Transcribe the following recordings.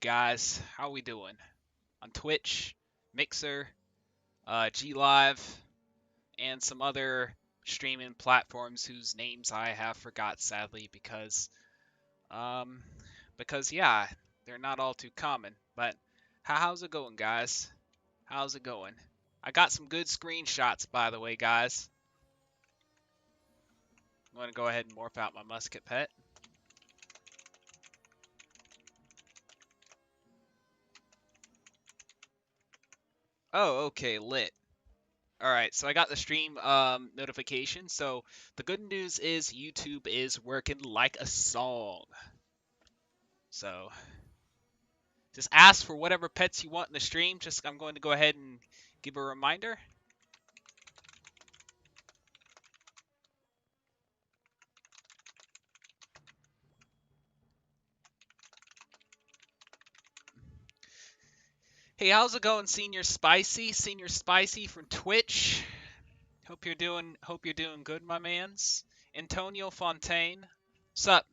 guys? How we doing? On Twitch, Mixer, G Live, and some other streaming platforms whose names I have forgot sadly um because yeah, they're not all too common. But how's it going, guys? How's it going? I got some good screenshots, by the way, guys. I'm gonna go ahead and morph out my musket pet. Oh, okay, lit. Alright, so I got the stream notification. So the good news is YouTube is working like a song. So just ask for whatever pets you want in the stream. I'm going to go ahead and give a reminder. Hey, how's it going, Senior Spicy? Senior Spicy from Twitch. Hope you're doing good, my mans. Antonio Fontaine. Sup?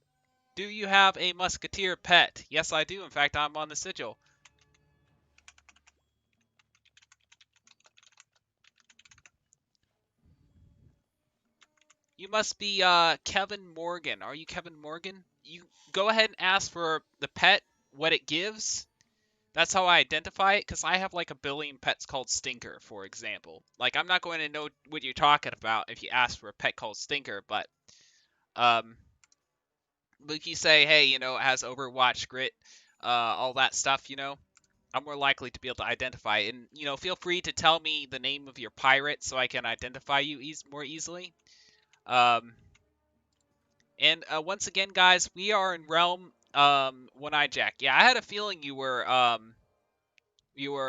Do you have a musketeer pet? Yes, I do. In fact, I'm on the sigil. You must be Kevin Morgan. Are you Kevin Morgan? You go ahead and ask for the pet, what it gives. That's how I identify it, because I have like a billion pets called Stinker, for example. Like, I'm not going to know what you're talking about if you ask for a pet called Stinker, but if you say, hey, it has Overwatch, Grit, all that stuff, I'm more likely to be able to identify it. And, feel free to tell me the name of your pirate so I can identify you more easily. And once again, guys, we are in Realm One-Eye Jack. Yeah, I had a feeling you were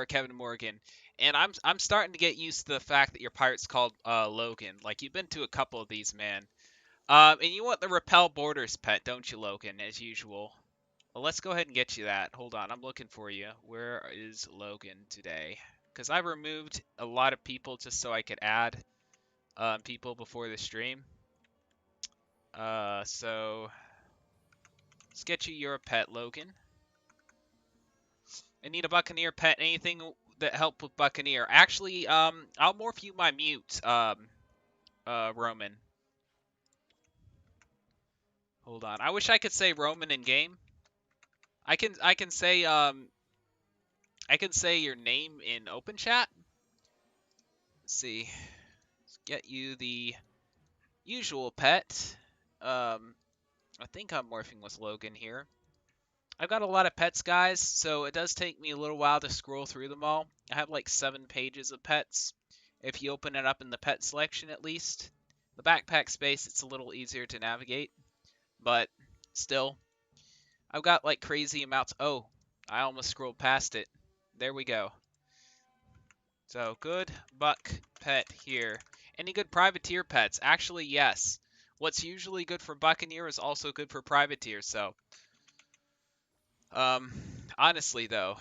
Kevin Morgan, and I'm starting to get used to the fact that your pirate's called Logan. Like, you've been to a couple of these, man. And you want the Repel Borders pet, don't you, Logan? As usual. Well, let's go ahead and get you that. Hold on, I'm looking for you. Where is Logan today? Because I've removed a lot of people just so I could add people before the stream. So let's get you your pet, Logan. I need a Buccaneer pet. Anything that help with Buccaneer. Actually, I'll morph you my mute, Roman. Hold on. I wish I could say Roman in game. I can say your name in open chat. Let's see. Let's get you the usual pet. I think I'm morphing with Logan here. I've got a lot of pets, guys, so it does take me a little while to scroll through them all. I have like 7 pages of pets. If you open it up in the pet selection, at least. The backpack space, it's a little easier to navigate, but still, I've got like crazy amounts. Oh, I almost scrolled past it. There we go. So, good buck pet here. Any good privateer pets? Actually, yes. What's usually good for Buccaneer is also good for privateer, so honestly though,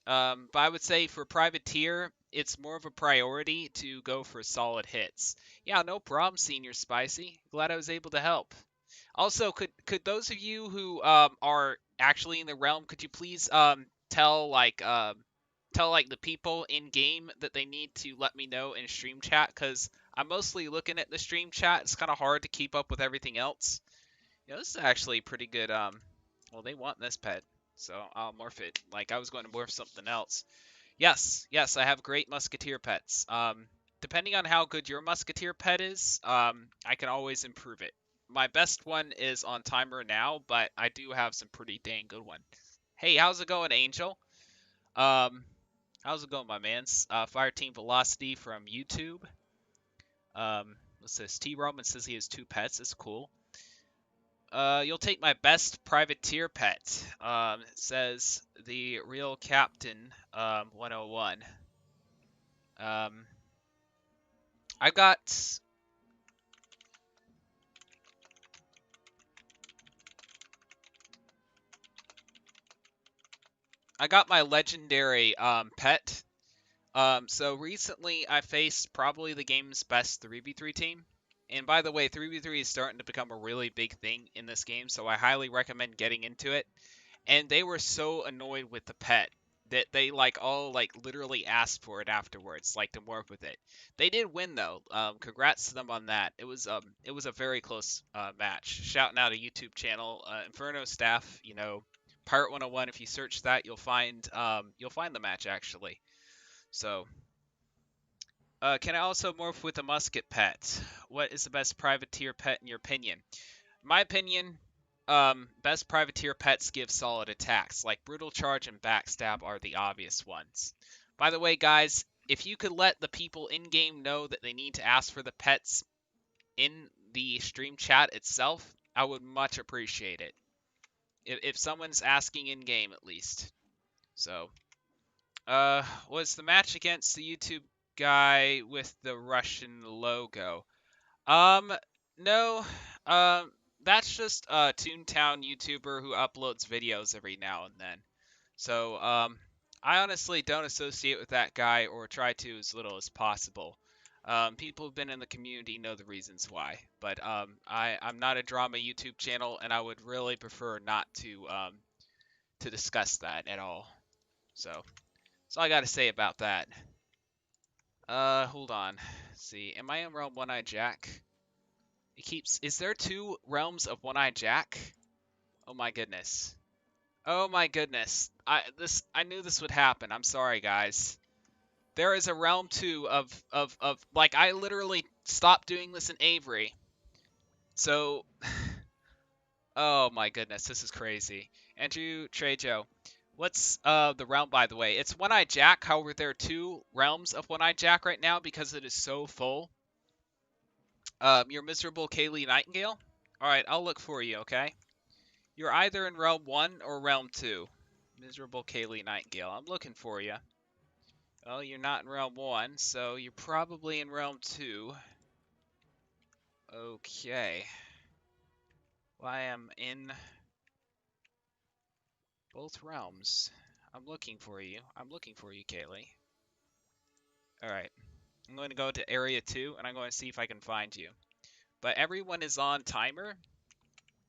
but I would say for privateer, it's more of a priority to go for solid hits. Yeah, no problem, Senior Spicy. Glad I was able to help. Also, could those of you who are actually in the realm, could you please tell the people in game that they need to let me know in stream chat, because I'm mostly looking at the stream chat. It's kind of hard to keep up with everything else. This is actually pretty good. Well, they want this pet, so I'll morph it. Like, I was going to morph something else. Yes, I have great musketeer pets. Depending on how good your musketeer pet is, I can always improve it. My best one is on timer now, but I do have some pretty dang good one. Hey, how's it going, Angel? How's it going, my mans? Fire Team Velocity from YouTube. What's this? T. Roman says he has 2 pets. It's cool. You'll take my best privateer pet. It says the real Captain 101. I got my legendary pet. So recently I faced probably the game's best 3v3 team. And by the way, 3v3 is starting to become a really big thing in this game, so I highly recommend getting into it. and they were so annoyed with the pet that they like all like literally asked for it afterwards, like to morph with it. They did win though. Congrats to them on that. It was a very close match. Shouting out a YouTube channel, Inferno staff. You know, Pirate101. If you search that, you'll find the match actually. So, can I also morph with a musket pet? What is the best privateer pet in your opinion? My opinion, best privateer pets give solid attacks, like brutal charge and backstab are the obvious ones. By the way, guys, if you could let the people in game know that they need to ask for the pets in the stream chat itself, I would much appreciate it. If someone's asking in game at least. So, was the match against the YouTube guy with the Russian logo? Um, no. That's just a Toontown YouTuber who uploads videos every now and then. So, I honestly don't associate with that guy or try to as little as possible. People who've been in the community know the reasons why. But, I'm not a drama YouTube channel, and I would really prefer not to discuss that at all. So, that's all I gotta say about that. Hold on. Let's see. Am I in Realm One-Eye Jack? It keeps. Is there 2 realms of One-Eye Jack? Oh my goodness. Oh my goodness. I knew this would happen. I'm sorry, guys. There is a realm 2 of like I literally stopped doing this in Avery. So oh my goodness, this is crazy. Andrew Trejo. What's the realm, by the way? It's One-Eye Jack. However, there are 2 realms of One-Eye Jack right now because it is so full. You're miserable Kaylee Nightingale? Alright, I'll look for you, okay? You're either in Realm 1 or Realm 2. Miserable Kaylee Nightingale. I'm looking for you. Oh, you're not in Realm 1, so you're probably in Realm 2. Okay. Well, I am in both realms. I'm looking for you. I'm looking for you, Kaylee. Alright. I'm going to go to Area 2, and I'm going to see if I can find you. But everyone is on timer,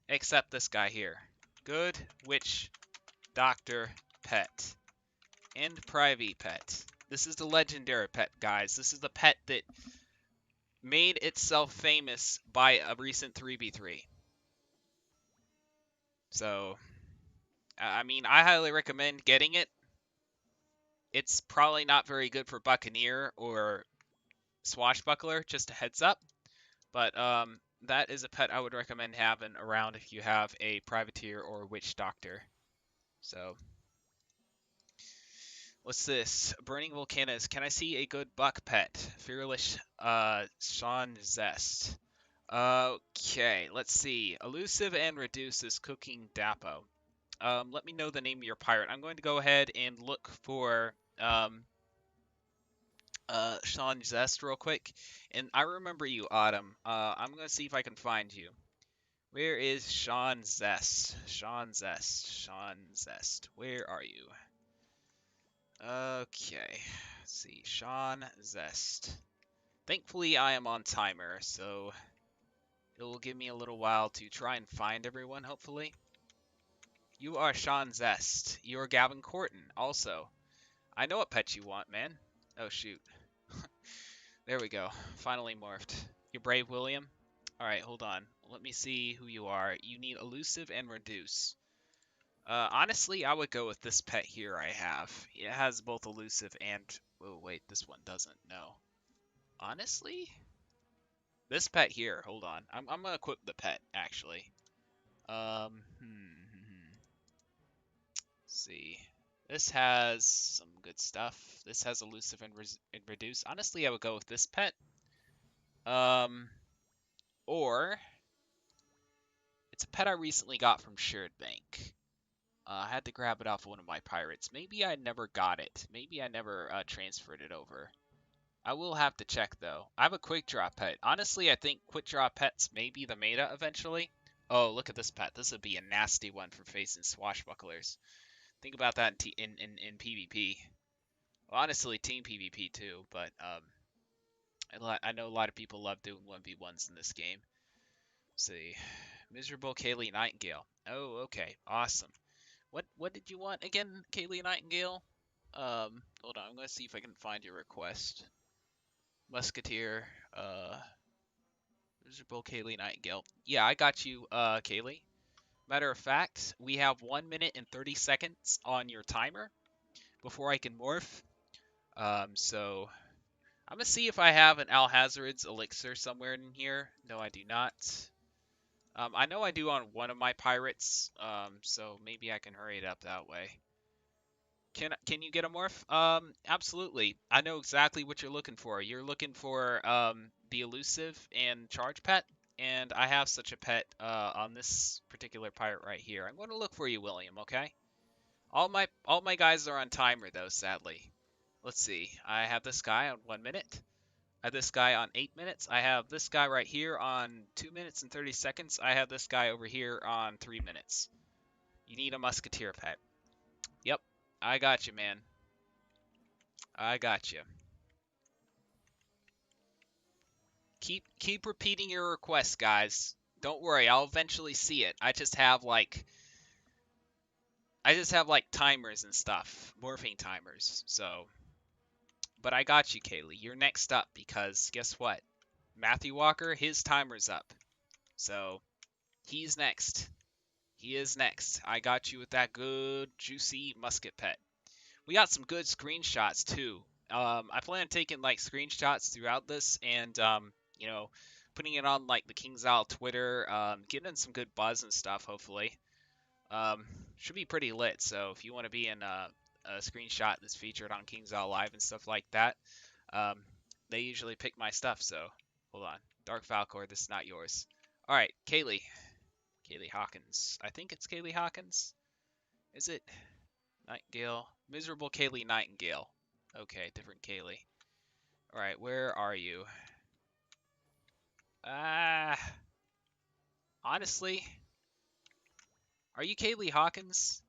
except this guy here. Good Witch Doctor Pet. And Privy Pet. This is the legendary pet, guys. This is the pet that made itself famous by a recent 3v3. So, I mean, I highly recommend getting it. It's probably not very good for Buccaneer or Swashbuckler, just a heads up. But that is a pet I would recommend having around if you have a Privateer or Witch Doctor. So, what's this? Burning Volcanoes. Can I see a good buck pet? Fearless Sean Zest. Okay, let's see. Elusive and reduces Cooking Dapo. Let me know the name of your pirate. I'm going to go ahead and look for Sean Zest real quick. And I remember you, Autumn. I'm going to see if I can find you. Where is Sean Zest? Sean Zest. Sean Zest. Where are you? Okay. Let's see. Sean Zest. Thankfully, I am on timer, so it will give me a little while to try and find everyone, hopefully. You are Sean Zest. You're Gavin Corton, also. I know what pet you want, man. Oh, shoot. There we go. Finally morphed. You're Brave William? Alright, hold on. Let me see who you are. You need Elusive and Reduce. Honestly, I would go with this pet here I have. It has both Elusive and... Oh, wait, this one doesn't. No. Honestly? This pet here. Hold on. I'm gonna equip the pet, actually. Let's see. This has some good stuff. This has Elusive and Reduce. Honestly, I would go with this pet. Or it's a pet I recently got from Shared Bank. I had to grab it off one of my pirates. Maybe I never got it. Maybe I never transferred it over. I will have to check, though. I have a Quick Draw pet. Honestly, I think Quick Draw pets may be the meta eventually. Oh, look at this pet. This would be a nasty one for facing Swashbucklers. Think about that in PvP. Well, honestly, Team PvP too, but I know a lot of people love doing 1v1s in this game. Let's see. Miserable Kaylee Nightingale. Oh, okay. Awesome. What did you want again, Kaylee Nightingale? Hold on, I'm gonna see if I can find your request. Musketeer, miserable Kaylee Nightingale. Yeah, I got you, Kaylee. Matter of fact, we have 1 minute and 30 seconds on your timer before I can morph. So I'm gonna see if I have an Alhazard's elixir somewhere in here. No, I do not. I know I do on one of my pirates, so maybe I can hurry it up that way. Can you get a morph? Absolutely. I know exactly what you're looking for. You're looking for the elusive and charge pet, and I have such a pet on this particular pirate right here. I'm going to look for you, William. Okay. All my guys are on timer though, sadly. Let's see. I have this guy on 1 minute. I have this guy on 8 minutes. I have this guy right here on 2 minutes and 30 seconds. I have this guy over here on 3 minutes. You need a musketeer pet. Yep, I got you, man. I got you. Keep repeating your requests, guys. Don't worry, I'll eventually see it. I just have like timers and stuff, morphing timers. So, but I got you, Kaylee. You're next up because guess what? Matthew Walker, his timer's up. So, he's next. He is next. I got you with that good juicy musket pet. We got some good screenshots too. I plan on taking like screenshots throughout this and you know, putting it on like the King's Isle Twitter, getting some good buzz and stuff. Hopefully, um, should be pretty lit. So if you want to be in a screenshot that's featured on King's Isle Live and stuff like that, um, they usually pick my stuff. So hold on, Dark Falcor, this is not yours. All right, Kaylee Hawkins. I think it's Kaylee Hawkins. Is it? Nightingale. Miserable Kaylee Nightingale. Okay, different Kaylee. Alright, where are you? Ah, honestly, are you Kaylee Hawkins?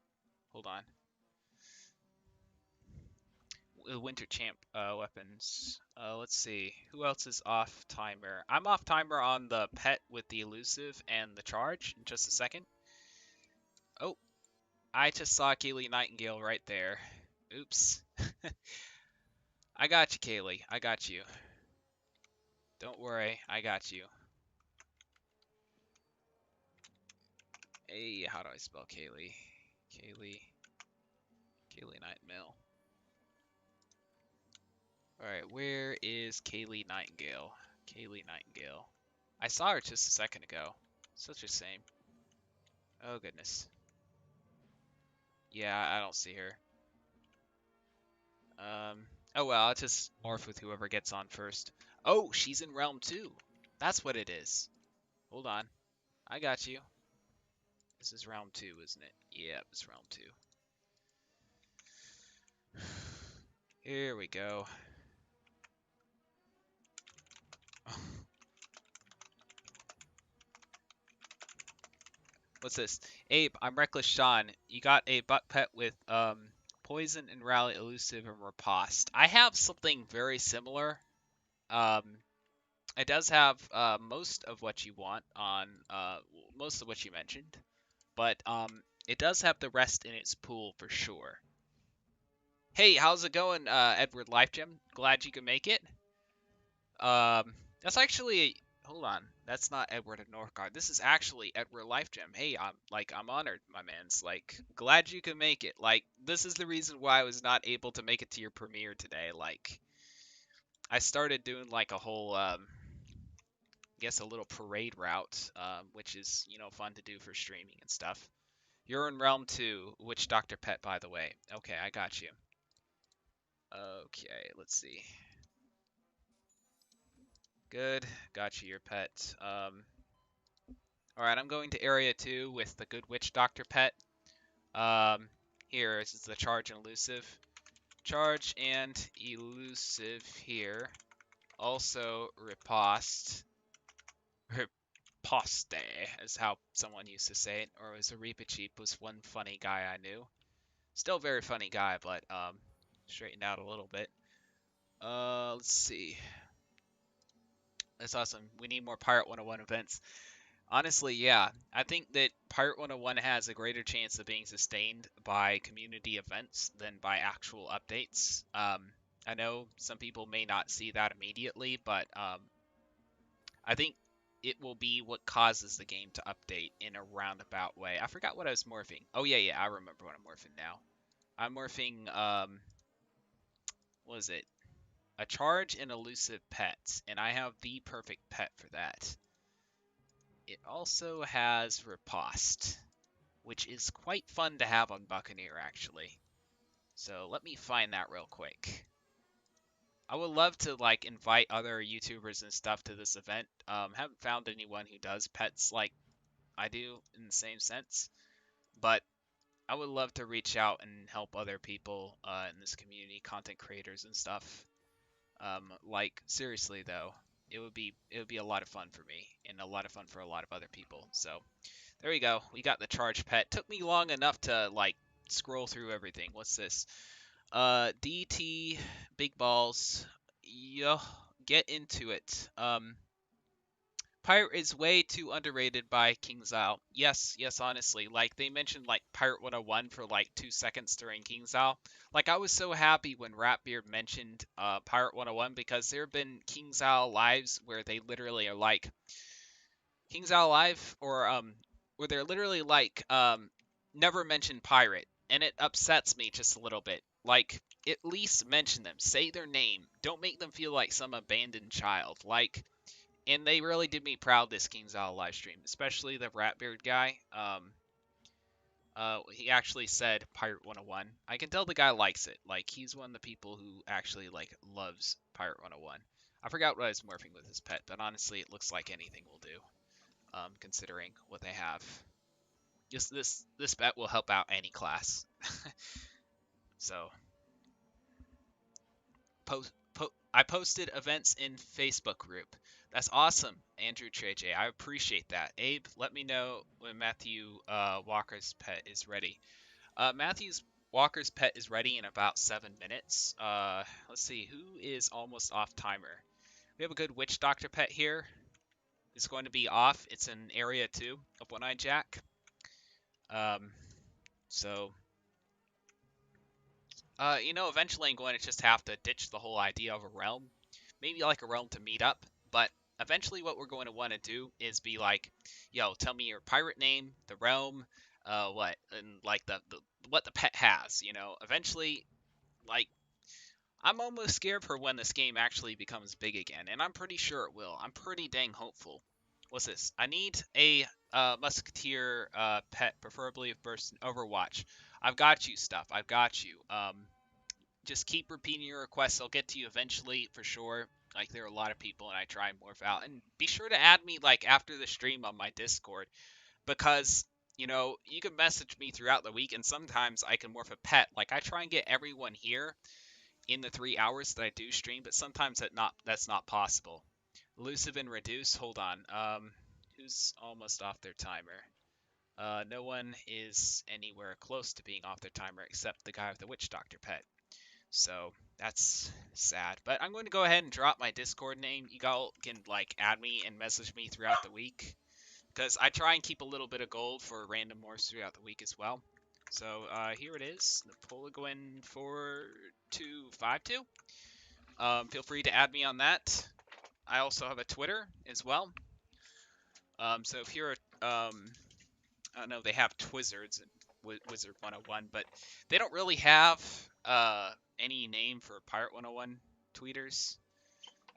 Hold on. Winter Champ weapons. Let's see. Who else is off timer? I'm off timer on the pet with the elusive and the charge in just a second. Oh, I just saw Kaylee Nightingale right there. Oops. I got you, Kaylee. I got you. Don't worry. I got you. Hey, how do I spell Kaylee? Kaylee Nightingale. Alright, where is Kaylee Nightingale? Kaylee Nightingale. I saw her just a second ago. Such a shame. Oh, goodness. Yeah, I don't see her. Oh well, I'll just morph with whoever gets on first. Oh, she's in Realm 2. That's what it is. Hold on. I got you. This is Realm 2, isn't it? Yeah, it's Realm 2. Here we go. What's this? Abe, I'm Reckless Sean. You got a butt pet with poison and rally, elusive, and riposte. I have something very similar. Um, it does have most of what you want on most of what you mentioned, but it does have the rest in its pool for sure. Hey, how's it going, Edward Lifegem? Glad you could make it. That's actually hold on. That's not Edward of Northgard. This is actually Edward Lifegem. Hey, I'm honored, my man's. Like, glad you could make it. Like, this is the reason why I was not able to make it to your premiere today. Like, I started doing like a whole I guess a little parade route, which is, fun to do for streaming and stuff. You're in Realm 2, which Dr. Pet, by the way. Okay, I got you. Okay, let's see. Good, got you your pet. Alright, I'm going to Area 2 with the Good Witch Dr. Pet. Here is the Charge and Elusive. Charge and Elusive here. Also, Riposte. Riposte is how someone used to say it. Or it was a Reepicheep, was one funny guy I knew. Still very funny guy, but straightened out a little bit. Let's see. That's awesome. We need more Pirate 101 events. Honestly, yeah. I think that Pirate 101 has a greater chance of being sustained by community events than by actual updates. I know some people may not see that immediately, but I think it will be what causes the game to update in a roundabout way. I forgot what I was morphing. Oh yeah, yeah, I remember what I'm morphing now. I'm morphing what is it? A charge and elusive pet, and I have the perfect pet for that. It also has riposte, which is quite fun to have on Buccaneer actually. So let me find that real quick. I would love to like invite other YouTubers and stuff to this event. Haven't found anyone who does pets like I do in the same sense, but I would love to reach out and help other people in this community, content creators and stuff. Like seriously though, it would be a lot of fun for me and a lot of fun for a lot of other people. So there we go. We got the charge pet. Took me long enough to like scroll through everything. What's this? DT big balls. Yo, get into it. Pirate is way too underrated by King's Isle. Yes, yes, honestly. Like they mentioned like Pirate 101 for like 2 seconds during King's Isle. Like I was so happy when Ratbeard mentioned Pirate 101 because there have been King's Isle lives where they literally are like King's Isle live or where they're literally like never mention pirate and it upsets me just a little bit. Like at least mention them, say their name. Don't make them feel like some abandoned child. Like and they really did me proud this King's Isle live stream, especially the Ratbeard guy. He actually said Pirate 101. I can tell the guy likes it. Like he's one of the people who actually like loves Pirate 101. I forgot what I was morphing with his pet, but honestly, it looks like anything will do. Considering what they have, just this pet will help out any class. So I posted events in Facebook group. That's awesome, Andrew Trey J. I appreciate that. Abe, let me know when Matthew Walker's pet is ready. Matthew's Walker's pet is ready in about 7 minutes. Let's see, who is almost off timer? We have a good witch doctor pet here. It's going to be off. It's in area 2 of One Eye Jack. Um, so eventually I'm going to just have to ditch the whole idea of a realm. Maybe like a realm to meet up, but eventually what we're going to want to do is be like, yo, tell me your pirate name, the realm, what, and like the what the pet has, Eventually, like, I'm almost scared for when this game actually becomes big again, and I'm pretty sure it will. I'm pretty dang hopeful. What's this? I need a musketeer pet, preferably of burst in Overwatch. I've got you stuff. I've got you. Just keep repeating your requests. I'll get to you eventually for sure. Like there are a lot of people and I try and morph out. And be sure to add me like after the stream on my Discord because you can message me throughout the week and sometimes I can morph a pet. Like I try and get everyone here in the 3 hours that I do stream, but sometimes that's not possible. Elusive and reduce. Hold on. Who's almost off their timer? No one is anywhere close to being off their timer except the guy with the witch doctor pet. So that's sad. But I'm going to go ahead and drop my Discord name. You all can like add me and message me throughout the week because I try and keep a little bit of gold for random morphs throughout the week as well. So here it is, Napoleon 4252. Feel free to add me on that. I also have a Twitter as well. So if you're I don't know, they have Twizzards and Wizard 101, but they don't really have any name for Pirate 101 tweeters.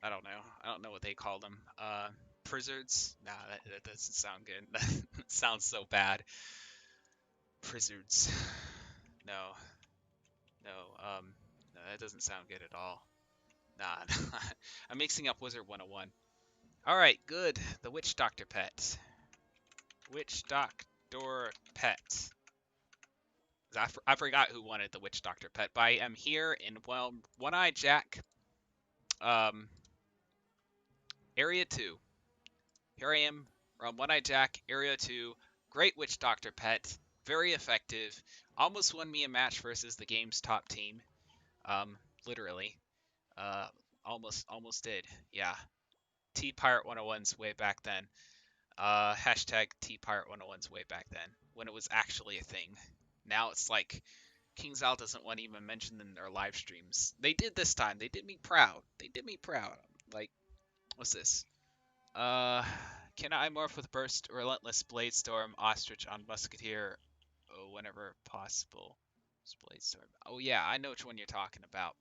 I don't know. I don't know what they call them. Prizzards? Nah, that doesn't sound good. That sounds so bad. Prizzards. No. No. No, that doesn't sound good at all. Nah. I'm mixing up Wizard 101. Alright, good. The Witch Doctor Pet. Witch Doctor Pet. I forgot who wanted the Witch Doctor pet, but I am here in, well, One Eye Jack, Area 2. Here I am from One Eye Jack, Area 2. Great Witch Doctor pet, very effective. Almost won me a match versus the game's top team. Literally. Almost did. Yeah. T Pirate 101's way back then. Hashtag Pirate101's way back then, when it was actually a thing. Now it's like King's Isle doesn't want to even mention in their live streams. They did this time. They did me proud. They did me proud. Like, what's this? Can I morph with Burst, Relentless, Blade Storm, Ostrich on Musketeer whenever possible? Blade Storm. Oh yeah, I know which one you're talking about.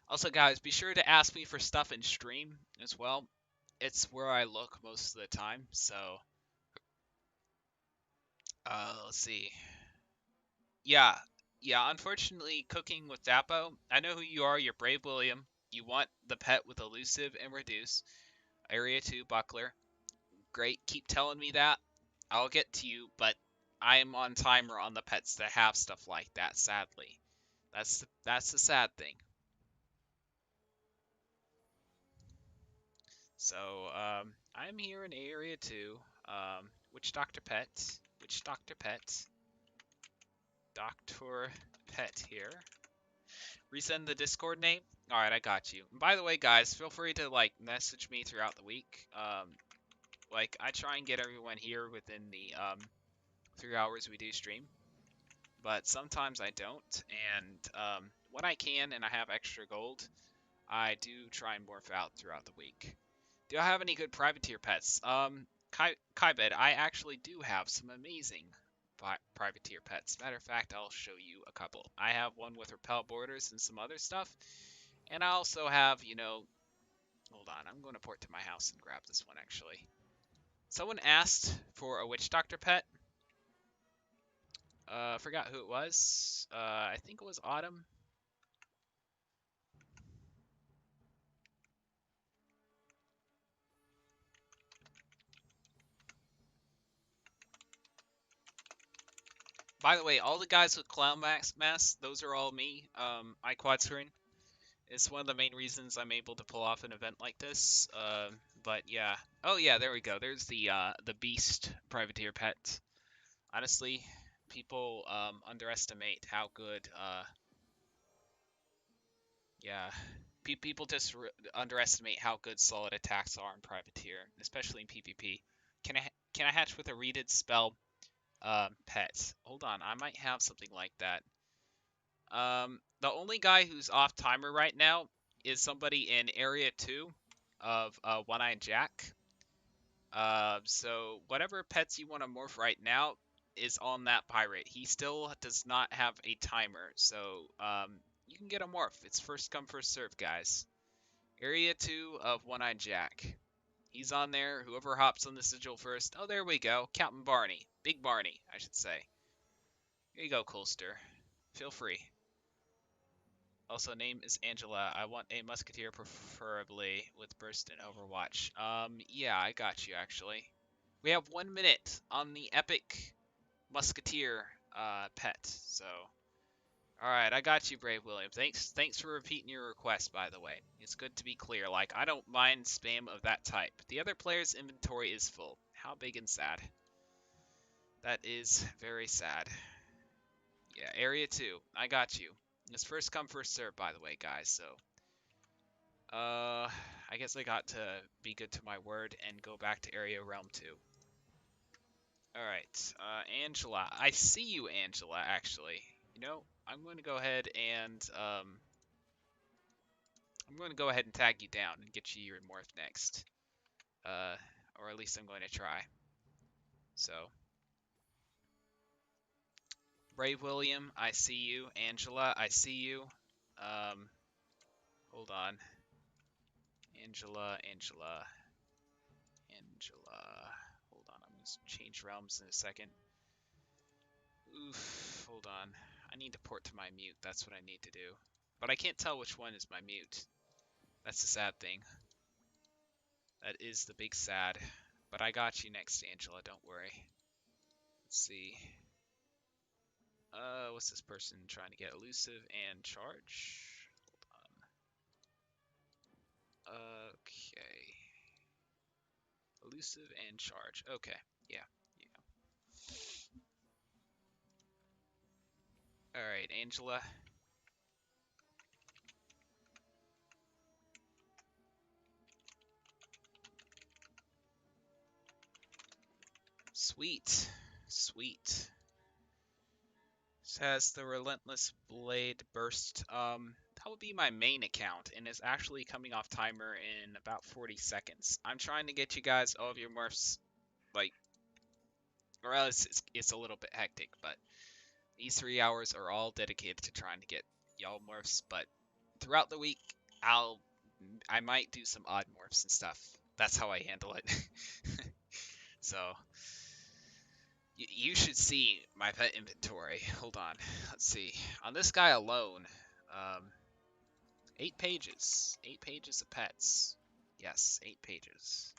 Also, guys, be sure to ask me for stuff in stream as well. It's where I look most of the time. So, let's see. Yeah, yeah. Unfortunately, cooking with Dapo. I know who you are. You're Brave William. You want the pet with elusive and reduce. Area 2 buckler. Great. Keep telling me that. I'll get to you, but I am on timer on the pets that have stuff like that. Sadly, that's the sad thing. So, I'm here in Area 2. Witch Doctor Pet? Witch Doctor Pet? Doctor Pet here. Resend the Discord name? Alright, I got you. And by the way, guys, feel free to, like, message me throughout the week. Like, I try and get everyone here within the, 3 hours we do stream. But sometimes I don't, and, when I can and I have extra gold, I do try and morph out throughout the week. Do I have any good privateer pets? Kaibed, I actually do have some amazing privateer pets. Matter of fact, I'll show you a couple. I have one with repel borders and some other stuff. And I also have, you know, hold on, I'm going to port to my house and grab this one actually. Someone asked for a witch doctor pet. Forgot who it was. I think it was Autumn. By the way, all the guys with clown masks, those are all me. I quad screen. It's one of the main reasons I'm able to pull off an event like this. But yeah. Oh yeah, there we go. There's the beast privateer pet. Honestly, people underestimate how good. Yeah. People just underestimate how good solid attacks are in privateer, especially in PvP. Can I hatch with a reeded spell pet? Hold on, I might have something like that. The only guy who's off timer right now is somebody in Area 2 of One-Eyed Jack. So whatever pets you want to morph right now is on that pirate. He still does not have a timer, so you can get a morph. It's first come, first serve, guys. Area 2 of One-Eyed Jack. He's on there. Whoever hops on the sigil first. Oh, there we go. Captain Barney. Big Barney, I should say. Here you go, Colster. Feel free. Also, name is Angela. I want a musketeer, preferably with burst and Overwatch. Yeah, I got you, actually. We have 1 minute on the epic musketeer, pet, so... Alright, I got you, Brave William. Thanks for repeating your request, by the way. It's good to be clear. Like, I don't mind spam of that type. The other player's inventory is full. How big and sad. That is very sad. Yeah, Area 2. I got you. It's first come, first serve, by the way, guys, so... I guess I got to be good to my word and go back to Area Realm 2. Alright, Angela. I see you, Angela, actually. You know, I'm going to go ahead and, I'm going to go ahead and tag you down and get you your morph next. Or at least I'm going to try. So... Brave William, I see you. Angela, I see you. Hold on. Angela. Hold on, I'm going to change realms in a second. Oof, hold on. I need to port to my mute. That's what I need to do. But I can't tell which one is my mute. That's the sad thing. That is the big sad. But I got you next, Angela. Don't worry. Let's see. What's this person trying to get? Elusive and charge? Hold on. Okay. Elusive and charge. Okay. Yeah. Alright, Angela. Sweet. Sweet. This has the Relentless Blade Burst. That would be my main account, and it's actually coming off timer in about 40 seconds. I'm trying to get you guys all of your morphs, like, or else it's a little bit hectic, but these 3 hours are all dedicated to trying to get y'all morphs, but throughout the week, I might do some odd morphs and stuff. That's how I handle it. So, you should see my pet inventory. Hold on. Let's see. On this guy alone, 8 pages. 8 pages of pets. Yes, 8 pages.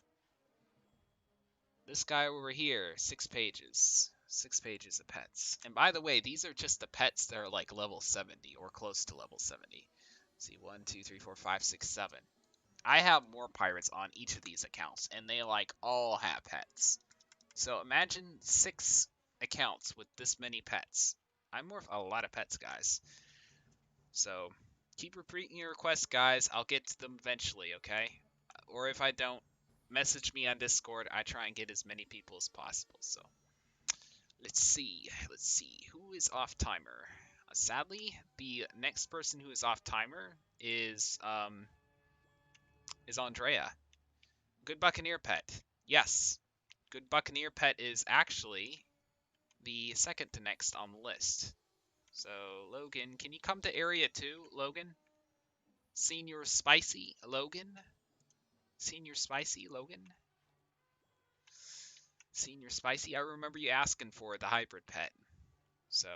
This guy over here, 6 pages. 6 pages of pets. And by the way, these are just the pets that are like level 70 or close to level 70. Let's see, 1, 2, 3, 4, 5, 6, 7. I have more pirates on each of these accounts, and they like all have pets. So imagine 6 accounts with this many pets. I'm morph a lot of pets, guys. So keep repeating your requests, guys. I'll get to them eventually, okay? Or if I don't, message me on Discord. I try and get as many people as possible. So let's see. Let's see. Who is off timer? Sadly, the next person who is off timer is Andrea. Good Buccaneer Pet. Yes. Good Buccaneer Pet is actually the second to next on the list. So, Logan, can you come to area 2, Logan? Senior Spicy Logan? Senior Spicy Logan? Senior Spicy, I remember you asking for the hybrid pet. So,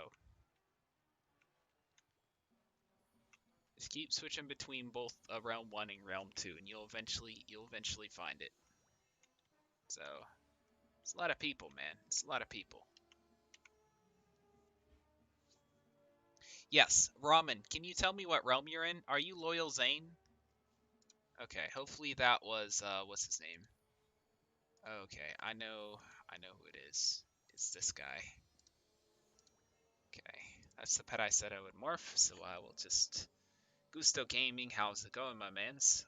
just keep switching between both realm 1 and realm 2 and you'll eventually find it. So, it's a lot of people, man. It's a lot of people. Yes, Ramen, can you tell me what realm you're in? Are you Loyal Zane? Okay, hopefully that was, what's his name? Okay, I know who it is. It's this guy. Okay, that's the pet I said I would morph, so I will just... Gusto Gaming, how's it going, my mans?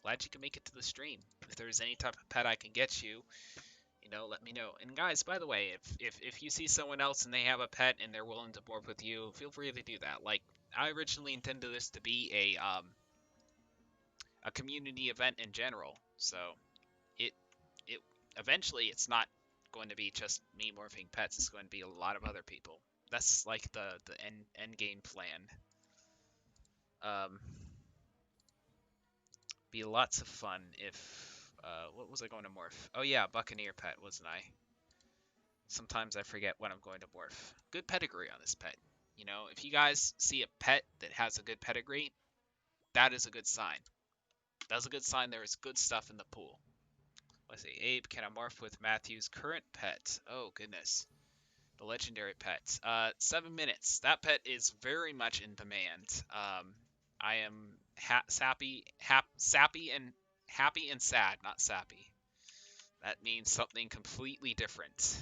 Glad you can make it to the stream. If there's any type of pet I can get you, let me know. And guys, by the way, if you see someone else and they have a pet and they're willing to morph with you, feel free to do that. Like, I originally intended this to be a community event in general, so it eventually it's not going to be just me morphing pets. It's going to be a lot of other people. That's like the end game plan. Be lots of fun if what was I going to morph? Oh yeah, Buccaneer pet, wasn't I? Sometimes I forget when I'm going to morph. Good pedigree on this pet. If you guys see a pet that has a good pedigree, that is a good sign. That's a good sign there is good stuff in the pool. Let's see. Abe, can I morph with Matthew's current pet? Oh, goodness. The legendary pet. 7 minutes. That pet is very much in demand. I am sappy and sad, not sappy. That means something completely different.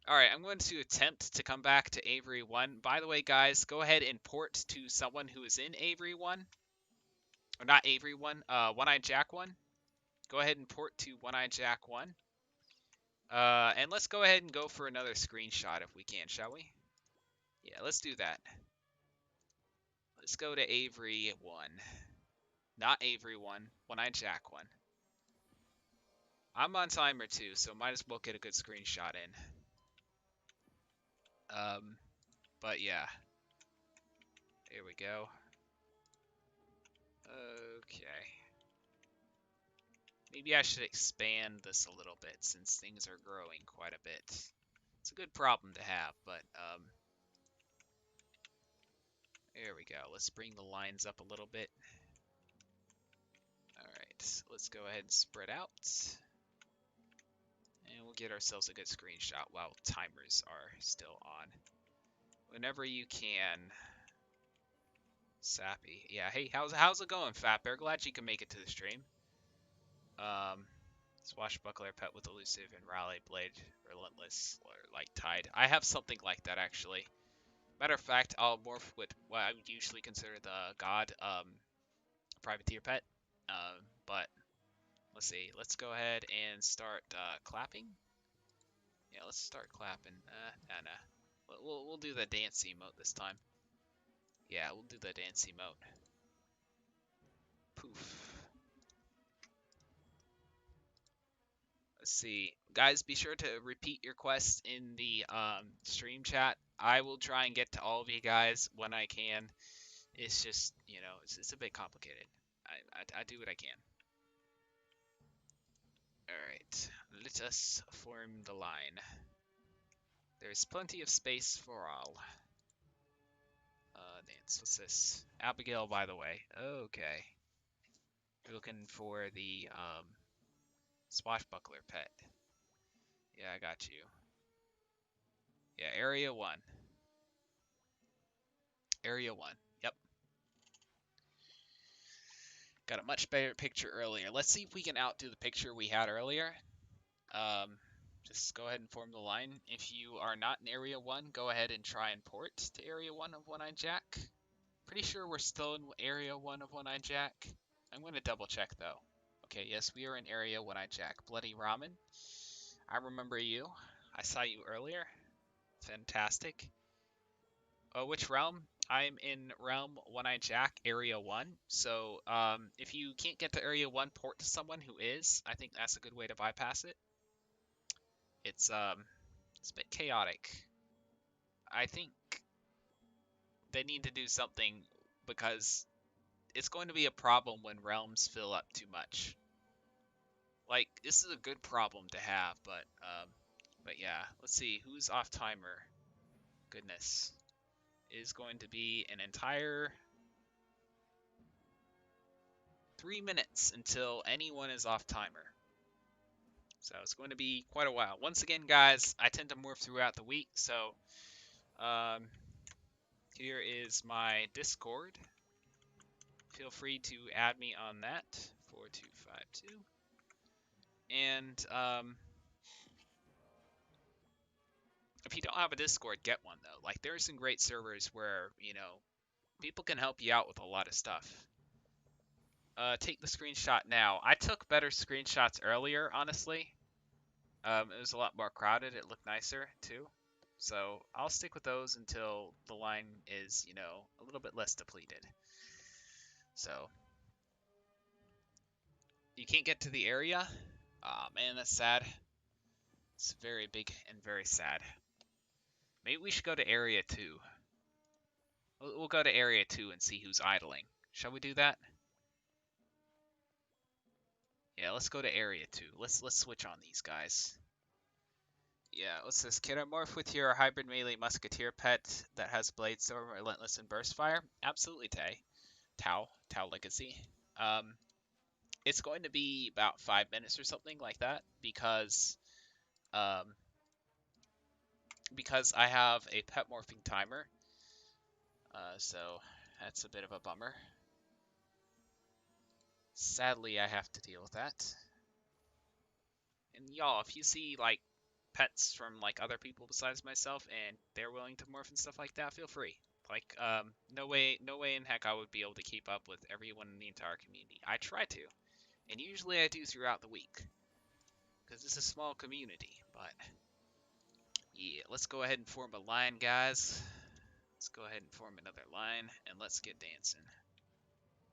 Alright, I'm going to attempt to come back to Avery 1. By the way, guys, go ahead and port to someone who is in Avery 1. Or not Avery 1, One-Eyed Jack 1. Go ahead and port to One-Eyed Jack 1. And let's go ahead and go for another screenshot if we can, shall we? Yeah, let's do that. Let's go to Avery 1. Not Avery 1, One-Eyed Jack 1. I'm on timer too, so might as well get a good screenshot in. But yeah. Here we go. Okay. Maybe I should expand this a little bit since things are growing quite a bit. It's a good problem to have, but there we go. Let's bring the lines up a little bit. Alright, let's go ahead and spread out. And we'll get ourselves a good screenshot while timers are still on. Whenever you can. Sappy. Yeah, hey, how's it going, Fat Bear? Glad you can make it to the stream. Swashbuckler pet with elusive and rally blade, relentless, or like tide. I have something like that actually. Matter of fact, I'll morph with what I would usually consider the god privateer pet. But let's see. Let's go ahead and start clapping. Yeah, let's start clapping. Nah. We'll do the dance emote this time. Yeah, we'll do the dance emote. Poof. Let's see. Guys, be sure to repeat your quests in the stream chat. I will try and get to all of you guys when I can. It's just, it's a bit complicated. I do what I can. Alright, let us form the line. There's plenty of space for all. Dance, what's this? Abigail, by the way. Okay. You're looking for the swashbuckler pet. Yeah, I got you. Yeah, Area 1. Area 1. Yep. Got a much better picture earlier. Let's see if we can outdo the picture we had earlier. Just go ahead and form the line. If you are not in Area 1, go ahead and try and port to Area 1 of One-Eyed Jack. Pretty sure we're still in Area 1 of One-Eyed Jack. I'm going to double check though. Okay, yes, we are in Area One-Eyed Jack. Bloody Ramen. I remember you. I saw you earlier. Fantastic. Which realm? I'm in Realm One-Eyed Jack, Area 1. So, if you can't get to Area 1, port to someone who is. I think that's a good way to bypass it. It's a bit chaotic. I think they need to do something because it's going to be a problem when realms fill up too much. Like, this is a good problem to have, but yeah, let's see, who's off timer? Goodness. It is going to be an entire 3 minutes until anyone is off timer. So it's going to be quite a while. Once again, guys, I tend to morph throughout the week, so here is my Discord. Feel free to add me on that, 4252. And if you don't have a Discord, get one though. Like, there are some great servers where, people can help you out with a lot of stuff. Take the screenshot now. I took better screenshots earlier, honestly. It was a lot more crowded. It looked nicer too. So I'll stick with those until the line is, a little bit less depleted. So you can't get to the area? Aw, man, that's sad. It's very big and very sad. Maybe we should go to Area 2. We'll go to Area 2 and see who's idling. Shall we do that? Yeah, let's go to Area 2. Let's switch on these guys. Yeah, what's this? Can I morph with your hybrid melee musketeer pet that has blade storm, relentless, and burst fire? Absolutely, Tau Legacy. It's going to be about 5 minutes or something like that because I have a pet morphing timer. So that's a bit of a bummer. Sadly, I have to deal with that. And y'all, if you see like pets from like other people besides myself and they're willing to morph and stuff like that, feel free. Like, no way in heck I would be able to keep up with everyone in the entire community. I try to, and usually I do throughout the week, because it's a small community, but yeah, let's go ahead and form a line, guys. Let's go ahead and form another line, and let's get dancing.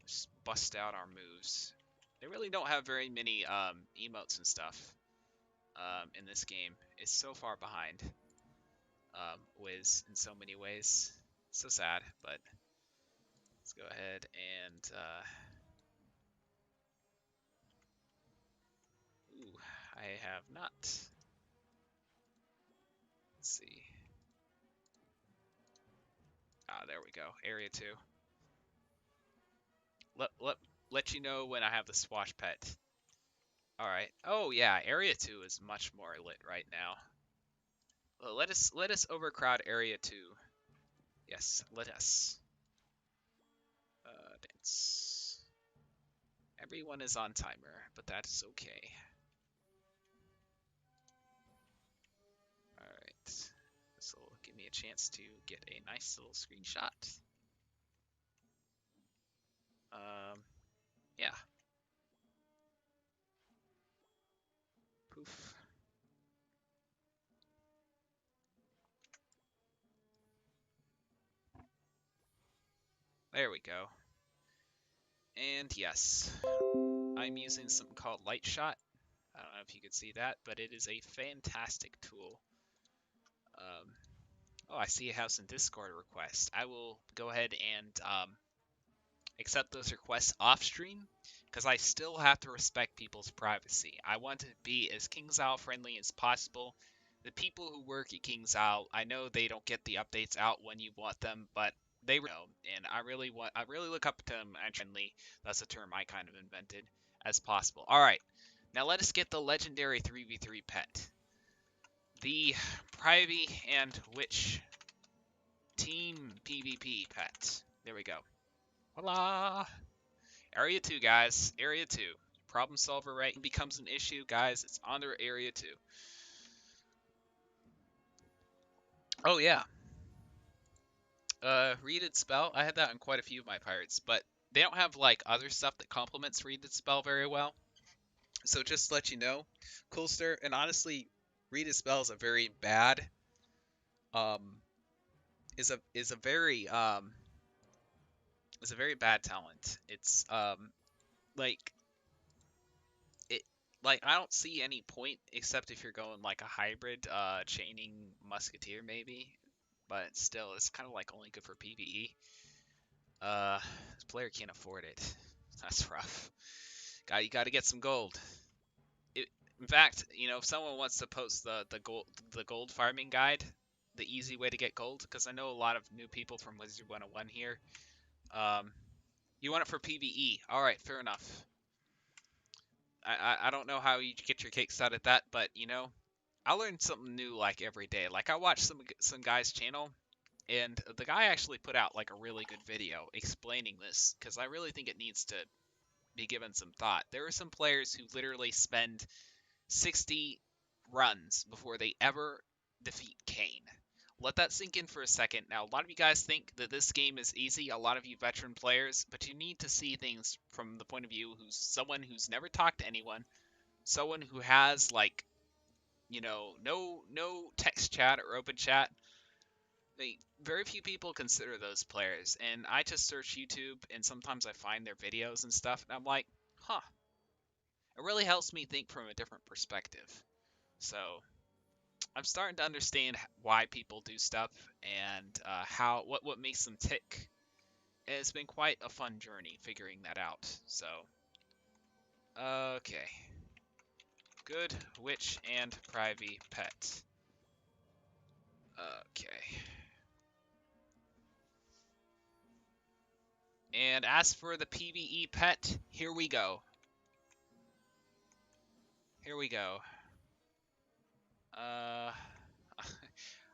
Just bust out our moves. They really don't have very many emotes and stuff in this game. It's so far behind Wiz in so many ways. So sad, but let's go ahead and ooh, I have not. Let's see. Ah, there we go. Area 2. Let you know when I have the swash pet. Alright. Oh yeah, Area 2 is much more lit right now. Well, let us overcrowd Area 2. Yes, let us. Dance. Everyone is on timer, but that is okay. Alright. So give me a chance to get a nice little screenshot. Yeah. Poof. There we go. And yes, I'm using something called Light Shot. I don't know if you can see that, but it is a fantastic tool. Oh, I see you have some Discord requests. I will go ahead and accept those requests off stream because I still have to respect people's privacy. I want to be as KingsIsle friendly as possible. The people who work at KingsIsle, I know they don't get the updates out when you want them, but they know, and I really look up to them and friendly. That's a term I kind of invented as possible. All right, now let us get the legendary 3v3 pet, the Privy and Witch Team PvP pet. There we go. Voila! Area 2, guys. Area 2. Problem solver right becomes an issue, guys. It's on their Area 2. Oh, yeah. Readed Spell. I had that on quite a few of my pirates, but they don't have, like, other stuff that complements Readed Spell very well. So just to let you know, Coolster, and honestly, Readed Spell is a very bad, is a very bad talent. It's, like, it like I don't see any point except if you're going like a hybrid chaining musketeer maybe, but still it's kind of like only good for PvE. This player can't afford it. That's rough. You got to get some gold. In fact, you know, if someone wants to post the gold farming guide, the easy way to get gold, because I know a lot of new people from Wizard 101 here. You want it for PvE. All right, fair enough. I don't know how you get your kicks out of that, but you know, I learn something new like every day. Like I watched some guy's channel, and the guy actually put out like a really good video explaining this because I really think it needs to be given some thought. There are some players who literally spend 60 runs before they ever defeat Kane. Let that sink in for a second. Now, a lot of you guys think that this game is easy, a lot of you veteran players, but you need to see things from the point of view who's someone who's never talked to anyone, someone who has like, you know, no text chat or open chat. Very few people consider those players, and I just search YouTube, and sometimes I find their videos and stuff, and I'm like, huh. It really helps me think from a different perspective. So I'm starting to understand why people do stuff and what makes them tick. And it's been quite a fun journey figuring that out. So, okay. Good witch and privy pet. Okay. And as for the PvE pet, here we go. Here we go.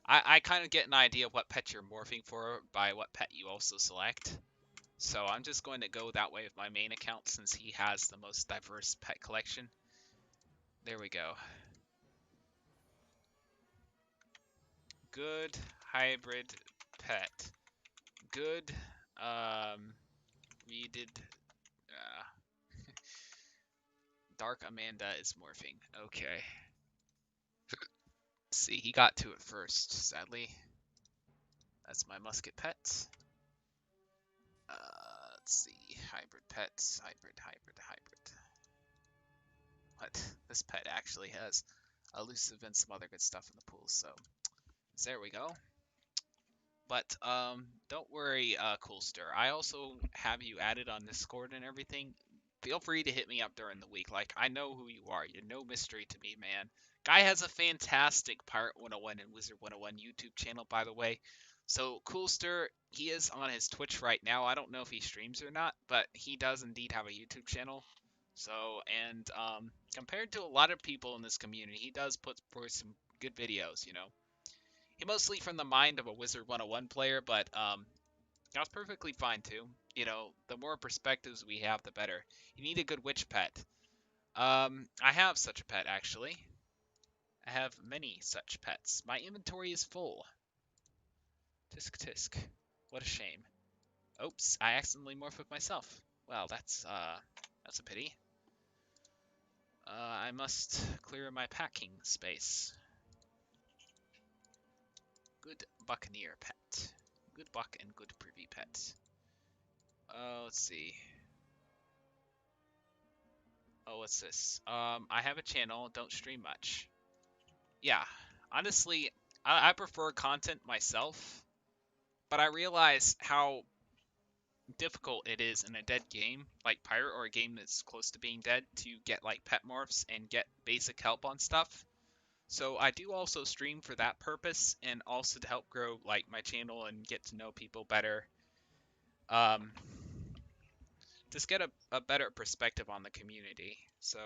I kind of get an idea of what pet you're morphing for by what pet you also select. So I'm just going to go that way with my main account since he has the most diverse pet collection. There we go. Good hybrid pet. Good reeded Dark Amanda is morphing. Okay. See, he got to it first, sadly. That's my musket pet. Let's see. Hybrid pets. Hybrid. What? This pet actually has elusive and some other good stuff in the pool, so there we go. But don't worry, Coolster. I also have you added on Discord and everything. Feel free to hit me up during the week. Like, I know who you are. You're no mystery to me, man. Guy has a fantastic Pirate 101 and Wizard 101 YouTube channel, by the way. So, Coolster, he is on his Twitch right now. I don't know if he streams or not, but he does indeed have a YouTube channel. So, and compared to a lot of people in this community, he does put forth some good videos, you know. He mostly from the mind of a Wizard 101 player, but that's perfectly fine too. You know, the more perspectives we have, the better. You need a good witch pet. I have such a pet, actually. I have many such pets. My inventory is full. Tisk tisk. What a shame. Oops, I accidentally morphed with myself. Well, that's a pity. I must clear my packing space. Good buccaneer pet. Good buck and good privy pet. Let's see. Oh, what's this? I have a channel, don't stream much. Yeah, honestly, I prefer content myself, but I realize how difficult it is in a dead game, like Pirate, or a game that's close to being dead, to get like pet morphs and get basic help on stuff. So I do also stream for that purpose, and also to help grow like my channel and get to know people better. Um, just get a better perspective on the community. So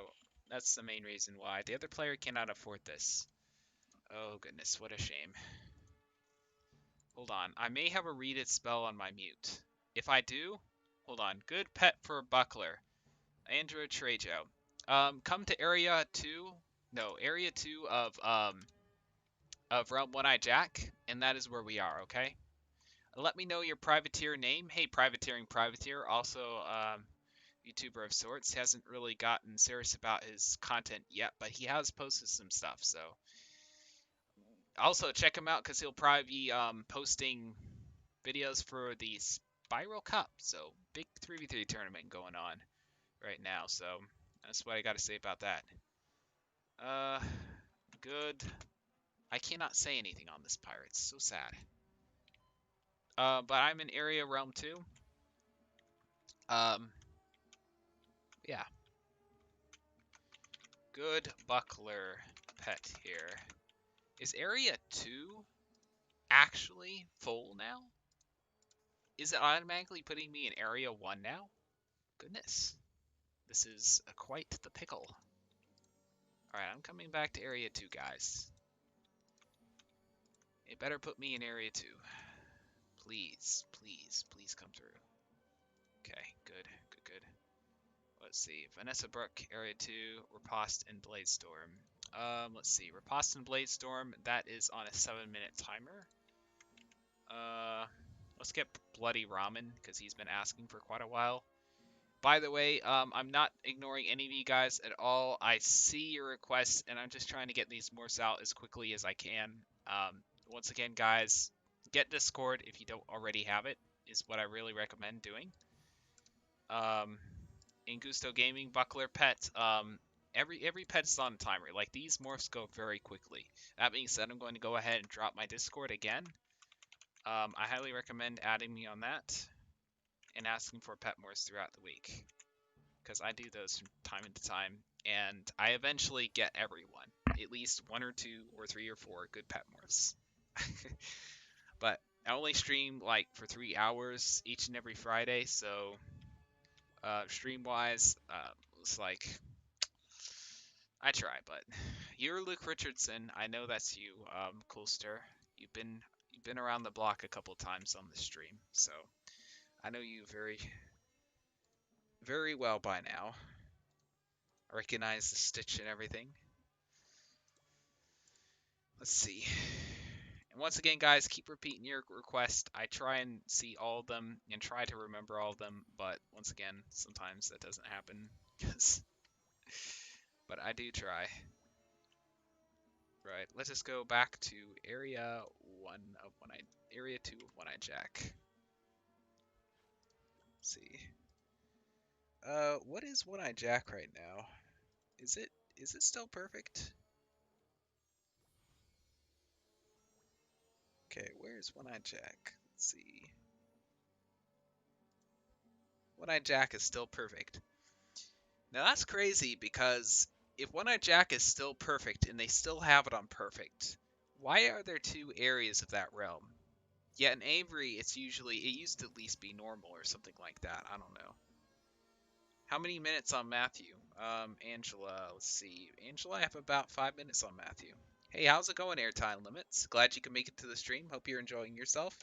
that's the main reason why. The other player cannot afford this. Oh goodness, what a shame. Hold on, I may have a read it spell on my mute. If I do, hold on. Good pet for Buckler. Andrew Trejo. Come to area 2. No, area 2 of Realm One-Eye Jack, and that is where we are, okay? Let me know your privateer name. Hey, privateer, also YouTuber of sorts. He hasn't really gotten serious about his content yet, but he has posted some stuff, so also check him out because he'll probably be posting videos for the Spiral Cup. So big 3v3 tournament going on right now. So that's what I got to say about that. Good. I cannot say anything on this pirate. It's so sad. But I'm in area realm 2. Yeah. Good buckler pet here. Is area 2 actually full now? Is it automatically putting me in area 1 now? Goodness. This is quite the pickle. Alright, I'm coming back to area 2, guys. It better put me in area 2. Please, please, please come through. Okay, good. Let's see. Vanessa Brook, area 2, Riposte and Bladestorm. Let's see. Riposte and Bladestorm, that is on a 7-minute timer. Let's get Bloody Ramen, because he's been asking for quite a while. By the way, I'm not ignoring any of you guys at all. I see your requests, and I'm just trying to get these morphs out as quickly as I can. Once again, guys, get Discord if you don't already have it, is what I really recommend doing. In Gusto Gaming, Buckler Pet, every pet's on a timer. Like, these morphs go very quickly. That being said, I'm going to go ahead and drop my Discord again. I highly recommend adding me on that and asking for pet morphs throughout the week, because I do those from time to time, and I eventually get everyone. At least 1 or 2 or 3 or 4 good pet morphs. But I only stream like for 3 hours each and every Friday, so stream-wise, it's like I try. But you're Luke Richardson. I know that's you, Coolster. You've been around the block a couple times on the stream, so I know you very, very well by now. I recognize the stitch and everything. Let's see. And once again, guys, keep repeating your request. I try and see all of them and try to remember all of them, but once again, sometimes that doesn't happen. But I do try. Right, let's just go back to area 2 of One-Eye Jack. Let's see. What is One-Eye Jack right now? Is it still perfect? Okay, where's One-Eye Jack? Let's see. One-Eye Jack is still perfect. Now that's crazy, because if One-Eye Jack is still perfect and they still have it on perfect, why are there 2 areas of that realm? Yet in Avery, it used to at least be normal or something like that. I don't know. How many minutes on Matthew? Angela, let's see. Angela, I have about 5 minutes on Matthew. Hey, how's it going, Airtime Limits? Glad you can make it to the stream. Hope you're enjoying yourself.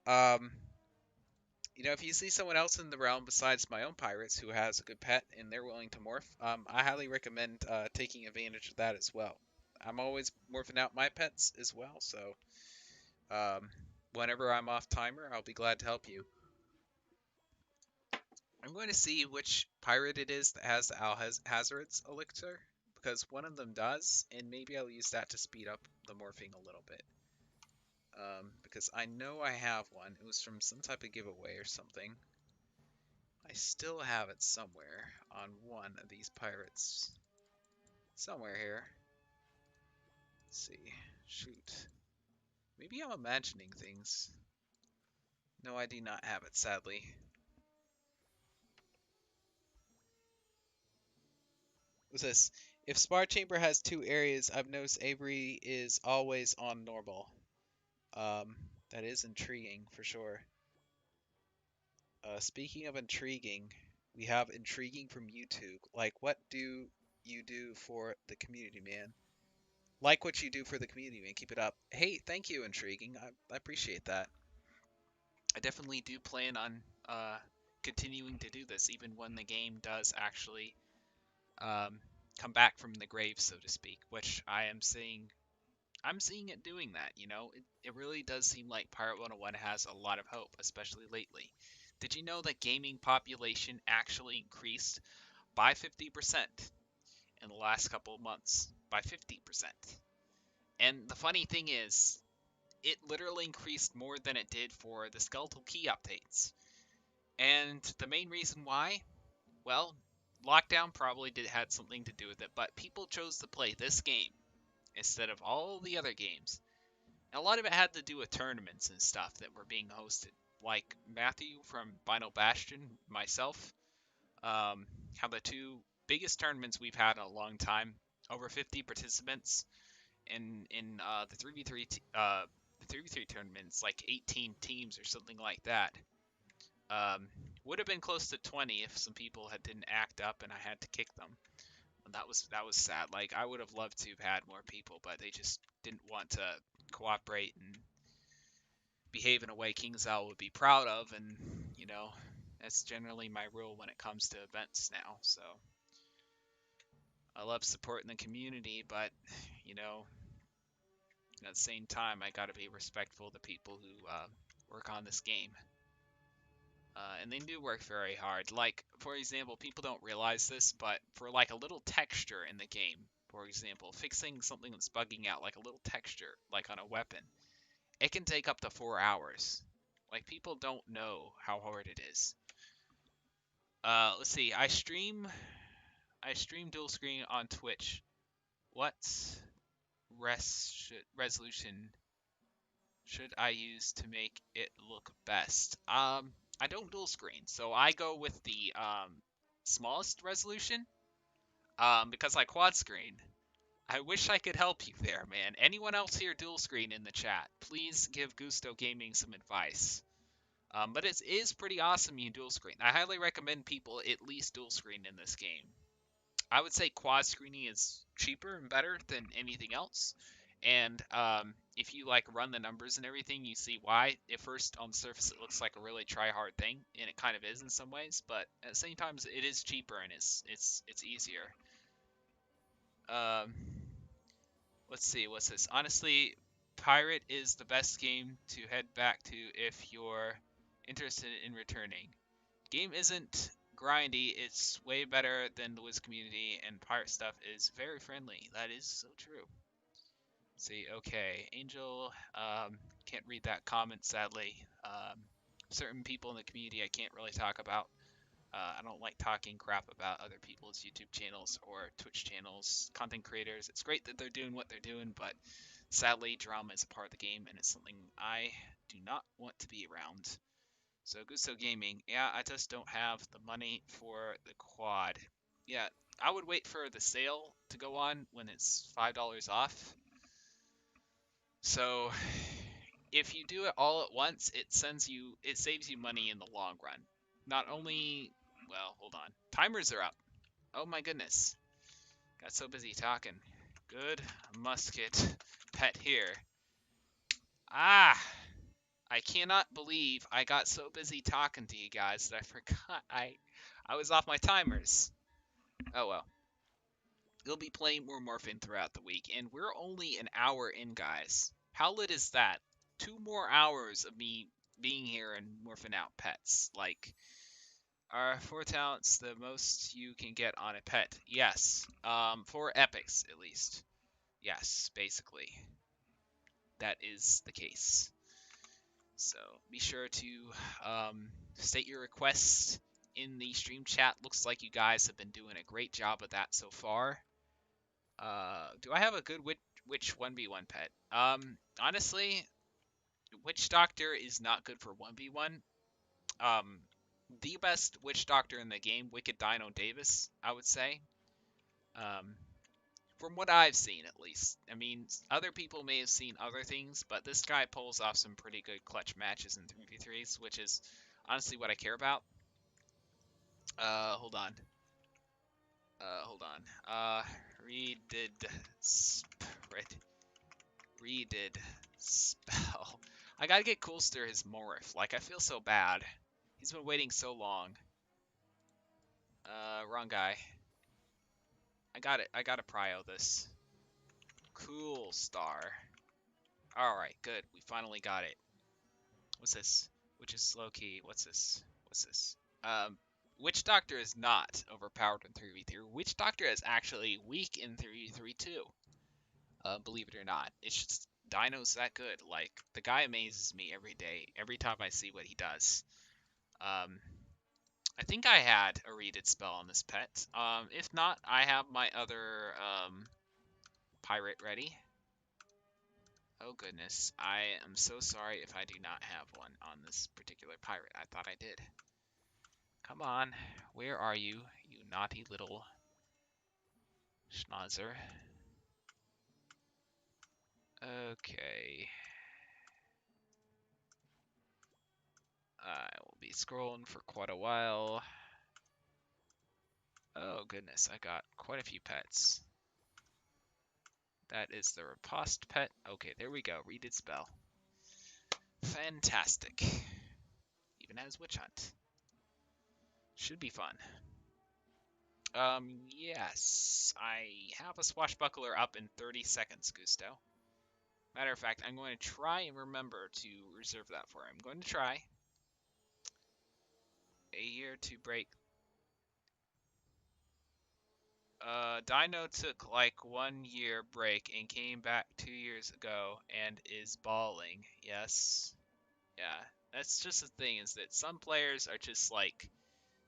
You know, if you see someone else in the realm besides my own pirates who has a good pet and they're willing to morph, I highly recommend taking advantage of that as well. I'm always morphing out my pets as well, so whenever I'm off timer, I'll be glad to help you. I'm going to see which pirate it is that has the Alhazard's elixir, because one of them does, and maybe I'll use that to speed up the morphing a little bit. Because I know I have one. It was from some type of giveaway or something. I still have it somewhere on one of these pirates. Somewhere here. Let's see. Shoot. Maybe I'm imagining things. No, I do not have it, sadly. What's this? If Spar Chamber has 2 areas, I've noticed Avery is always on normal. That is intriguing for sure. Speaking of intriguing, we have intriguing from YouTube. Like, what do you do for the community, man? Like what you do for the community, man. Keep it up. Hey, thank you, intriguing. I appreciate that. I definitely do plan on continuing to do this, even when the game does actually um, come back from the grave, so to speak. Which I am seeing. I'm seeing it doing that. You know, it really does seem like Pirate101 has a lot of hope, especially lately. Did you know that gaming population actually increased by 50% in the last couple of months? By 50%. And the funny thing is, it literally increased more than it did for the skeletal key updates. And the main reason why, well, lockdown probably had something to do with it, but people chose to play this game instead of all the other games. And a lot of it had to do with tournaments and stuff that were being hosted. Like Matthew from Vinyl Bastion, myself, have the 2 biggest tournaments we've had in a long time. Over 50 participants in the 3v3 tournaments, like 18 teams or something like that. Um, would have been close to 20 if some people didn't act up and I had to kick them. That was sad. Like, I would have loved to have had more people, but they just didn't want to cooperate and behave in a way King's Owl would be proud of, and you know, that's generally my rule when it comes to events now. So I love supporting the community, but you know, at the same time, I gotta be respectful of the people who work on this game. And they do work very hard. Like, for example, people don't realize this, but for like a little texture in the game, for example, fixing something that's bugging out, like a little texture, like on a weapon, it can take up to 4 hours. Like, people don't know how hard it is. Let's see. I stream dual screen on Twitch. What resolution should I use to make it look best? I don't dual screen, so I go with the smallest resolution. Because I quad screen. I wish I could help you there, man. Anyone else here dual screen in the chat? Please give Gusto Gaming some advice. But it is pretty awesome you dual screen. I highly recommend people at least dual screen in this game. I would say quad screening is cheaper and better than anything else. And if you like run the numbers and everything, you see why. At first, on the surface, it looks like a really try-hard thing, and it kind of is in some ways. But at the same time, it is cheaper and it's easier. Um, let's see, what's this? Honestly, Pirate is the best game to head back to if you're interested in returning. Game isn't grindy, it's way better than the Wiz community, and pirate stuff is very friendly. That is so true. Let's see, okay, Angel, can't read that comment sadly. Certain people in the community I can't really talk about. I don't like talking crap about other people's YouTube channels or Twitch channels, content creators. It's great that they're doing what they're doing, but sadly, drama is a part of the game, and it's something I do not want to be around. So Gusto Gaming, yeah, I just don't have the money for the quad. Yeah, I would wait for the sale to go on when it's $5 off. So if you do it all at once, it saves you money in the long run. Not only, well, hold on. Timers are up. Oh my goodness. Got so busy talking. Good musket pet here. Ah, I cannot believe I got so busy talking to you guys that I forgot I was off my timers. Oh well. You'll be playing more Morphin throughout the week, and we're only an hour in, guys. How lit is that? 2 more hours of me being here and morphing out pets. Like, are 4 talents the most you can get on a pet? Yes. For epics, at least. Yes, basically. That is the case. So be sure to state your requests in the stream chat. Looks like you guys have been doing a great job of that so far. Do I have a good witch 1v1 pet? Honestly, Witch Doctor is not good for 1v1. The best Witch Doctor in the game, Wicked Dino Davis, I would say. From what I've seen, at least. I mean, other people may have seen other things, but this guy pulls off some pretty good clutch matches in 3v3s, which is honestly what I care about. Hold on. Redid spell. I gotta get Coolster his Morph. Like, I feel so bad. He's been waiting so long. Wrong guy. I gotta prio this. Cool star. Alright, good. We finally got it. What's this? Which is slow key. What's this? What's this? Witch Doctor is not overpowered in 3v3. Witch Doctor is actually weak in 3v3 too. Believe it or not. It's just Dino's that good. Like, the guy amazes me every day, every time I see what he does. I think I had a Reeded spell on this pet. If not, I have my other pirate ready. Oh goodness, I am so sorry if I do not have one on this particular pirate. I thought I did. Come on, where are you, you naughty little schnauzer? Okay. I will be scrolling for quite a while. Oh goodness, I got quite a few pets. That is the riposte pet. Okay, there we go. Reeded spell. Fantastic. Even has Witch Hunt. Should be fun. Yes. I have a Swashbuckler up in 30 seconds, Gusto. Matter of fact, I'm going to try and remember to reserve that for him. I'm going to try. A year to break. Dino took like 1 year break and came back 2 years ago and is balling. Yes. Yeah. That's just the thing, is that some players are just like,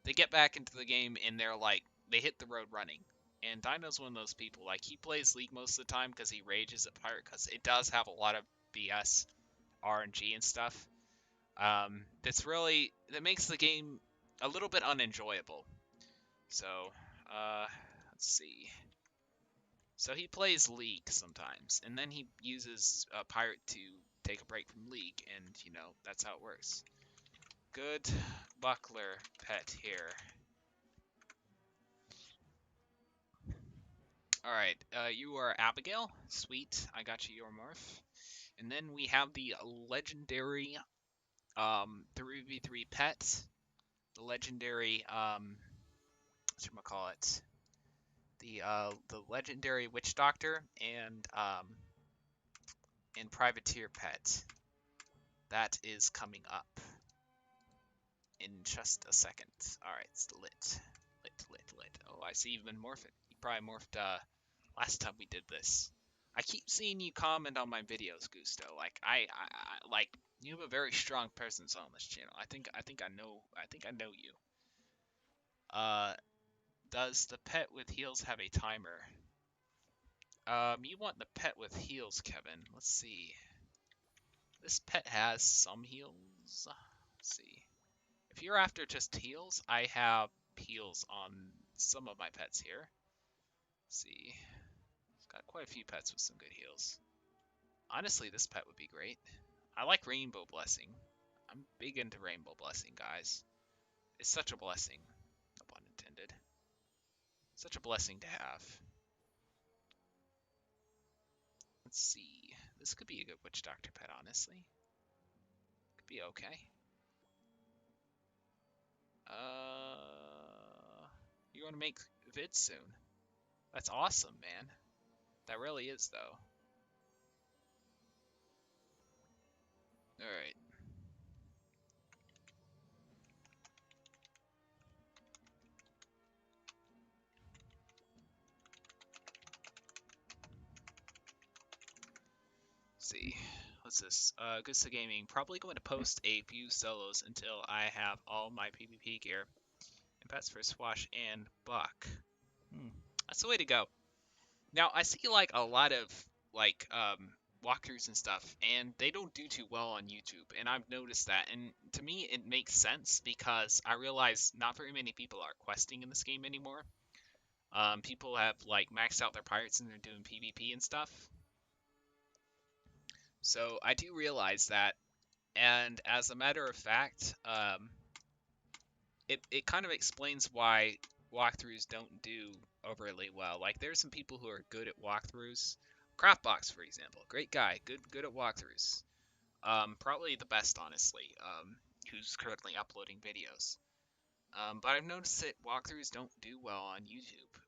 they get back into the game and they're like, they hit the road running. And Dino's one of those people. Like, he plays League most of the time because he rages at Pirate, because it does have a lot of BS RNG and stuff. That makes the game a little bit unenjoyable. So, let's see. So he plays League sometimes, and then he uses Pirate to take a break from League, and, you know, that's how it works. Good buckler pet here. Alright, you are Abigail. Sweet, I got you your morph. And then we have the legendary 3v3 pet. The legendary, whatchamacallit? The legendary Witch Doctor and Privateer pet. That is coming up in just a second. Alright, it's lit. Lit. Oh, I see you've been morphing. You probably morphed last time we did this. I keep seeing you comment on my videos, Gusto. Like, I like, you have a very strong presence on this channel. I think I know you. Does the pet with heals have a timer? You want the pet with heals, Kevin. Let's see. This pet has some heals. Let's see. If you're after just heals, I have heals on some of my pets here. Let's see. It's got quite a few pets with some good heals. Honestly, this pet would be great. I like Rainbow Blessing. I'm big into Rainbow Blessing, guys. It's such a blessing. No pun intended. Such a blessing to have. Let's see. This could be a good Witch Doctor pet, honestly. Could be okay. You're gonna make vids soon. That's awesome, man. That really is, though. Alright. See, what's this? Gusta Gaming, probably going to post a few solos until I have all my PvP gear. And pets for Swash and Buck. That's the way to go. Now, I see like a lot of like walkthroughs and stuff, and they don't do too well on YouTube, and I've noticed that. And to me, it makes sense because I realize not very many people are questing in this game anymore. People have like maxed out their pirates and they're doing PvP and stuff. So I do realize that, and as a matter of fact, it kind of explains why walkthroughs don't do overly well. Like there's some people who are good at walkthroughs. Craftbox, for example, great guy, good at walkthroughs. Probably the best, honestly. Who's currently uploading videos. But I've noticed that walkthroughs don't do well on YouTube,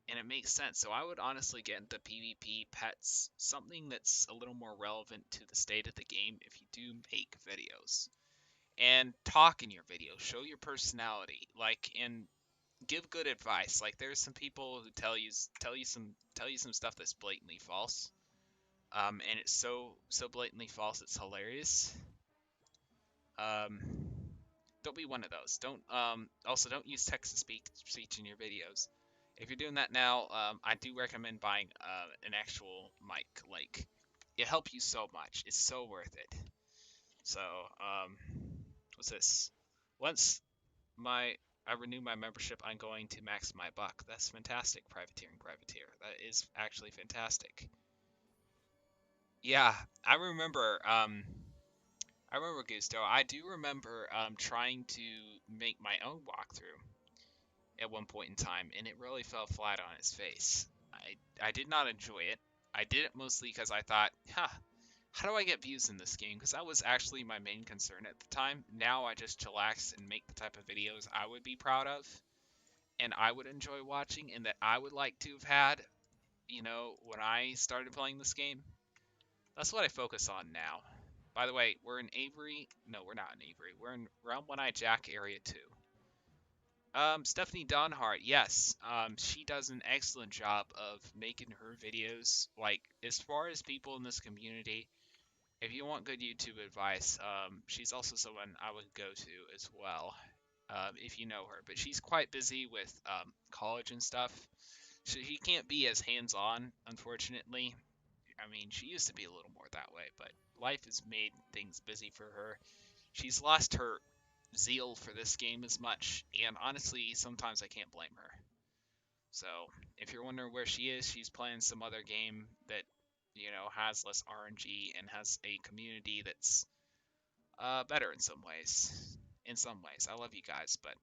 and it makes sense. So I would honestly get into PvP pets, something that's a little more relevant to the state of the game if you do make videos. And talk in your video, show your personality, like, and give good advice. Like there's some people who tell you some stuff that's blatantly false. And it's so blatantly false it's hilarious. Um, don't be one of those. Don't use text to speech in your videos. If you're doing that now, I do recommend buying an actual mic. Like it helps you so much. It's so worth it. So, what's this? Once I renew my membership, I'm going to max my buck. That's fantastic, privateer. That is actually fantastic. Yeah, I remember Gusto. I do remember trying to make my own walkthrough at one point in time, and it really fell flat on its face. I did not enjoy it. I did it mostly because I thought, how do I get views in this game? Because that was actually my main concern at the time. Now I just chillax and make the type of videos I would be proud of, and I would enjoy watching, and that I would like to have had, when I started playing this game. That's what I focus on now. By the way, we're in Avery. No, we're not in Avery. We're in Realm One Eye Jack Area 2. Stephanie Donhart, yes. She does an excellent job of making her videos. Like, as far as people in this community, if you want good YouTube advice, she's also someone I would go to as well, if you know her. But she's quite busy with college and stuff. She can't be as hands-on, unfortunately. I mean, she used to be a little more that way, but life has made things busy for her. She's lost her zeal for this game as much, and honestly, sometimes I can't blame her. So, if you're wondering where she is, she's playing some other game that, has less RNG and has a community that's better in some ways. In some ways. I love you guys, but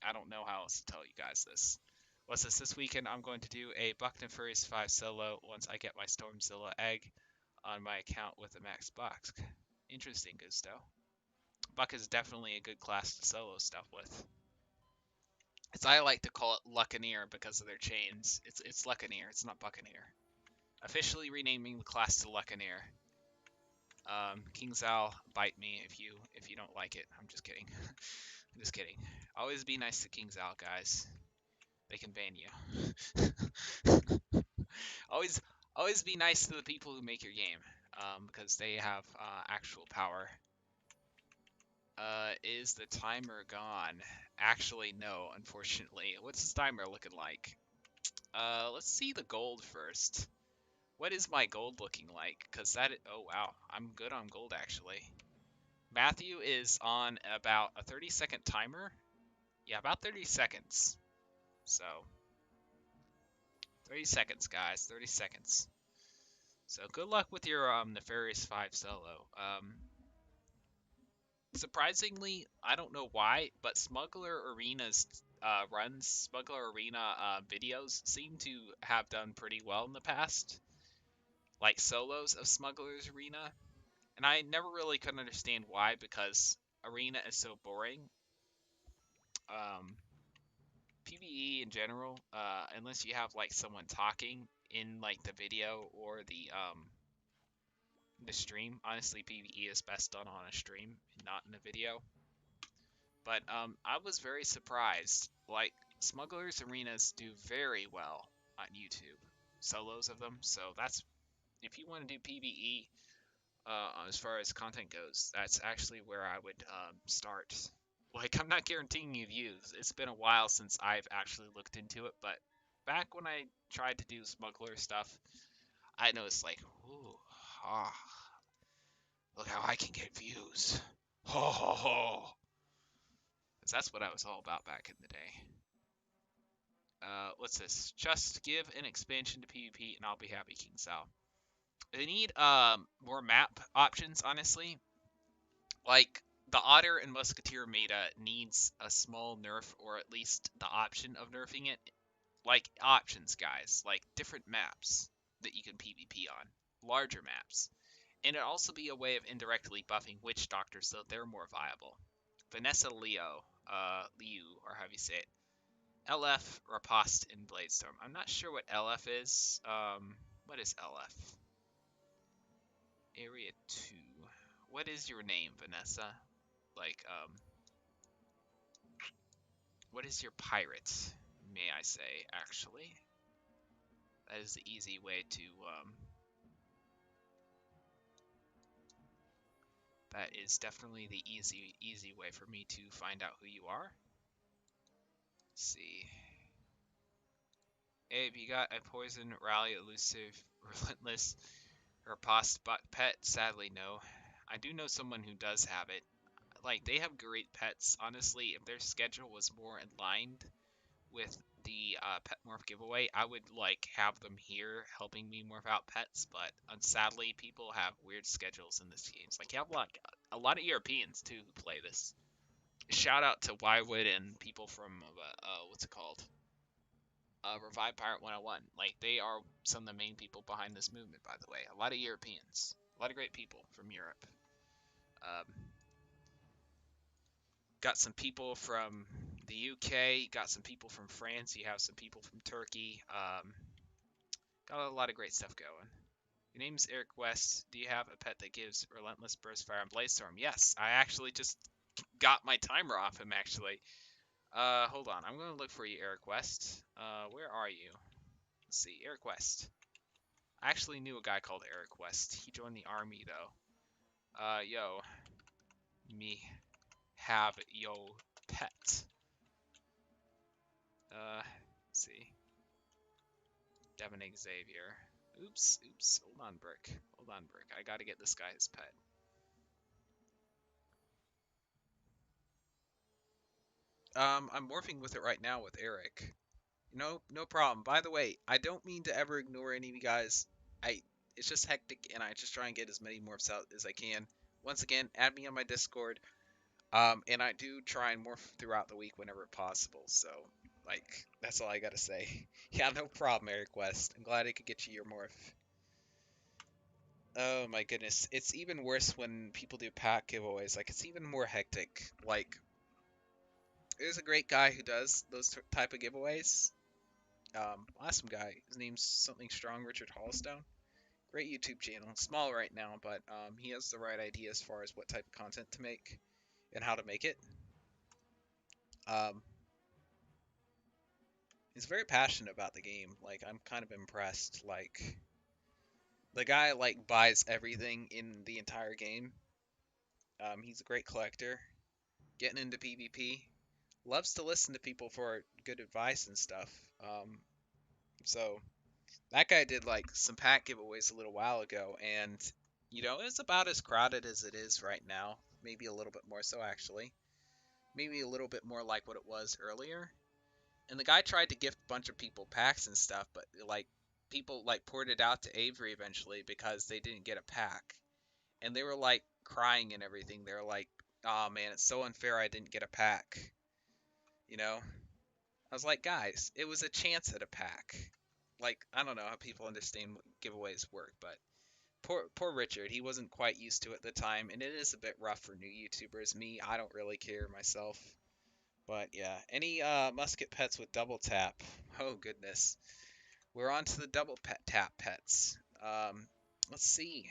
I don't know how else to tell you guys this. What's this weekend? I'm going to do a Buckton Furious 5 solo once I get my Stormzilla egg on my account with the max box. Interesting, Gusto. Buck is definitely a good class to solo stuff with. As I like to call it Lucaneer because of their chains. It's Lucaneer, it's not Buccaneer. Officially renaming the class to Lucaneer. King Zal, bite me if you don't like it. I'm just kidding. I'm just kidding. Always be nice to King Zal, guys. They can ban you. always be nice to the people who make your game, because they have actual power. Is the timer gone? Actually, no, unfortunately. What's this timer looking like? Let's see the gold first. What is my gold looking like? Oh wow, I'm good on gold actually. Matthew is on about a 30-second timer. Yeah, about 30 seconds. So, 30 seconds, guys, 30 seconds. So good luck with your Nefarious 5 solo. Surprisingly, I don't know why, but Smuggler Arena's Smuggler Arena videos seem to have done pretty well in the past. Like solos of Smuggler's Arena. And I never really could understand why, because Arena is so boring. PvE in general, unless you have like someone talking in like the video or the in the stream. Honestly, PvE is best done on a stream, not in a video. But I was very surprised. Like, Smugglers Arenas do very well on YouTube, solos of them. So that's, if you want to do PvE, as far as content goes, that's actually where I would start. Like, I'm not guaranteeing you views. It's been a while since I've actually looked into it, but back when I tried to do smuggler stuff, I noticed like, ooh, ah, look how I can get views. Ho ho ho. 'Cause that's what I was all about back in the day. What's this? Just give an expansion to PvP and I'll be happy, King Sal. They need more map options, honestly. Like, the Otter and Musketeer meta needs a small nerf, or at least the option of nerfing it. Like, options, guys. Like, different maps that you can PvP on. Larger maps. And it'd also be a way of indirectly buffing witch doctors so they're more viable. Vanessa Liu, or how do you say it? LF Rapost in Bladestorm. I'm not sure what LF is. What is LF? Area 2. What is your name, Vanessa? Like, what is your pirate, may I say, actually? That is the easy way to, that is definitely the easy way for me to find out who you are. Let's see. Abe, you got a poison, rally, elusive, relentless, or post pet? Sadly, no. I do know someone who does have it. Like, they have great pets. Honestly, if their schedule was more aligned with the pet morph giveaway, I would like have them here helping me morph out pets. But sadly, people have weird schedules in this game. Like, you have a lot of Europeans too who play this. Shout out to Wywood and people from what's it called? Revive Pirate 101. Like, they are some of the main people behind this movement, by the way. A lot of Europeans, a lot of great people from Europe. Um, got some people from the UK, got some people from France, you have some people from Turkey. Got a lot of great stuff going. Your name's Eric West. Do you have a pet that gives relentless burst fire and Bladestorm? Yes, I actually just got my timer off him, actually. Hold on. I'm going to look for you, Eric West. Where are you? Let's see. Eric West. I actually knew a guy called Eric West. He joined the army, though. Yo. Me have yo pet. Let's see. Devin Xavier. Oops. Hold on, Brick. I gotta get this guy his pet. I'm morphing with it right now with Eric. No problem. By the way, I don't mean to ever ignore any of you guys. It's just hectic, and I just try and get as many morphs out as I can. Once again, add me on my Discord. And I do try and morph throughout the week whenever possible. So, like, that's all I gotta say. Yeah, no problem, Eric West. I'm glad I could get you your morph. Oh my goodness, it's even worse when people do pack giveaways. Like, it's even more hectic. Like, there's a great guy who does those type of giveaways. Awesome guy. His name's something strong, Richard Hollstone. Great YouTube channel. Small right now, but he has the right idea as far as what type of content to make and how to make it. He's very passionate about the game. Like, I'm kind of impressed. Like, the guy like buys everything in the entire game. He's a great collector. Getting into PvP. Loves to listen to people for good advice and stuff. So that guy did like some pack giveaways a little while ago, and it's about as crowded as it is right now. Maybe a little bit more so, actually. Maybe a little bit more like what it was earlier. And the guy tried to gift a bunch of people packs and stuff, but like people like poured it out to Avery eventually because they didn't get a pack. And they were like crying and everything. They're like, "Oh man, it's so unfair I didn't get a pack." You know? I was like, "Guys, it was a chance at a pack." Like, I don't know how people understand what giveaways work, but poor Richard, he wasn't quite used to it at the time, and it is a bit rough for new YouTubers. Me, I don't really care myself. But yeah, any musket pets with double tap. Oh goodness. We're on to the double tap pets. Let's see.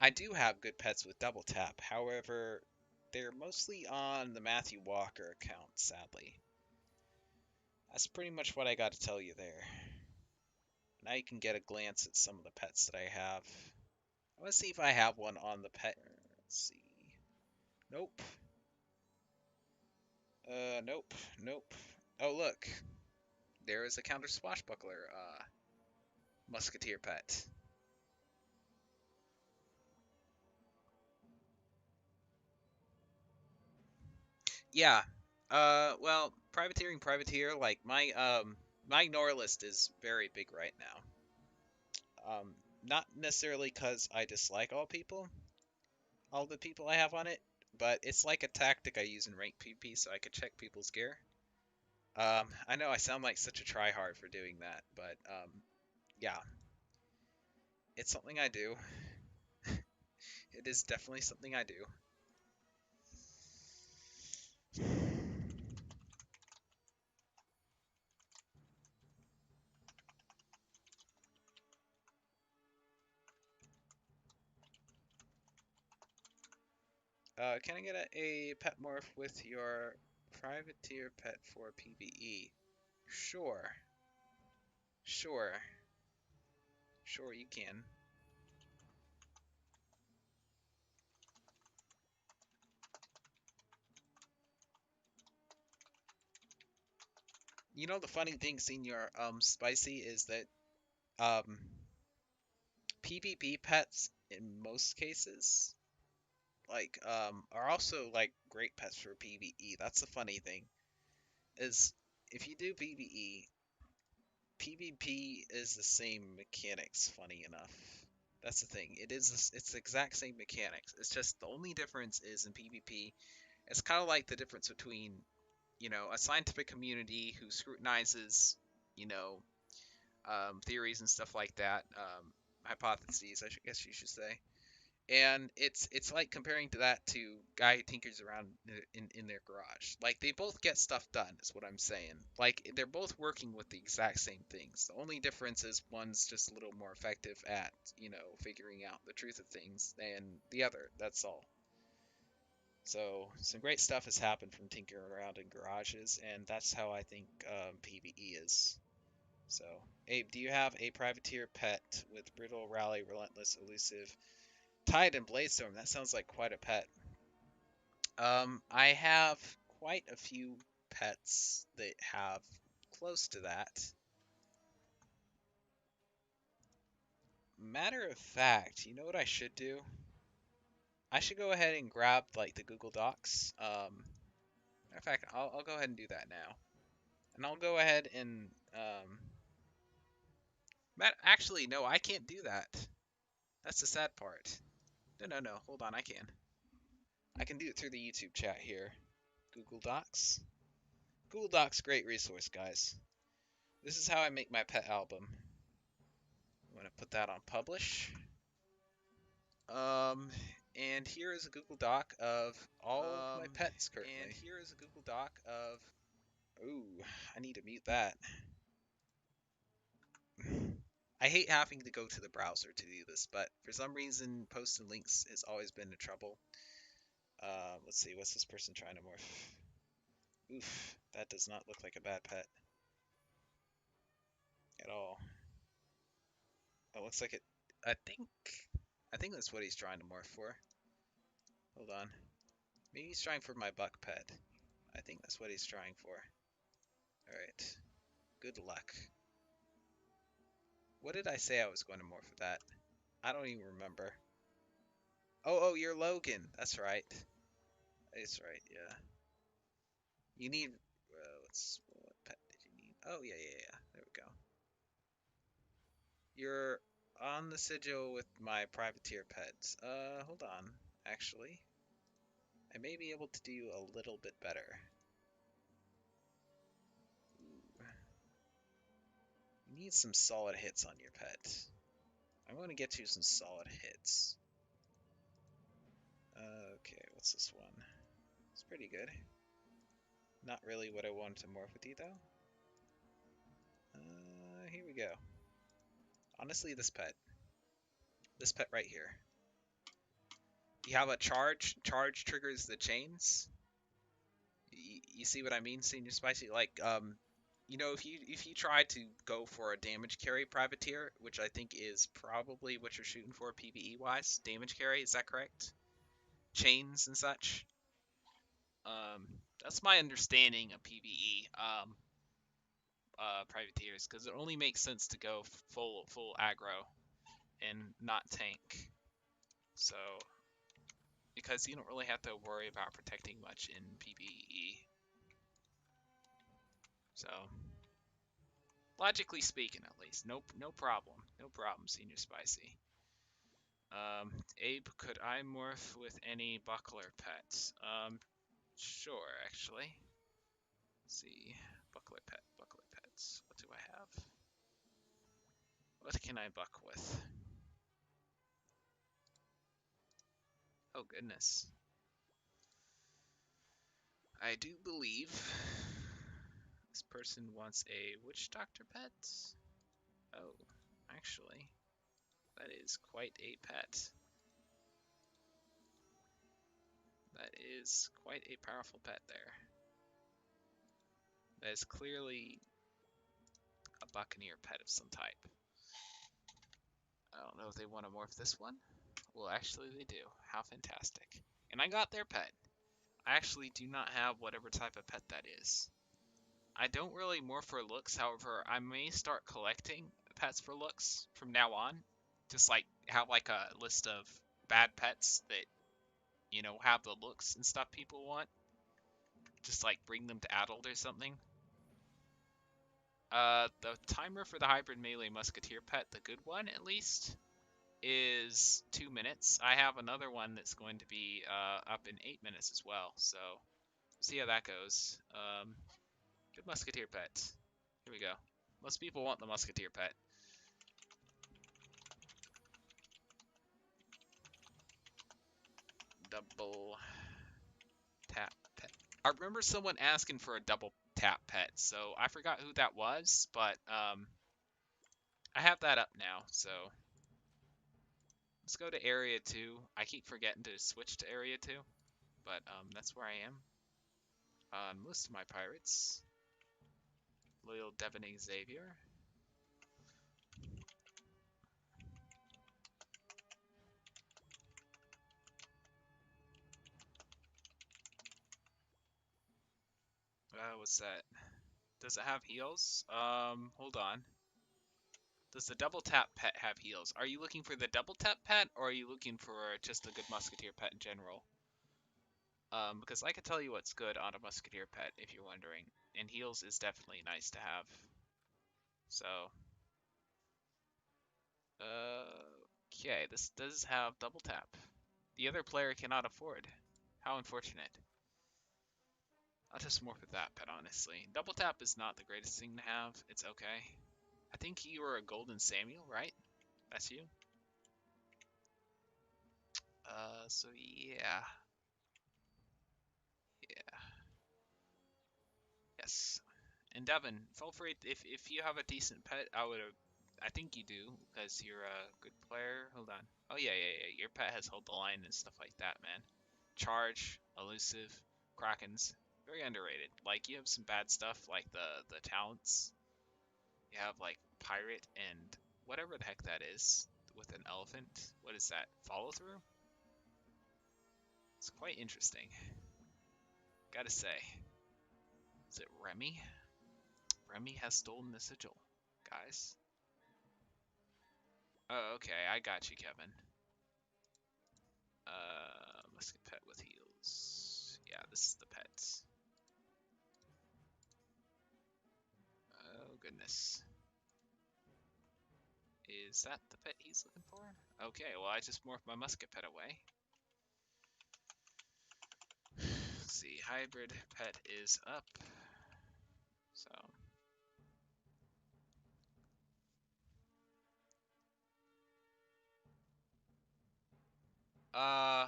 I do have good pets with double tap. However, they're mostly on the Matthew Walker account, sadly. That's pretty much what I got to tell you there. Now you can get a glance at some of the pets that I have. I want to see if I have one on the pet. Let's see. Nope. Nope. Nope. Oh, look. There is a counter swashbuckler, musketeer pet. Yeah. Well, privateer, like my ignore list is very big right now. Not necessarily because I dislike all the people I have on it, but it's like a tactic I use in ranked PvP so I could check people's gear. I know I sound like such a tryhard for doing that, but yeah, it's something I do. It is definitely something I do. Can I get a pet morph with your privateer pet for PvE? Sure. Sure. Sure, you can. You know the funny thing, Senior Spicy, is that um PvP pets in most cases like are also like great pets for PvE. That's the funny thing. Is if you do PvE, PvP is the same mechanics, funny enough. That's the thing. It's the exact same mechanics. It's just the only difference is in PvP, it's kind of like the difference between, a scientific community who scrutinizes, you know, theories and stuff like that, hypotheses, guess you should say. And it's like comparing to that to guy who tinkers around in their garage. Like they both get stuff done, is what I'm saying. Like they're both working with the exact same things. The only difference is one's just a little more effective at, figuring out the truth of things than the other. That's all. So some great stuff has happened from tinkering around in garages, and that's how I think PvE is. So, Abe, do you have a privateer pet with brittle, rally, relentless, elusive, tide, and bladestorm? That sounds like quite a pet. I have quite a few pets that have close to that. Matter of fact, you know what I should do? I should go ahead and grab like the Google Docs. Matter of fact, I'll go ahead and do that now, and I'll go ahead and actually no, I can't do that. That's the sad part. No. Hold on, I can. I can do it through the YouTube chat here. Google Docs. Google Docs, great resource, guys. This is how I make my pet album. I'm gonna put that on publish. And here is a Google Doc of all of my pets currently. And here is a Google Doc of. Ooh, I need to mute that. I hate having to go to the browser to do this, but for some reason, posting links has always been a trouble. Let's see, what's this person trying to morph? Oof, that does not look like a bad pet at all. It looks like it. I think that's what he's trying to morph for. Hold on. Maybe he's trying for my buck pet. I think that's what he's trying for. Alright. Good luck. What did I say I was going to morph for that? I don't even remember. Oh, you're Logan. That's right. That's right, yeah. You need... what pet did you need? Oh, yeah. There we go. You're on the sigil with my privateer pets. Hold on. Actually, I may be able to do a little bit better. Ooh. You need some solid hits on your pet. I'm going to get you some solid hits. Okay, what's this one? It's pretty good. Not really what I wanted to morph with you, though. Here we go. Honestly, this pet right here. You have a charge. Charge triggers the chains. You see what I mean, Senior Spicy? Like, you know, if you try to go for a damage carry privateer, which I think is probably what you're shooting for PvE wise, damage carry, is that correct? Chains and such. Um, that's my understanding of PvE. Privateers, because it only makes sense to go full aggro and not tank. So, because you don't really have to worry about protecting much in PvE. So, logically speaking, at least, no problem, no problem, Senior Spicy. Abe, could I morph with any buckler pets? Sure, actually. Let's see, buckler pets. What do I have? What can I buck with? Oh goodness. I do believe this person wants a witch doctor pet. Oh, actually, that is quite a pet. That is quite a powerful pet there. That is clearly a buccaneer pet of some type. I don't know if they want to morph this one. Well, actually they do. How fantastic. And I got their pet. I actually do not have whatever type of pet that is. I don't really morph for looks, however, I may start collecting pets for looks from now on. Just like have like a list of bad pets that, you know, have the looks and stuff people want. Just like bring them to adult or something. The timer for the hybrid melee musketeer pet, the good one at least, is 2 minutes. I have another one that's going to be up in 8 minutes as well. So see how that goes. Good musketeer pet. Here we go. Most people want the musketeer pet. Double tap pet. I remember someone asking for a double tap pet, so I forgot who that was, but I have that up now. So let's go to area 2. I keep forgetting to switch to area 2, but that's where I am. Most of my pirates. Loyal Devaning Xavier. What's that? Does it have heals? Hold on. Does the double tap pet have heals? Are you looking for the double tap pet, or are you looking for just a good musketeer pet in general? Because I can tell you what's good on a musketeer pet if you're wondering, and heals is definitely nice to have. So, okay, this does have double tap. The other player cannot afford. How unfortunate. I'll just morph with that pet, honestly. Double tap is not the greatest thing to have. It's okay. I think you were a Golden Samuel, right? That's you? So yeah. Yeah. Yes. And Devin, feel free, if you have a decent pet, I think you do, because you're a good player. Hold on. Oh yeah. Your pet has hold the line and stuff like that, man. Charge, elusive, Krakens, very underrated. Like, you have some bad stuff, like the talents. You have like pirate and whatever the heck that is with an elephant. What is that? Follow through? It's quite interesting. Gotta say. Is it Remy? Remy has stolen the sigil, guys. Oh, okay, I got you, Kevin. Musket pet with heals. Yeah, this is the pet. Oh, goodness. Is that the pet he's looking for? Okay, well, I just morphed my musket pet away. Let's see, hybrid pet is up. So. Uh,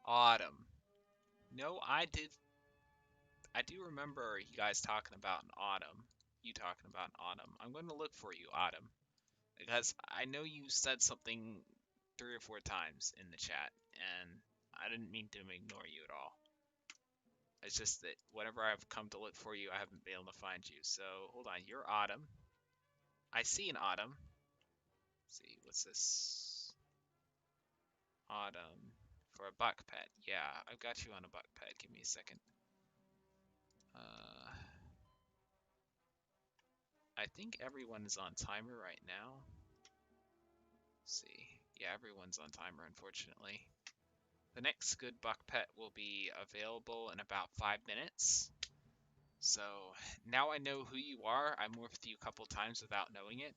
Autumn. No, I do remember you guys talking about an autumn. You talking about an autumn. I'm going to look for you, Autumn. Because I know you said something 3 or 4 times in the chat, and I didn't mean to ignore you at all. It's just that whenever I've come to look for you, I haven't been able to find you. So hold on, you're Autumn. I see an Autumn. Let's see, what's this? Autumn for a buck pet. Yeah, I've got you on a buck pet. Give me a second. I think everyone is on timer right now. Let's see. Yeah, everyone's on timer, unfortunately. The next good buck pet will be available in about 5 minutes. So now I know who you are. I morphed you a couple times without knowing it,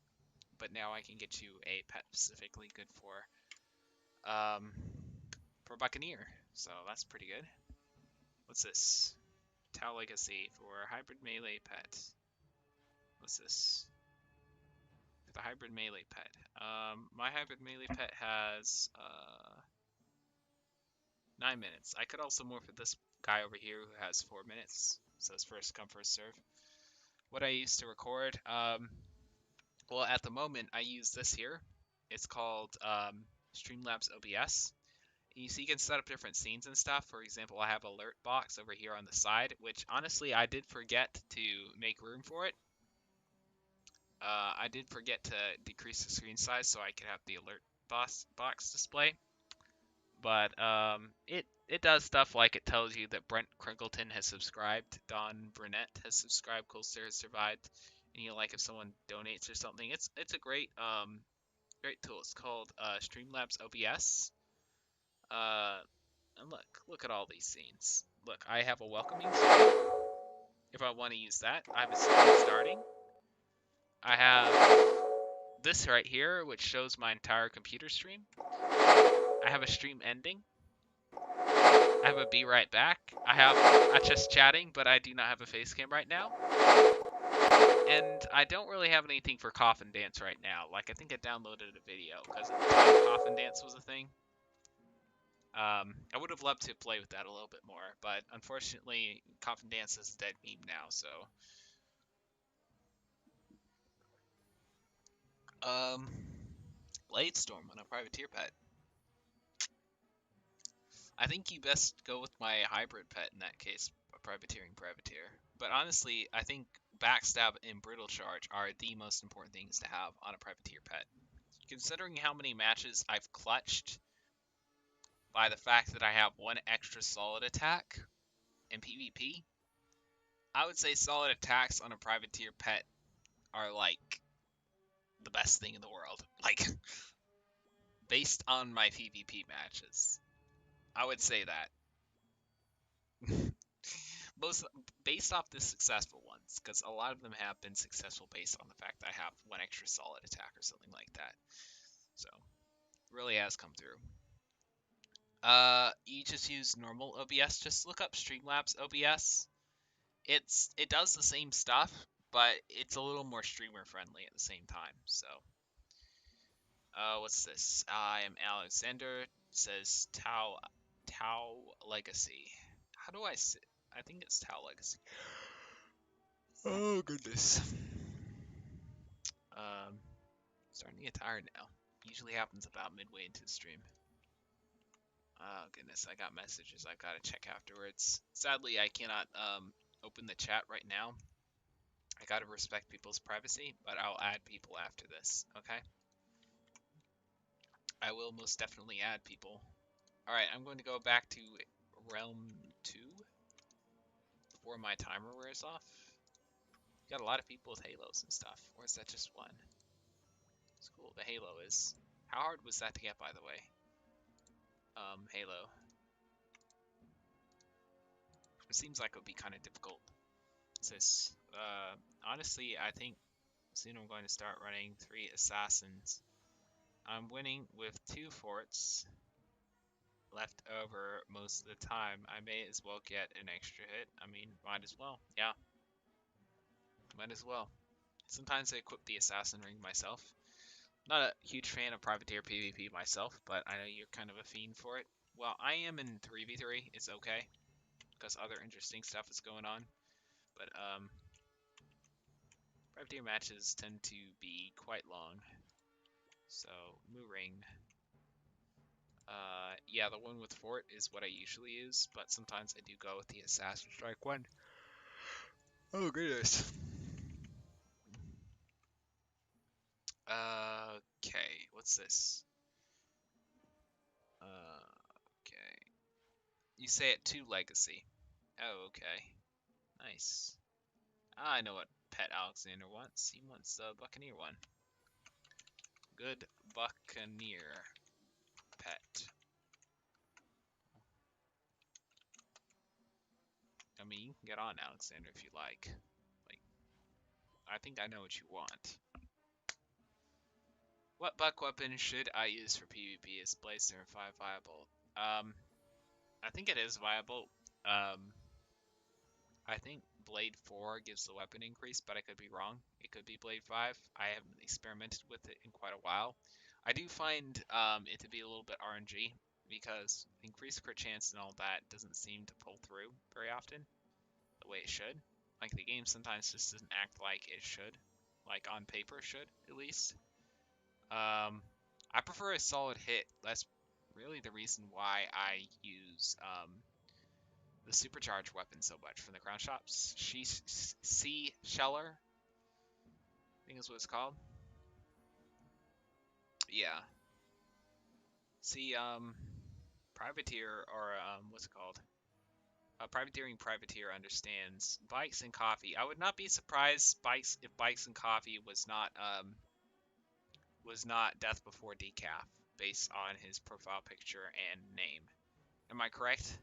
but now I can get you a pet specifically good for Buccaneer. So that's pretty good. What's this? Tau Legacy for hybrid melee pet. What's this? The hybrid melee pet. My hybrid melee pet has 9 minutes. I could also morph with this guy over here who has 4 minutes. So it's first come, first serve. What I use to record, well, at the moment I use this here. It's called Streamlabs OBS. And you can set up different scenes and stuff. For example, I have an alert box over here on the side, which honestly I did forget to make room for it. I did forget to decrease the screen size so I could have the alert box display. But it does stuff like it tells you that Brent Crinkleton has subscribed, Don Burnett has subscribed, Colster has survived, and like if someone donates or something. It's a great great tool. It's called Streamlabs OBS. And look at all these scenes. Look, I have a welcoming screen. If I want to use that, I have a screen starting. I have this right here, which shows my entire computer stream. I have a stream ending. I have a be right back. I have a just chatting, but I do not have a face cam right now. And I don't really have anything for coffin dance right now. Like, I think I downloaded a video because at the time coffin dance was a thing. I would have loved to play with that a little bit more, but unfortunately, coffin dance is a dead meme now, so. Blade Storm on a privateer pet. I think you best go with my hybrid pet in that case, a privateering privateer. But honestly, I think backstab and brittle charge are the most important things to have on a privateer pet. Considering how many matches I've clutched by the fact that I have one extra solid attack in PvP, I would say solid attacks on a privateer pet are like the best thing in the world. Like, based on my PvP matches, I would say that. Most based off the successful ones, because a lot of them have been successful based on the fact that I have one extra solid attack or something like that. So, really has come through. You just use normal OBS. Just look up Streamlabs OBS. It does the same stuff, but it's a little more streamer friendly at the same time. So, what's this? I am Alexander. It says Tau Legacy. How do I say? I think it's Tau Legacy. Oh goodness. Starting to get tired now. Usually happens about midway into the stream. Oh goodness, I got messages I've got to check afterwards. Sadly, I cannot open the chat right now. I gotta respect people's privacy, but I'll add people after this, okay? I will most definitely add people. Alright, I'm going to go back to Realm 2 before my timer wears off. Got a lot of people with halos and stuff, or is that just one? It's cool, the halo is. How hard was that to get, by the way? Halo. It seems like it would be kind of difficult. It says, honestly, I think soon I'm going to start running 3 assassins. I'm winning with 2 forts left over most of the time. I may as well get an extra hit. I mean, might as well. Yeah. Might as well. Sometimes I equip the assassin ring myself. Not a huge fan of privateer PvP myself, but I know you're kind of a fiend for it. Well, I am in 3v3. It's okay, because other interesting stuff is going on. But, privateer matches tend to be quite long. So, Moo Ring. Yeah, the one with fort is what I usually use, but sometimes I do go with the assassin strike one. Oh goodness. Okay, what's this? Okay. You say it 2 legacy. Oh, okay. Nice. I know what pet Alexander wants. He wants the Buccaneer one. Good Buccaneer pet. I mean, you can get on Alexander if you like. Like, I think I know what you want. What buck weapon should I use for PvP? Is Blazer 5 viable? I think it is viable. I think Blade 4 gives the weapon increase, but I could be wrong. It could be Blade 5. I haven't experimented with it in quite a while. I do find it to be a little bit RNG because increased crit chance and all that doesn't seem to pull through very often the way it should. Like the game sometimes just doesn't act like it should, like on paper should at least. I prefer a solid hit. That's really the reason why I use the supercharged weapon so much from the crown shops. Sea Sheller, I think is what it's called. Yeah. See, privateer or what's it called? Privateering privateer understands bikes and coffee. I would not be surprised if bikes and coffee was not death before decaf based on his profile picture and name. Am I correct?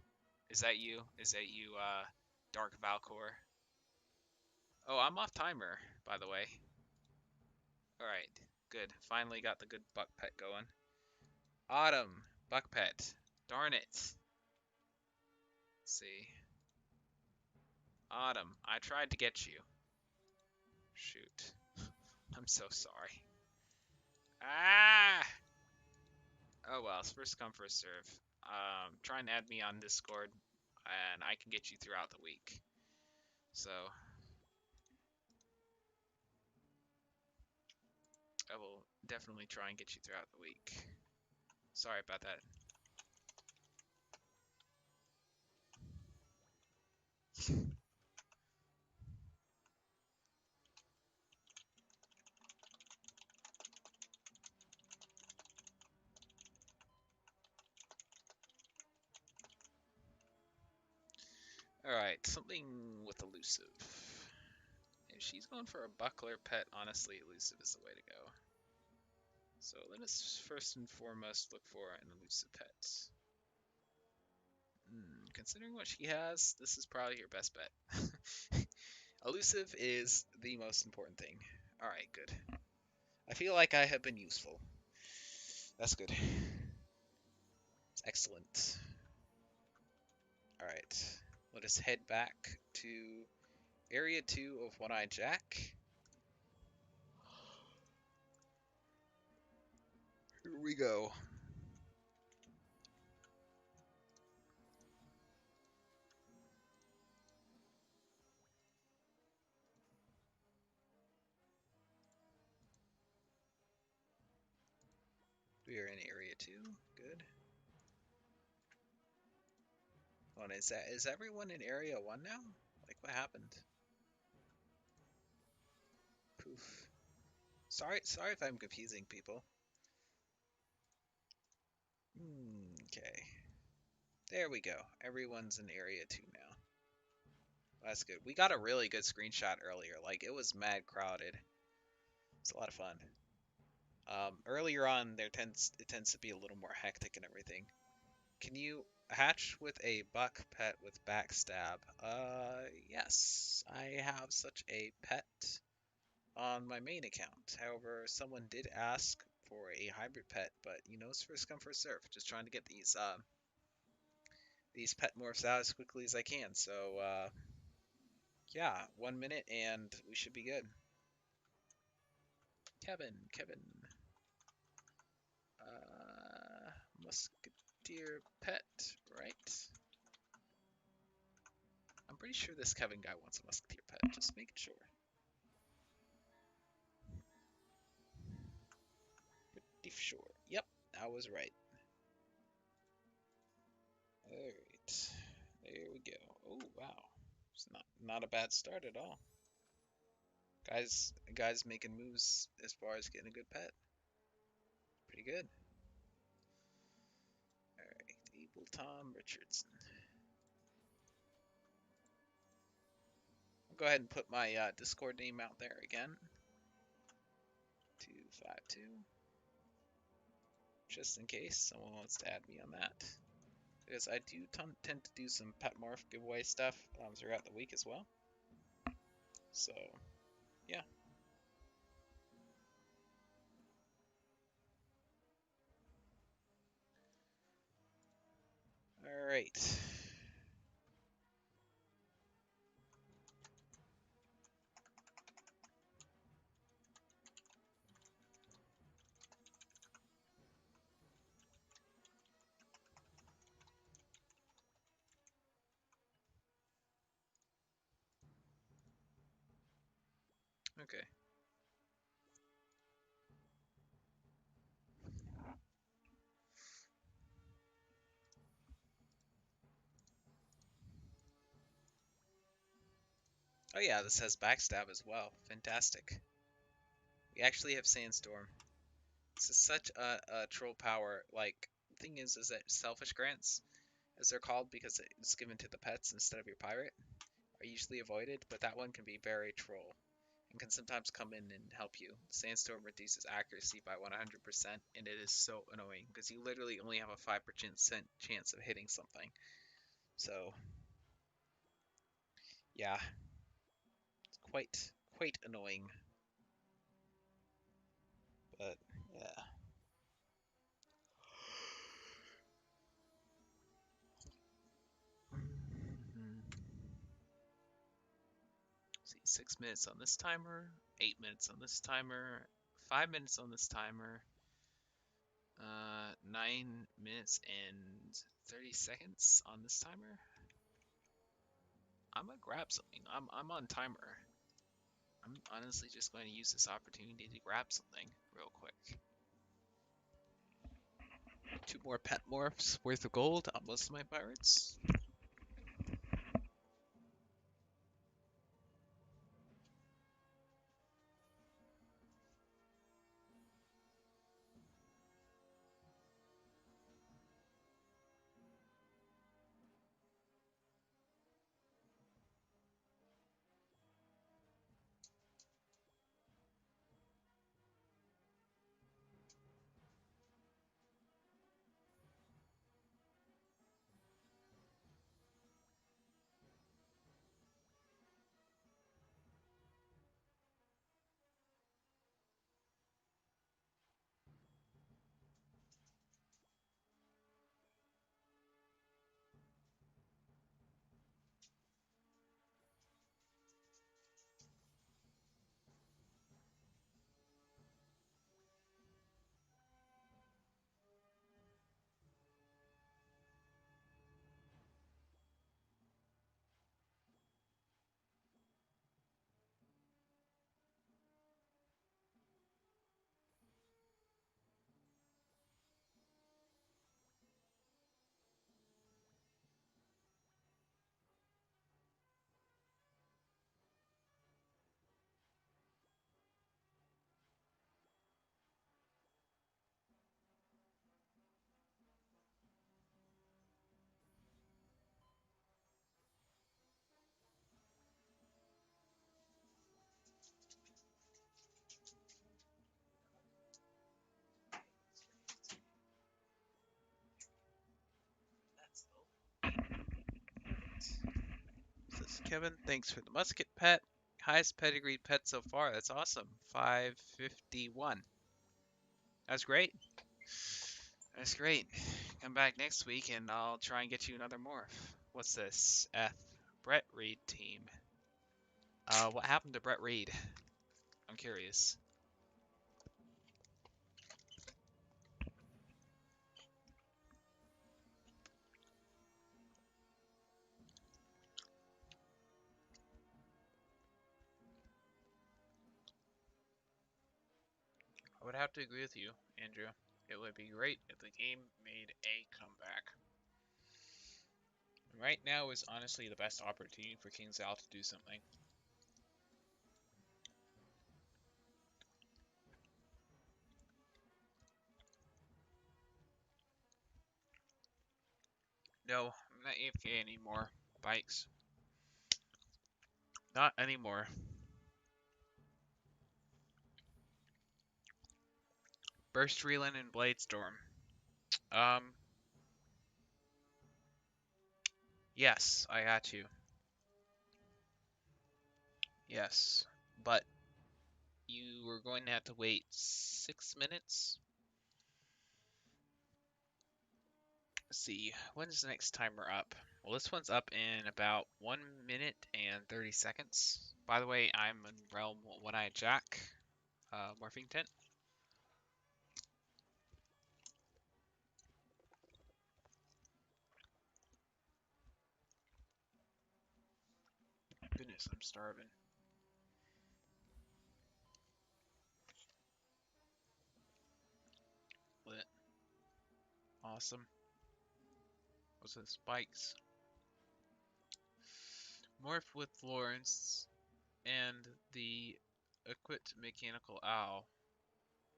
Is that you? Is that you, Dark Valcor? Oh, I'm off timer, by the way. Alright, good. Finally got the good buck pet going. Autumn, buck pet. Darn it. Let's see. Autumn, I tried to get you. Shoot. I'm so sorry. Ah! Oh well, it's first come, first serve. Try and add me on Discord, and I can get you throughout the week. So, I will definitely try and get you throughout the week. Sorry about that. Alright, something with elusive. If she's going for a buckler pet, honestly, elusive is the way to go. So let us first and foremost look for an elusive pet. Considering what she has, this is probably your best bet. Elusive is the most important thing. Alright, good. I feel like I have been useful. That's good. It's excellent. Alright, let us head back to Area 2 of One-Eyed Jack. Here we go. We are in Area 2. Good. Oh, and is everyone in Area 1 now? Like, what happened? Poof. Sorry if I'm confusing people. Okay. There we go. Everyone's in Area 2 now. That's good. We got a really good screenshot earlier. Like, it was mad crowded. It's a lot of fun. Earlier on, it tends to be a little more hectic and everything. Can you hatch with a buck pet with backstab? Yes. I have such a pet on my main account. However, someone did ask for a hybrid pet, but you know, it's first come first serve. Just trying to get these pet morphs out as quickly as I can. So yeah, 1 minute and we should be good. Kevin, Musketeer pet, right? I'm pretty sure this Kevin guy wants a Musketeer pet. Just making sure. Pretty sure. Yep, I was right. right. There we go. Oh, wow. It's not a bad start at all. Guys making moves as far as getting a good pet. Pretty good. Alright, Evil Tom Richardson. I'll go ahead and put my Discord name out there again. 252. Just in case someone wants to add me on that. Because I do tend to do some pet morph giveaway stuff throughout the week as well. So, yeah. Alright. Okay. Oh yeah, this has backstab as well. Fantastic. We actually have Sandstorm. This is such a troll power. Like, thing is that selfish grants, as they're called because it's given to the pets instead of your pirate, are usually avoided, but that one can be very troll and can sometimes come in and help you. Sandstorm reduces accuracy by 100%, and it is so annoying because you literally only have a 5% chance of hitting something. So, yeah, it's quite annoying. But yeah. See, 6 minutes on this timer, 8 minutes on this timer, 5 minutes on this timer, 9 minutes and 30 seconds on this timer. I'm gonna grab something. I'm on timer. I'm honestly just going to use this opportunity to grab something real quick. 2 more pet morphs worth of gold on most of my pirates. Says Kevin, thanks for the musket pet. Highest pedigreed pet so far. That's awesome. 551. That's great. That's great. Come back next week and I'll try and get you another morph. What's this? Brett Reed team. What happened to Brett Reed? I'm curious. I would have to agree with you, Andrew. It would be great if the game made a comeback. Right now is honestly the best opportunity for King Zal to do something. No, I'm not AFK anymore. Bikes. Not anymore. Burst Reeling and Bladestorm. Yes, I had to. Yes, but you were going to have to wait 6 minutes. Let's see, when's the next timer up? Well, this one's up in about 1 minute and 30 seconds. By the way, I'm in Realm One-Eyed Jack, morphing tent. Goodness, I'm starving. Lit. Awesome. What's the spikes? Morph with Lawrence and the equipped mechanical owl.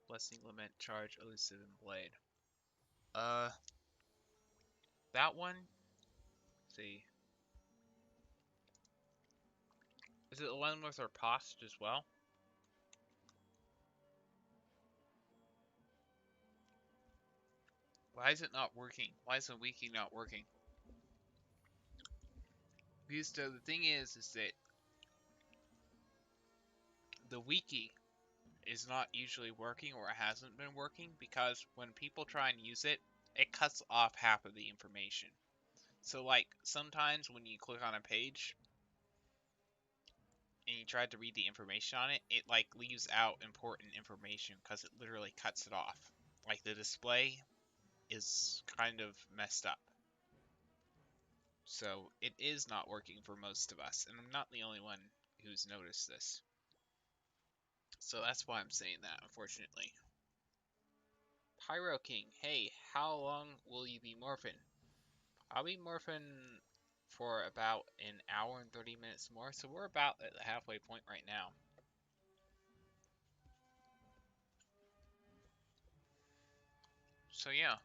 Blessing, Lament, Charge, Elusive, and Blade. That one? Let's see. Is it the one with our post as well? Why is it not working? Why is the wiki not working? Because the thing is that the wiki is not usually working, or it hasn't been working, because when people try and use it, it cuts off half of the information. So like sometimes when you click on a page and you try to read the information on it, it like leaves out important information because it literally cuts it off. Like the display is kind of messed up. So it is not working for most of us, and I'm not the only one who's noticed this. So that's why I'm saying that, unfortunately. Pyro King, hey, how long will you be morphing? I'll be morphing for about an hour and 30 minutes more, so we're about at the halfway point right now. So yeah.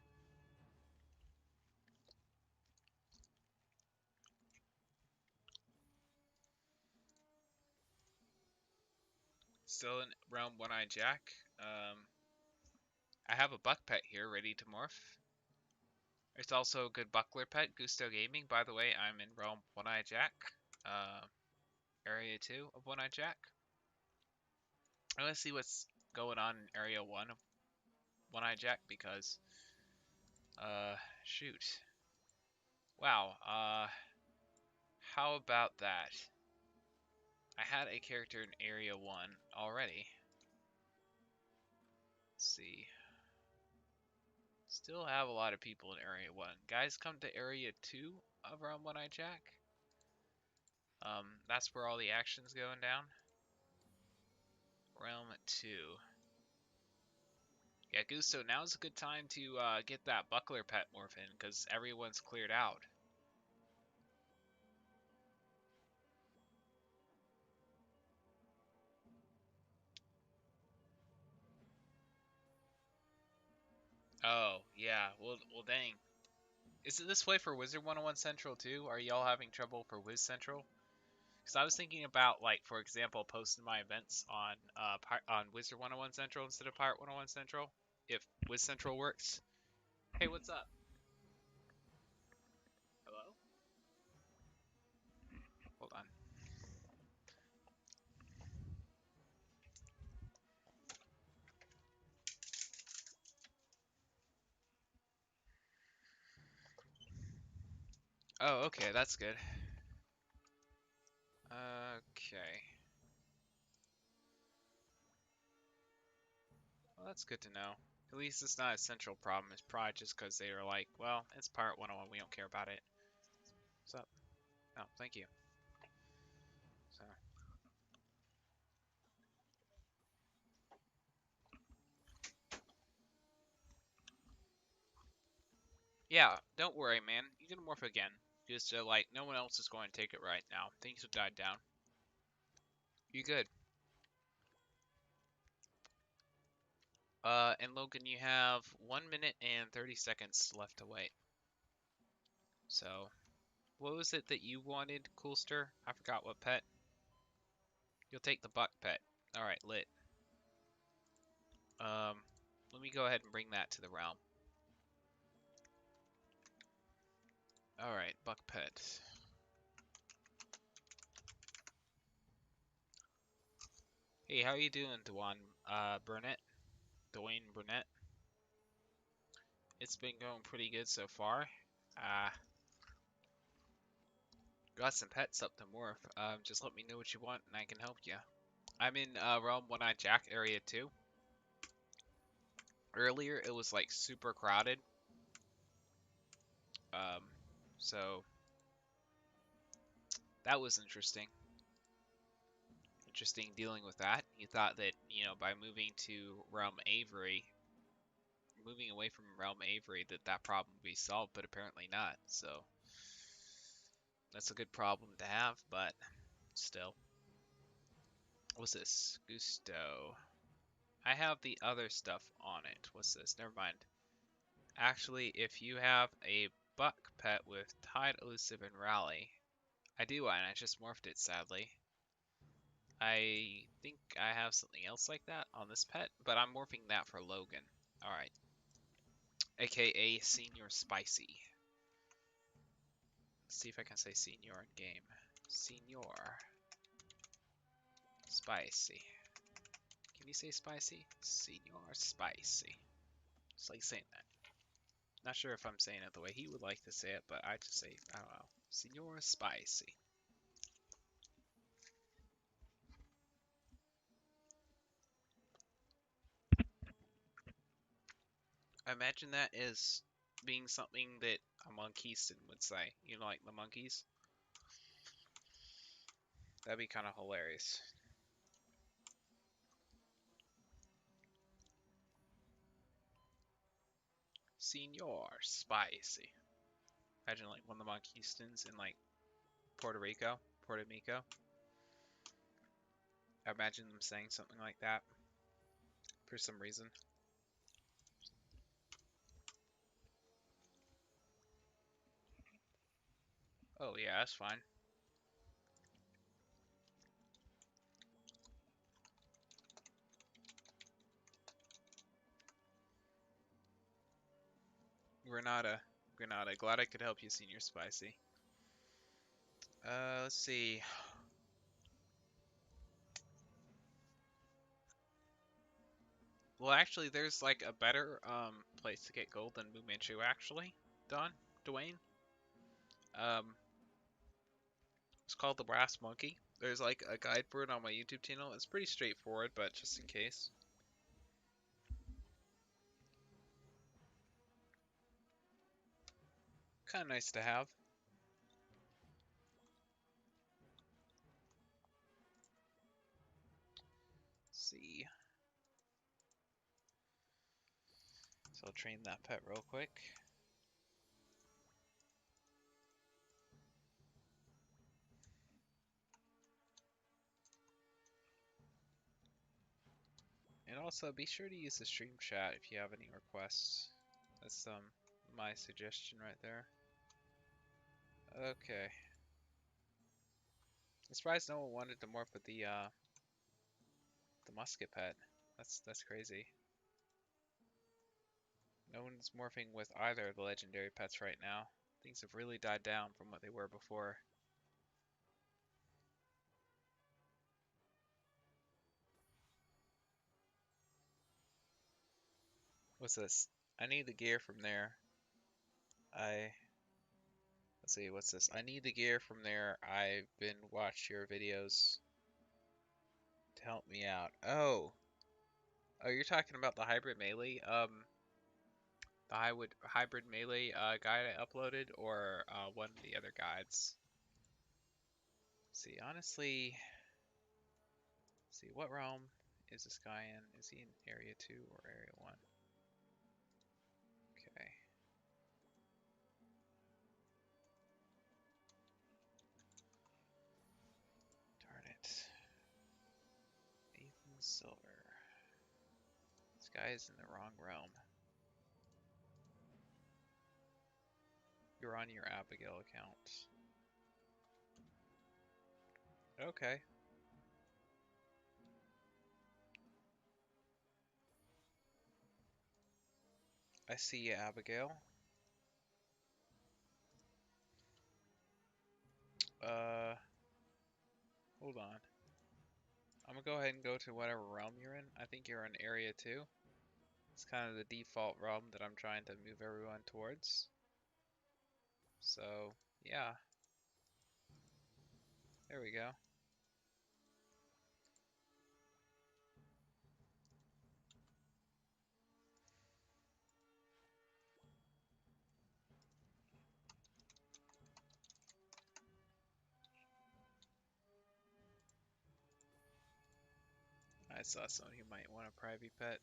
Still in Realm One-Eyed Jack. I have a buck pet here ready to morph. There's also a good buckler pet, Gusto Gaming. By the way, I'm in Realm One-Eyed Jack. Area 2 of One-Eyed Jack. I want to see what's going on in Area 1 of One-Eyed Jack because, shoot. Wow, how about that? I had a character in Area 1 already. Let's see. Still have a lot of people in Area 1. Guys, come to Area 2 of Realm One-Eyed Jack. That's where all the action's going down. Realm 2. Yeah, Gusto, now's a good time to get that buckler pet morph in, because everyone's cleared out. Oh, yeah, well dang. Is it this way for Wizard 101 Central too? Are y'all having trouble for Wiz Central? Because I was thinking about, like, for example, posting my events on Wizard 101 Central instead of Pirate 101 Central, if Wiz Central works. Hey, what's up? Hello? Hold on. Oh, okay, that's good. Okay. Well, that's good to know. At least it's not a central problem. It's probably just because they are like, well, it's Pirate 101, we don't care about it. What's up? Oh, thank you. So, yeah, don't worry, man. You can morph again. Just like, no one else is going to take it right now. Things have died down. You good. And Logan, you have 1 minute and 30 seconds left to wait. So, what was it that you wanted, Coolster? I forgot what pet. You'll take the buck pet. Alright, lit. Let me go ahead and bring that to the realm. Alright, buck pet. Hey, how you doing, Burnett? Dwayne Burnett? It's been going pretty good so far. Got some pets up to morph. Just let me know what you want and I can help you. I'm in Realm One-Eyed Jack area 2. Earlier it was like super crowded. So that was interesting. Interesting dealing with that. You thought that, you know, by moving to Realm Avery, moving away from Realm Avery, that problem would be solved, but apparently not. So that's a good problem to have, but still. What's this? Gusto. I have the other stuff on it. What's this? Never mind. Actually, if you have a buck pet with Tide, Elusive, and Rally, I do, and I just morphed it, sadly. I think I have something else like that on this pet, but I'm morphing that for Logan. Alright. AKA Senior Spicy. Let's see if I can say Senior in game. Senior Spicy. Can you say spicy? Senior Spicy. It's like saying that. Not sure if I'm saying it the way he would like to say it, but I just say, I don't know. Senior Spicy. I imagine that is being something that a Monkeyston would say. You know, like the monkeys? That'd be kind of hilarious. Senior Spicy. Imagine like one of the Monkeystons in like Puerto Rico, Puerto Rico. I imagine them saying something like that for some reason. Oh yeah, that's fine. Granada. Granada. Glad I could help you, Senior Spicy. Let's see. Well, actually, there's like a better place to get gold than Moo Manchu, actually. Dwayne. Um, it's called the Brass Monkey. There's like a guide for it on my YouTube channel. It's pretty straightforward, but just in case. Kind of nice to have. Let's see. So I'll train that pet real quick. And also, be sure to use the stream chat if you have any requests. That's my suggestion right there. Okay. I'm surprised no one wanted to morph with the musket pet. That's crazy. No one's morphing with either of the legendary pets right now. Things have really died down from what they were before. What's this? I need the gear from there. Let's see, what's this? I need the gear from there. I've been watching your videos to help me out. Oh, you're talking about the hybrid melee, the hybrid melee guide I uploaded, or one of the other guides. See, honestly, see what realm is this guy in? Is he in area 2 or area 1? Okay. This guy is in the wrong realm. You're on your Abigail account. Okay. I see you, Abigail. Hold on. I'm gonna go ahead and go to whatever realm you're in. I think you're in Area 2. It's kind of the default realm that I'm trying to move everyone towards. So, yeah. There we go. I saw someone who might want a private pet.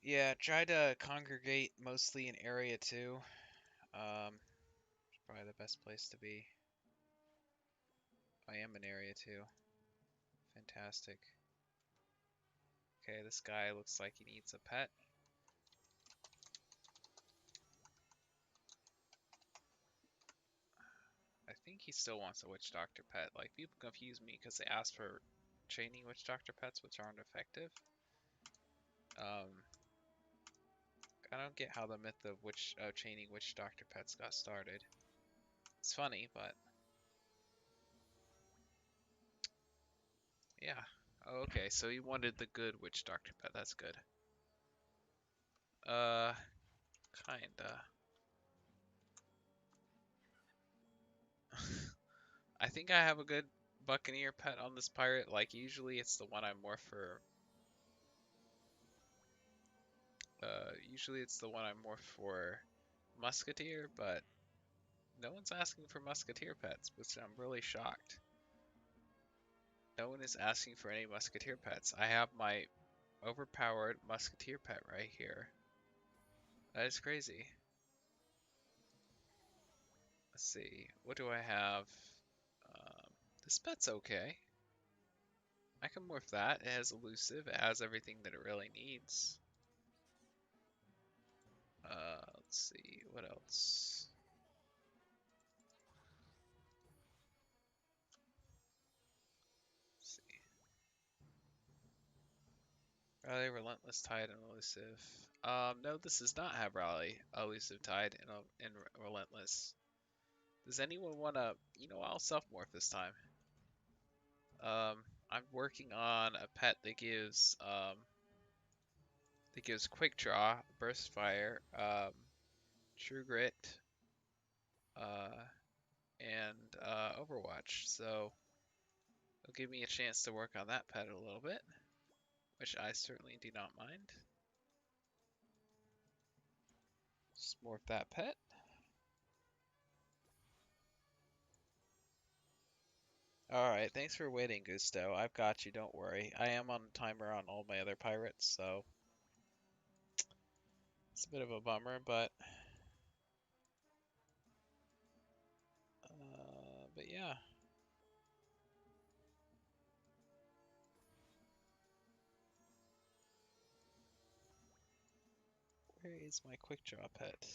Yeah, try to congregate mostly in Area 2. It's probably the best place to be. I am in Area 2. Fantastic. Okay, this guy looks like he needs a pet. I think he still wants a Witch Doctor pet. Like, people confuse me because they ask for chaining Witch Doctor pets, which aren't effective. I don't get how the myth of chaining Witch Doctor pets got started. It's funny, but yeah. Oh, okay, so he wanted the good Witch Doctor pet. That's good. Kinda. I think I have a good Buccaneer pet on this pirate. Like, usually it's the one I'm more for. Usually it's the one I'm more for Musketeer, but no one's asking for Musketeer pets, which I'm really shocked. No one is asking for any Musketeer pets. I have my overpowered Musketeer pet right here. That is crazy. Let's see. What do I have? Um, this pet's okay. I can morph that. It has elusive. It has everything that it really needs. Let's see. What else? Let's see. Rally, Relentless, Tide, and Elusive. No, this does not have Rally, Elusive, Tide, and Relentless. Does anyone want to, I'll self-morph this time. I'm working on a pet that gives Quick Draw, Burst Fire, True Grit, uh, and Overwatch. So it'll give me a chance to work on that pet a little bit, which I certainly do not mind. Just morph that pet. Alright, thanks for waiting, Gusto. I've got you, don't worry. I am on a timer on all my other pirates, so it's a bit of a bummer, but yeah. Where is my quick draw pet?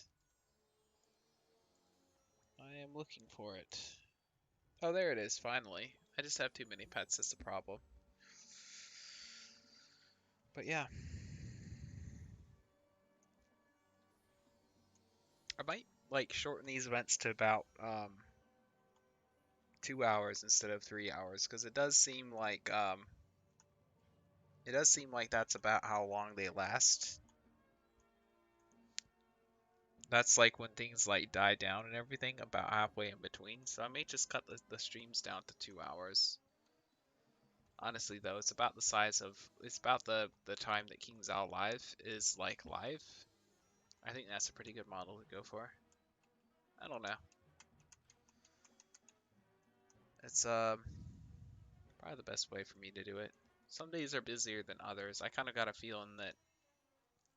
I am looking for it. Oh, there it is, finally. I just have too many pets, that's the problem. But yeah. I might, like, shorten these events to about, 2 hours instead of 3 hours, because it does seem like that's about how long they last. That's like when things like die down and everything, about halfway in between. So I may just cut the streams down to 2 hours. Honestly though, it's about the time that King's Out Live is like live. I think that's a pretty good model to go for. I don't know. It's probably the best way for me to do it. Some days are busier than others. I kind of got a feeling that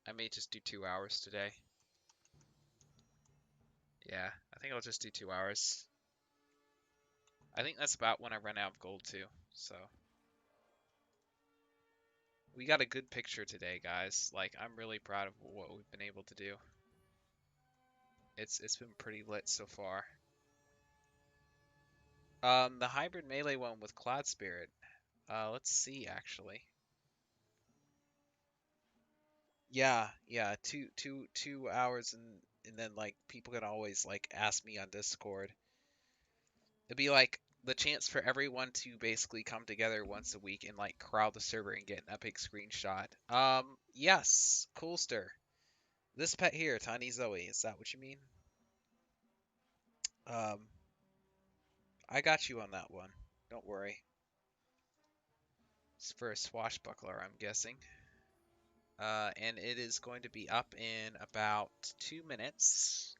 I may just do 2 hours today. Yeah, I think I'll just do 2 hours. I think that's about when I run out of gold too, so. We got a good picture today, guys. Like, I'm really proud of what we've been able to do. It's been pretty lit so far. The hybrid melee one with Cloud Spirit. Let's see actually. Yeah, yeah, 2 hours and then like people can always like ask me on Discord. It'd be like the chance for everyone to basically come together once a week and like crowd the server and get an epic screenshot. Yes, Coolster. This pet here, Tiny Zoe, is that what you mean? Um, I got you on that one. Don't worry. It's for a swashbuckler, I'm guessing. And it is going to be up in about 2 minutes.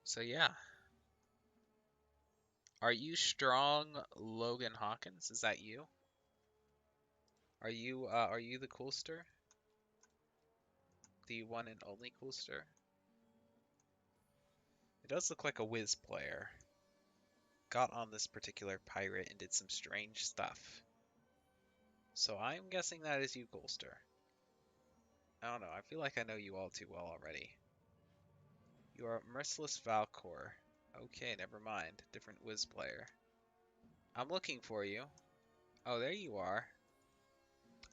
So yeah. Are you strong, Logan Hawkins? Is that you? Are you the Coolster? The one and only Coolster? It does look like a Wiz player. Got on this particular pirate and did some strange stuff. So I'm guessing that is you, Coolster. I don't know, I feel like I know you all too well already. You are Merciless Valcor. Okay, never mind. Different Wiz player. I'm looking for you. Oh, there you are.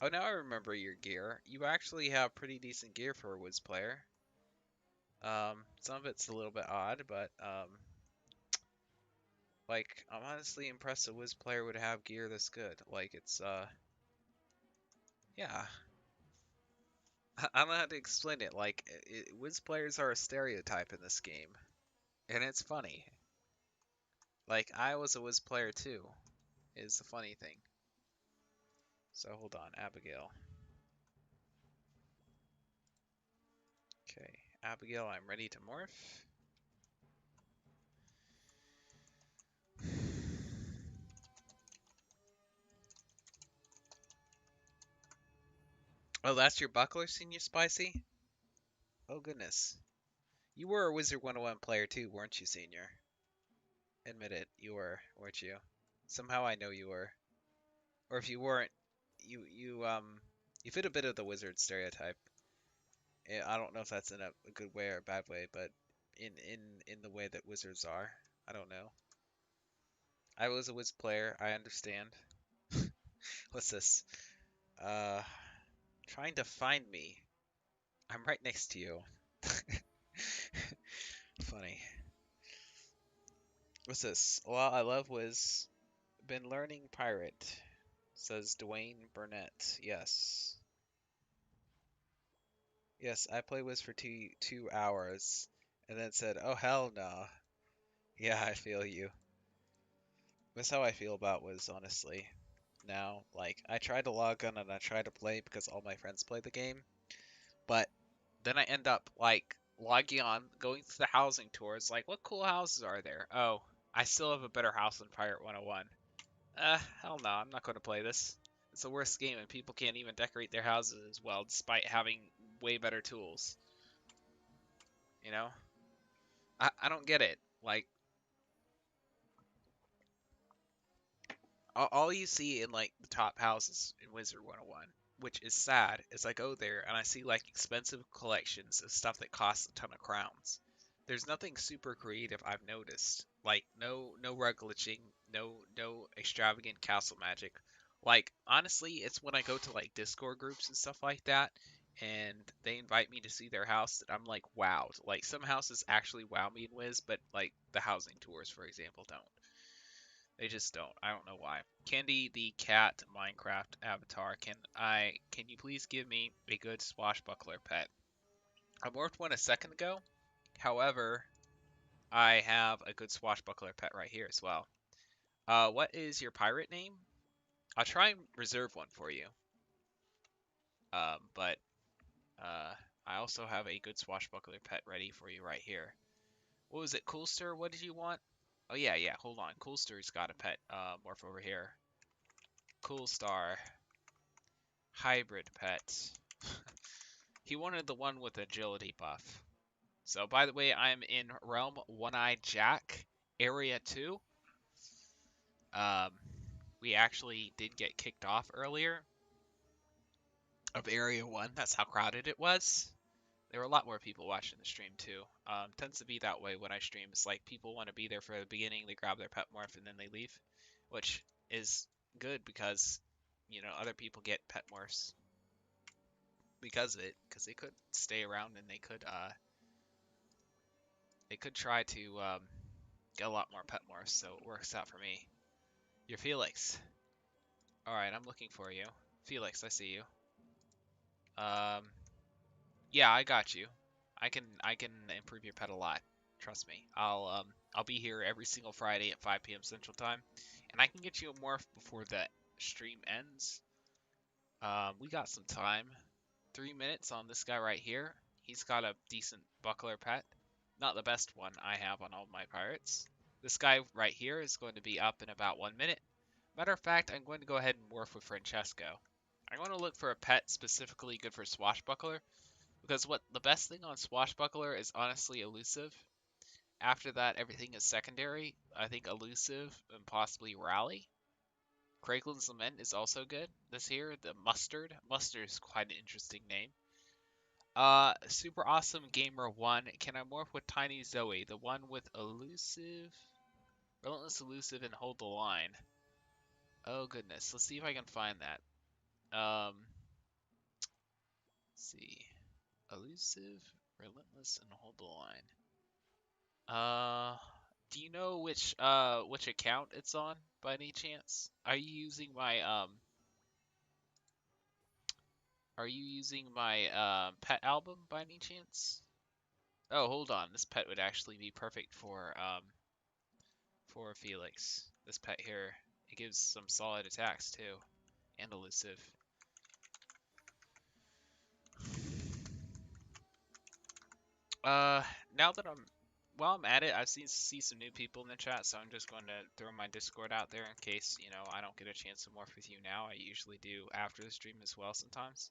Oh, now I remember your gear. You actually have pretty decent gear for a Wiz player. Some of it's a little bit odd, but like I'm honestly impressed a Wiz player would have gear this good. Like it's yeah. I don't know how to explain it. Like Wiz players are a stereotype in this game, and it's funny. Like I was a Wiz player too, is the funny thing. So hold on, Abigail. Okay, Abigail, I'm ready to morph. Oh, that's your buckler, Senior Spicy? Oh goodness. You were a Wizard 101 player too, weren't you, Senior? Admit it, you were, weren't you? Somehow I know you were. Or if you weren't, you fit a bit of the wizard stereotype. I don't know if that's in a good way or a bad way, but in the way that wizards are, I don't know. I was a Wiz player, I understand. What's this? Uh, trying to find me. I'm right next to you. Funny. What's this? Well, I love Wiz. Been learning pirate, says Dwayne Burnett. Yes. Yes, I played Wiz for 2 hours and then said, oh hell no. Yeah, I feel you. That's how I feel about Wiz, honestly. Now, like, I try to log on and I try to play because all my friends play the game, but then I end up, like, logging on, going through the housing tours, like, what cool houses are there? Oh, I still have a better house than Pirate 101. Hell no, I'm not going to play this. It's the worst game, and people can't even decorate their houses as well, despite having way better tools. You know? I don't get it. Like, all you see in like the top houses in Wizard 101, which is sad, is I go there and I see like expensive collections of stuff that costs a ton of crowns. There's nothing super creative I've noticed. Like no rug glitching, no extravagant castle magic. Like honestly, it's when I go to like Discord groups and stuff like that and they invite me to see their house that I'm like wowed. Like some houses actually wow me in Wiz, but like the housing tours for example don't. They just don't. I don't know why. Candy the cat Minecraft avatar. Can you please give me a good swashbuckler pet? I morphed one a second ago. However, I have a good swashbuckler pet right here as well. What is your pirate name? I'll try and reserve one for you. But I also have a good swashbuckler pet ready for you right here. What was it, Coolster? What did you want? Oh yeah, yeah. Hold on. Coolster's got a pet morph over here. Coolstar. Hybrid pet. He wanted the one with agility buff. So, by the way, I'm in Realm One-Eyed Jack, Area 2. Um, we actually did get kicked off earlier. of Area 1. That's how crowded it was. There were a lot more people watching the stream too. Tends to be that way when I stream. It's like people want to be there for the beginning, they grab their pet morph and then they leave, which is good because other people get pet morphs because of it, because they could stay around and they could try to get a lot more pet morphs, so it works out for me. You're Felix. All right, I'm looking for you, Felix. I see you. Um, yeah, I got you. I can improve your pet a lot. Trust me. I'll be here every single Friday at 5 p.m. Central Time, and I can get you a morph before the stream ends. We got some time. 3 minutes on this guy right here. He's got a decent buckler pet. Not the best one I have on all my pirates. This guy right here is going to be up in about 1 minute. Matter of fact, I'm going to go ahead and morph with Francesco. I'm going to look for a pet specifically good for Swashbuckler, because what the best thing on Swashbuckler is honestly elusive. After that, everything is secondary. I think elusive and possibly rally. Craiglin's Lament is also good. This here, the Mustard. Mustard is quite an interesting name. Super Awesome Gamer 1. Can I morph with Tiny Zoe? The one with elusive, relentless elusive, and hold the line. Oh goodness. Let's see if I can find that. Let's see. Elusive, relentless, and hold the line. Do you know which account it's on by any chance? Are you using my pet album by any chance? Oh, hold on. This pet would actually be perfect for Felix. This pet here, it gives some solid attacks too, and elusive. Now that while I'm at it, I see some new people in the chat, so I'm just going to throw my Discord out there in case, I don't get a chance to morph with you now. I usually do after the stream as well sometimes.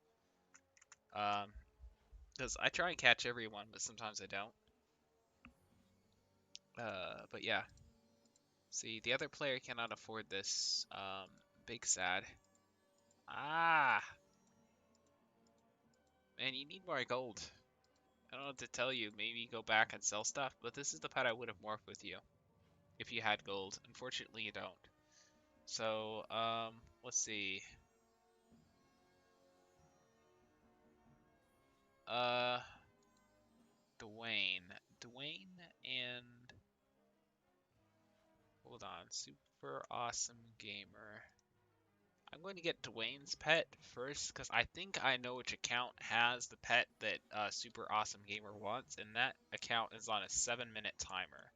Because I try and catch everyone, but sometimes I don't. But yeah. See, the other player cannot afford this. Big sad. Ah! Man, you need more gold. I don't know what to tell you. Maybe go back and sell stuff, but this is the pet I would have morphed with you if you had gold. Unfortunately, you don't. So, let's see. Uh, Dwayne and hold on, Super Awesome Gamer. I'm going to get Dwayne's pet first because I think I know which account has the pet that Super Awesome Gamer wants, and that account is on a 7-minute timer.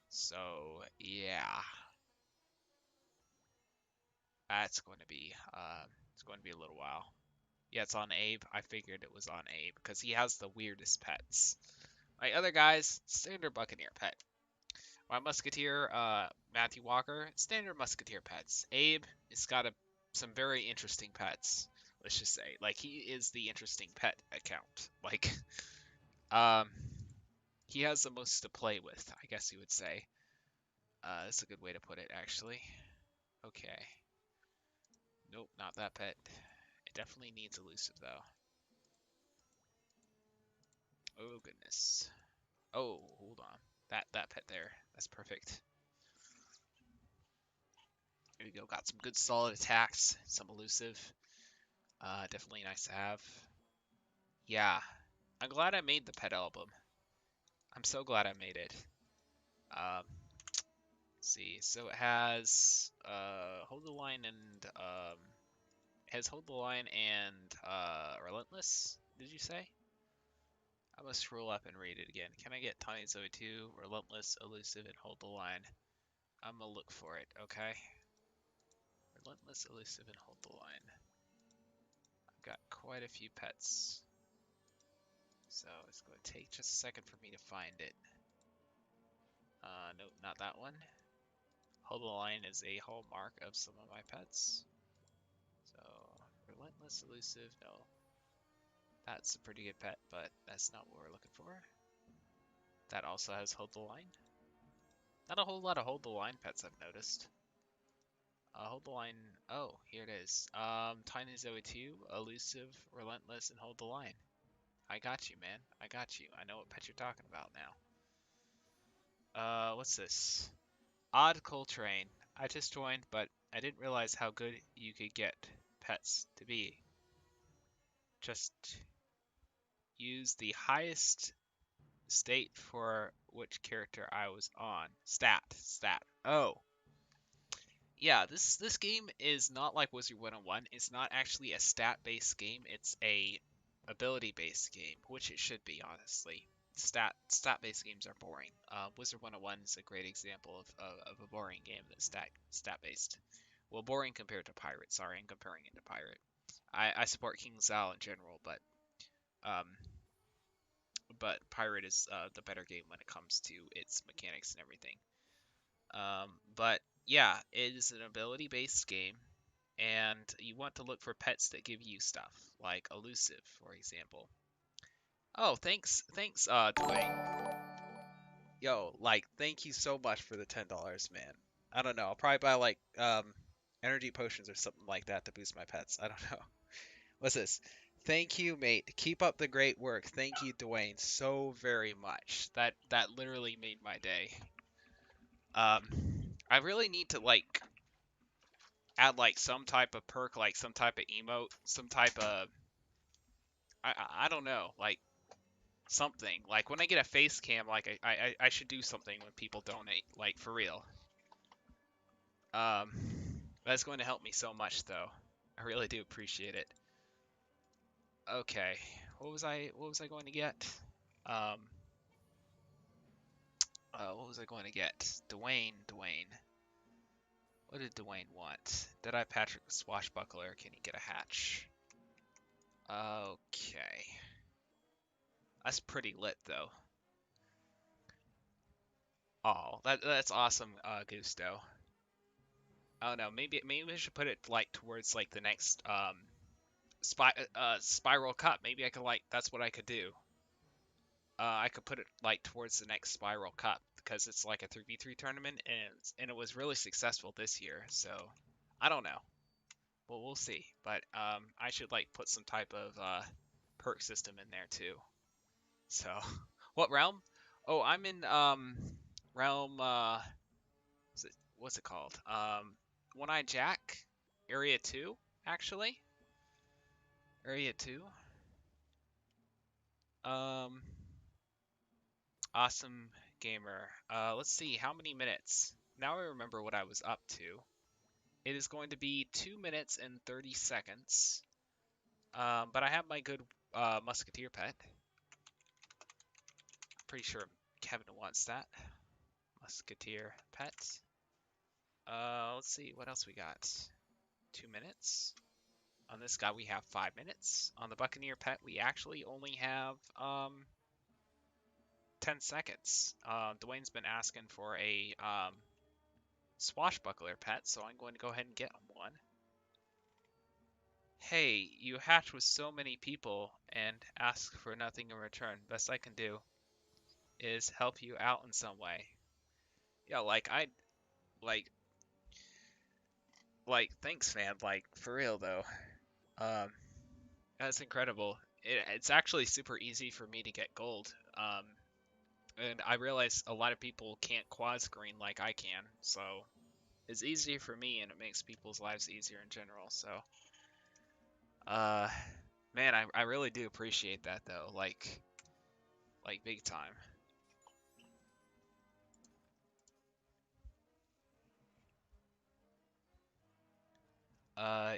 So yeah, that's going to be it's going to be a little while. Yeah, it's on Abe. I figured it was on Abe because he has the weirdest pets. My other guys, standard Buccaneer pet. My Musketeer, Matthew Walker, standard Musketeer pets. Abe has got some very interesting pets. Let's just say, like, he is the interesting pet account. Like, um, he has the most to play with, I guess you would say. That's a good way to put it, actually. Okay. Nope, not that pet. It definitely needs elusive, though. Oh, goodness. Oh, hold on. That pet there. That's perfect. There we go. Got some good solid attacks. Some elusive. Definitely nice to have. Yeah. I'm glad I made the pet album. I'm so glad I made it. Let's see. So it has Hold the Line and it has Hold the Line and Relentless, did you say? I must scroll up and read it again. Can I get Tiny Zoe 2, Relentless, Elusive, and Hold the Line? I'm gonna look for it, okay? Relentless, Elusive, and Hold the Line. I've got quite a few pets. So it's going to take just a second for me to find it. Nope, not that one. Hold the Line is a hallmark of some of my pets. So, Relentless, Elusive, no. That's a pretty good pet, but that's not what we're looking for. That also has Hold the Line. Not a whole lot of Hold the Line pets I've noticed. Hold the line. Oh, here it is. Tiny Zoe 2, elusive, relentless, and hold the line. I got you, man. I got you. I know what pet you're talking about now. What's this? Odd Coltrane. I just joined, but I didn't realize how good you could get pets to be. Just use the highest state for which character I was on. Stat. Oh, yeah, this game is not like Wizard 101. It's not actually a stat-based game. It's a ability-based game, which it should be, honestly. Stat-based games are boring. Wizard 101 is a great example of a boring game that's stat-based. Well, boring compared to Pirate. Sorry, I'm comparing it to Pirate. I support King Zal in general, um, but Pirate is the better game when it comes to its mechanics and everything. But yeah, it is an ability-based game, and you want to look for pets that give you stuff, like elusive, for example. Oh, thanks, Dwayne. Yo, like, thank you so much for the $10, man. I don't know. I'll probably buy like energy potions or something like that to boost my pets. I don't know. What's this? Thank you, mate. Keep up the great work. Thank you, Dwayne, so very much. That literally made my day. Um, I really need to like add like some type of perk, like some type of emote, some type of I don't know, like something. Like when I get a face cam, like I should do something when people donate, like for real. Um, that's going to help me so much though. I really do appreciate it. Okay, what was I going to get? Um, what was I going to get? Dwayne. What did Dwayne want? Did I Patrick the Swashbuckler? Can he get a hatch? Okay. That's pretty lit though. Oh, that's awesome, Gusto. I don't know. Maybe I should put it like towards like the next Spiral Cup. Maybe I could like that's what I could do. I could put it like towards the next Spiral Cup because it's like a 3v3 tournament and it was really successful this year. So I don't know. Well, we'll see. But I should like put some type of perk system in there too. So what realm? Oh, I'm in realm what's it called? One Eye Jack, Area 2, actually. Area 2. Um, awesome gamer. Let's see, how many minutes? Now I remember what I was up to. It is going to be 2 minutes and 30 seconds. But I have my good musketeer pet. Pretty sure Kevin wants that. Musketeer pet. Let's see, what else we got? 2 minutes. On this guy, we have 5 minutes. On the Buccaneer pet, we actually only have 10 seconds. Dwayne's been asking for a swashbuckler pet, so I'm going to go ahead and get him one. Hey, you hatch with so many people and ask for nothing in return. Best I can do is help you out in some way. Yeah, like, thanks, man. Like, for real though. Um, that's incredible. It's actually super easy for me to get gold. And I realize a lot of people can't quad screen like I can, so it's easier for me and it makes people's lives easier in general. So, uh, man, I really do appreciate that though, like big time.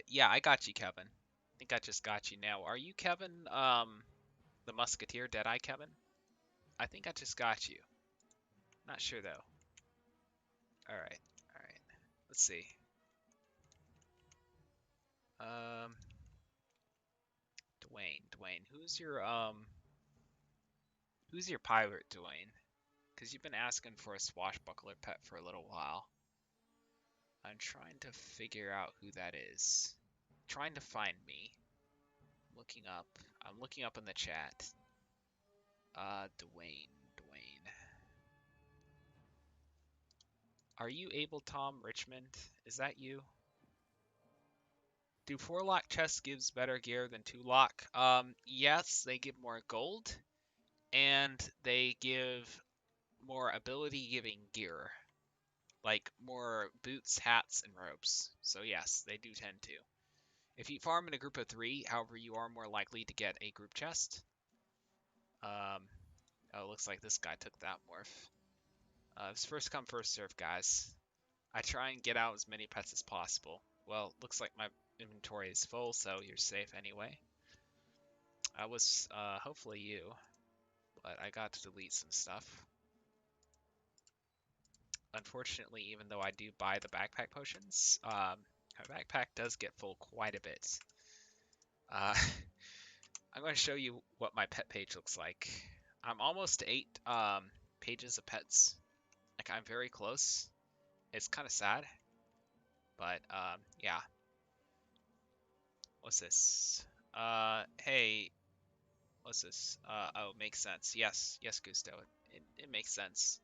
Yeah, I got you, Kevin. I think I just got you now. Are you Kevin, the Musketeer, Deadeye Kevin? I think I just got you. Not sure though. All right, all right. Let's see. Um, Dwayne, who's your pirate, Dwayne? Because you've been asking for a swashbuckler pet for a little while. I'm trying to figure out who that is. Trying to find me. Looking up. I'm looking up in the chat. Dwayne. Are you able Tom Richmond? Is that you? Do 4-lock chests gives better gear than 2-lock? Yes, they give more gold, and they give more ability-giving gear, like more boots, hats, and robes. So yes, they do tend to. If you farm in a group of 3, however, you are more likely to get a group chest. Oh, looks like this guy took that morph. It's first come, first serve, guys. I try and get out as many pets as possible. Well, looks like my inventory is full, so you're safe anyway. I was, hopefully you, but I got to delete some stuff. Unfortunately, even though I do buy the backpack potions, my backpack does get full quite a bit. I'm going to show you what my pet page looks like. I'm almost to 8 pages of pets. Like, I'm very close. It's kind of sad, but yeah. What's this? Hey, what's this? Oh, makes sense. Yes, yes, Gusto. It makes sense.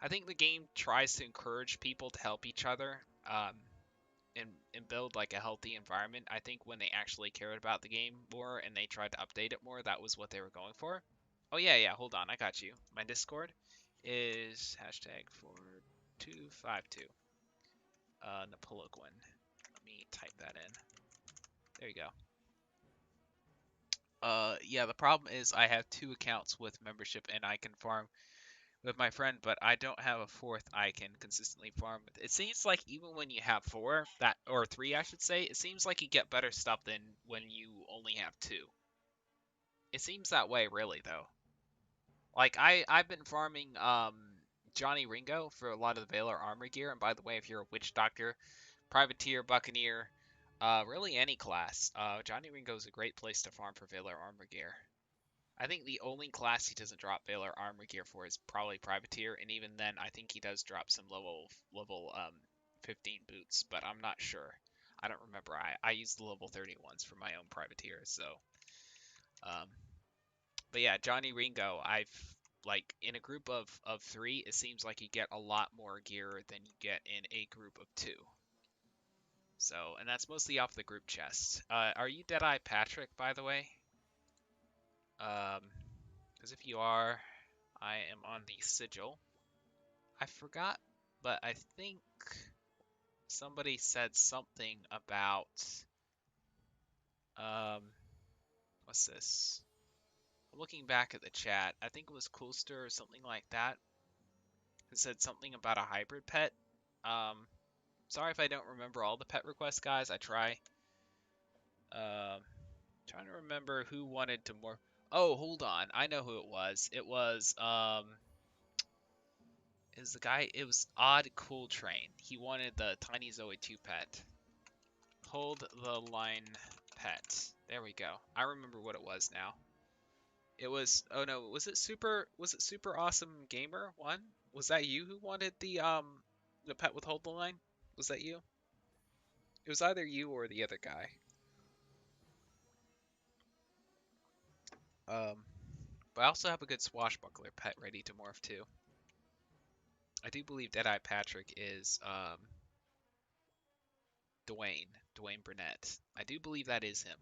I think the game tries to encourage people to help each other, and build like a healthy environment. I think when they actually cared about the game more and they tried to update it more, that was what they were going for. Oh yeah, hold on, I got you. My Discord is #4252. Napoleon. Let me type that in. There you go. Yeah, the problem is I have 2 accounts with membership and I can farm with my friend, but I don't have a 4th I can consistently farm with. It seems like even when you have 4, or 3 I should say, it seems like you get better stuff than when you only have 2. It seems that way really though. Like I've been farming Johnny Ringo for a lot of the Valor armor gear, and by the way, if you're a witch doctor, privateer, buccaneer, really any class, Johnny Ringo is a great place to farm for Valor armor gear. I think the only class he doesn't drop Valor armor gear for is probably Privateer, and even then, I think he does drop some level 15 boots, but I'm not sure. I don't remember. I use the level 30 ones for my own Privateer, so. Um, but yeah, Johnny Ringo, I've like in a group of 3, it seems like you get a lot more gear than you get in a group of 2. So, and that's mostly off the group chest. Are you Deadeye Patrick, by the way? Because if you are, I am on the sigil. I forgot, but I think somebody said something about, um, what's this? I'm looking back at the chat. I think it was Coolster or something like that. It said something about a hybrid pet. Um, Sorry if I don't remember all the pet requests, guys. I try. Trying to remember who wanted to more. Oh, hold on. I know who it was. It was, is the guy, it was Odd Cool Train. He wanted the Tiny Zoe 2 pet. Hold the line pet. There we go. I remember what it was now. It was, oh no, was it Super Awesome Gamer 1? Was that you who wanted the pet with hold the line? Was that you? It was either you or the other guy. But I also have a good swashbuckler pet ready to morph too. I do believe Deadeye Patrick is Dwayne Burnett. I do believe that is him.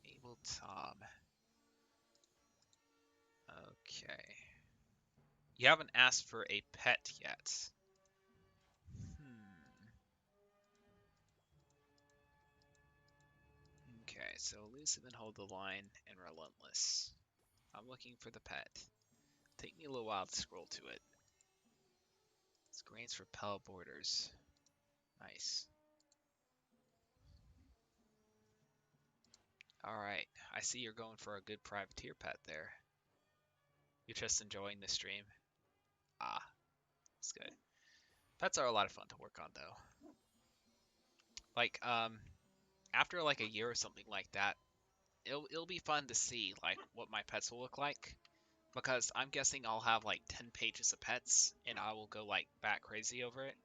Able Tom. Okay. You haven't asked for a pet yet. Okay, so elusive and hold the line and relentless. I'm looking for the pet. Take me a little while to scroll to it. It's grains for Pell borders. Nice. Alright, I see you're going for a good privateer pet there. You're just enjoying the stream. Ah, that's good. Pets are a lot of fun to work on though. Like, after like a year or something like that, it'll be fun to see like what my pets will look like. Because I'm guessing I'll have like 10 pages of pets and I will go like bat crazy over it.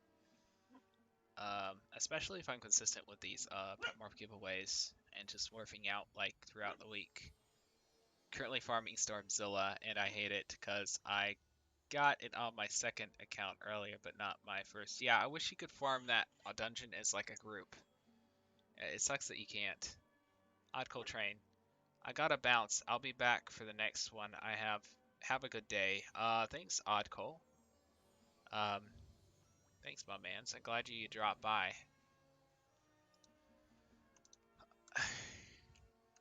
Especially if I'm consistent with these pet morph giveaways and just morphing out like throughout the week. Currently farming Stormzilla and I hate it because I got it on my second account earlier, but not my first. Yeah, I wish you could farm that dungeon as like a group. It sucks that you can't. Odd Train. I gotta bounce. I'll be back for the next one. Have a good day. Thanks, Odd Um, thanks, my man. So glad you dropped by.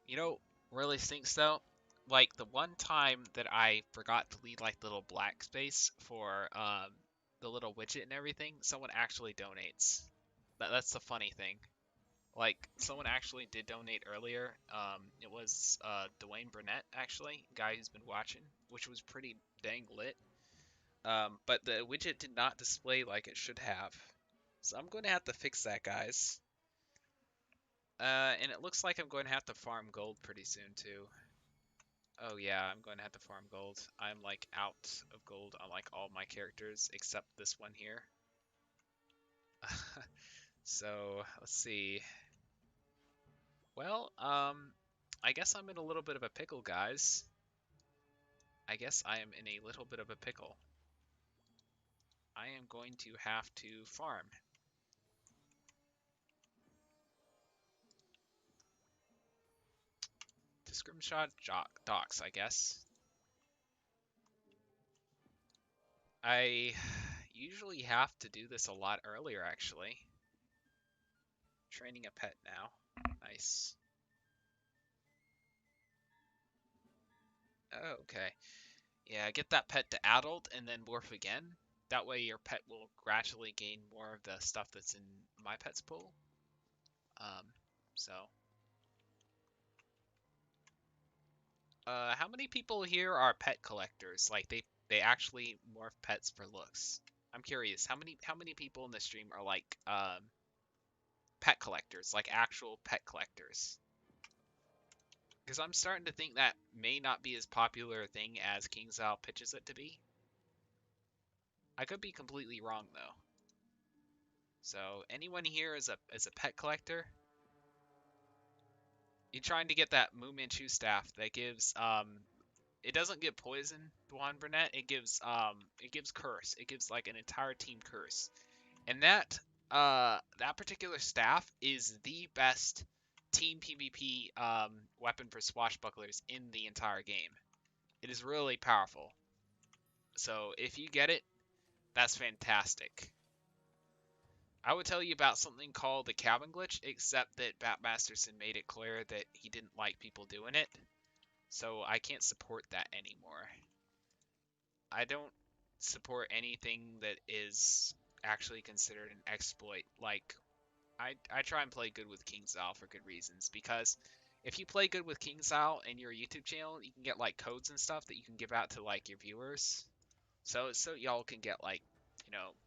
You know, really stinks though. Like the one time that I forgot to leave like the little black space for the little widget and everything, someone actually donates. That's the funny thing. Like someone actually did donate earlier. It was Dwayne Burnett actually, guy who's been watching, which was pretty dang lit. But the widget did not display like it should have. So I'm going to have to fix that, guys. And it looks like I'm going to have to farm gold pretty soon too. Oh yeah, I'm going to have to farm gold. I'm like out of gold on like all my characters except this one here. So let's see. Well, I guess I'm in a little bit of a pickle, guys. I guess I am in a little bit of a pickle. I am going to have to farm. To scrimshot docks, I guess. I usually have to do this a lot earlier, actually. Training a pet now. Nice. Oh, okay. Yeah, get that pet to adult and then morph again. That way your pet will gradually gain more of the stuff that's in my pet's pool. Um, so. How many people here are pet collectors? Like they actually morph pets for looks. I'm curious. How many people in the stream are like pet collectors, like actual pet collectors? Because I'm starting to think that may not be as popular a thing as KingsIsle pitches it to be. I could be completely wrong though. So anyone here is a pet collector? You're trying to get that Moo Manchu staff that gives it doesn't give poison, Juan Burnett. It gives curse. It gives like an entire team curse. And that particular staff is the best team PvP weapon for swashbucklers in the entire game. It is really powerful. So if you get it, that's fantastic. I would tell you about something called the cabin glitch, except that Bat Masterson made it clear that he didn't like people doing it. So I can't support that anymore. I don't support anything that is actually considered an exploit. Like, I try and play good with KingsIsle for good reasons, because if you play good with KingsIsle and your YouTube channel, you can get like codes and stuff that you can give out to like your viewers. So y'all can get like,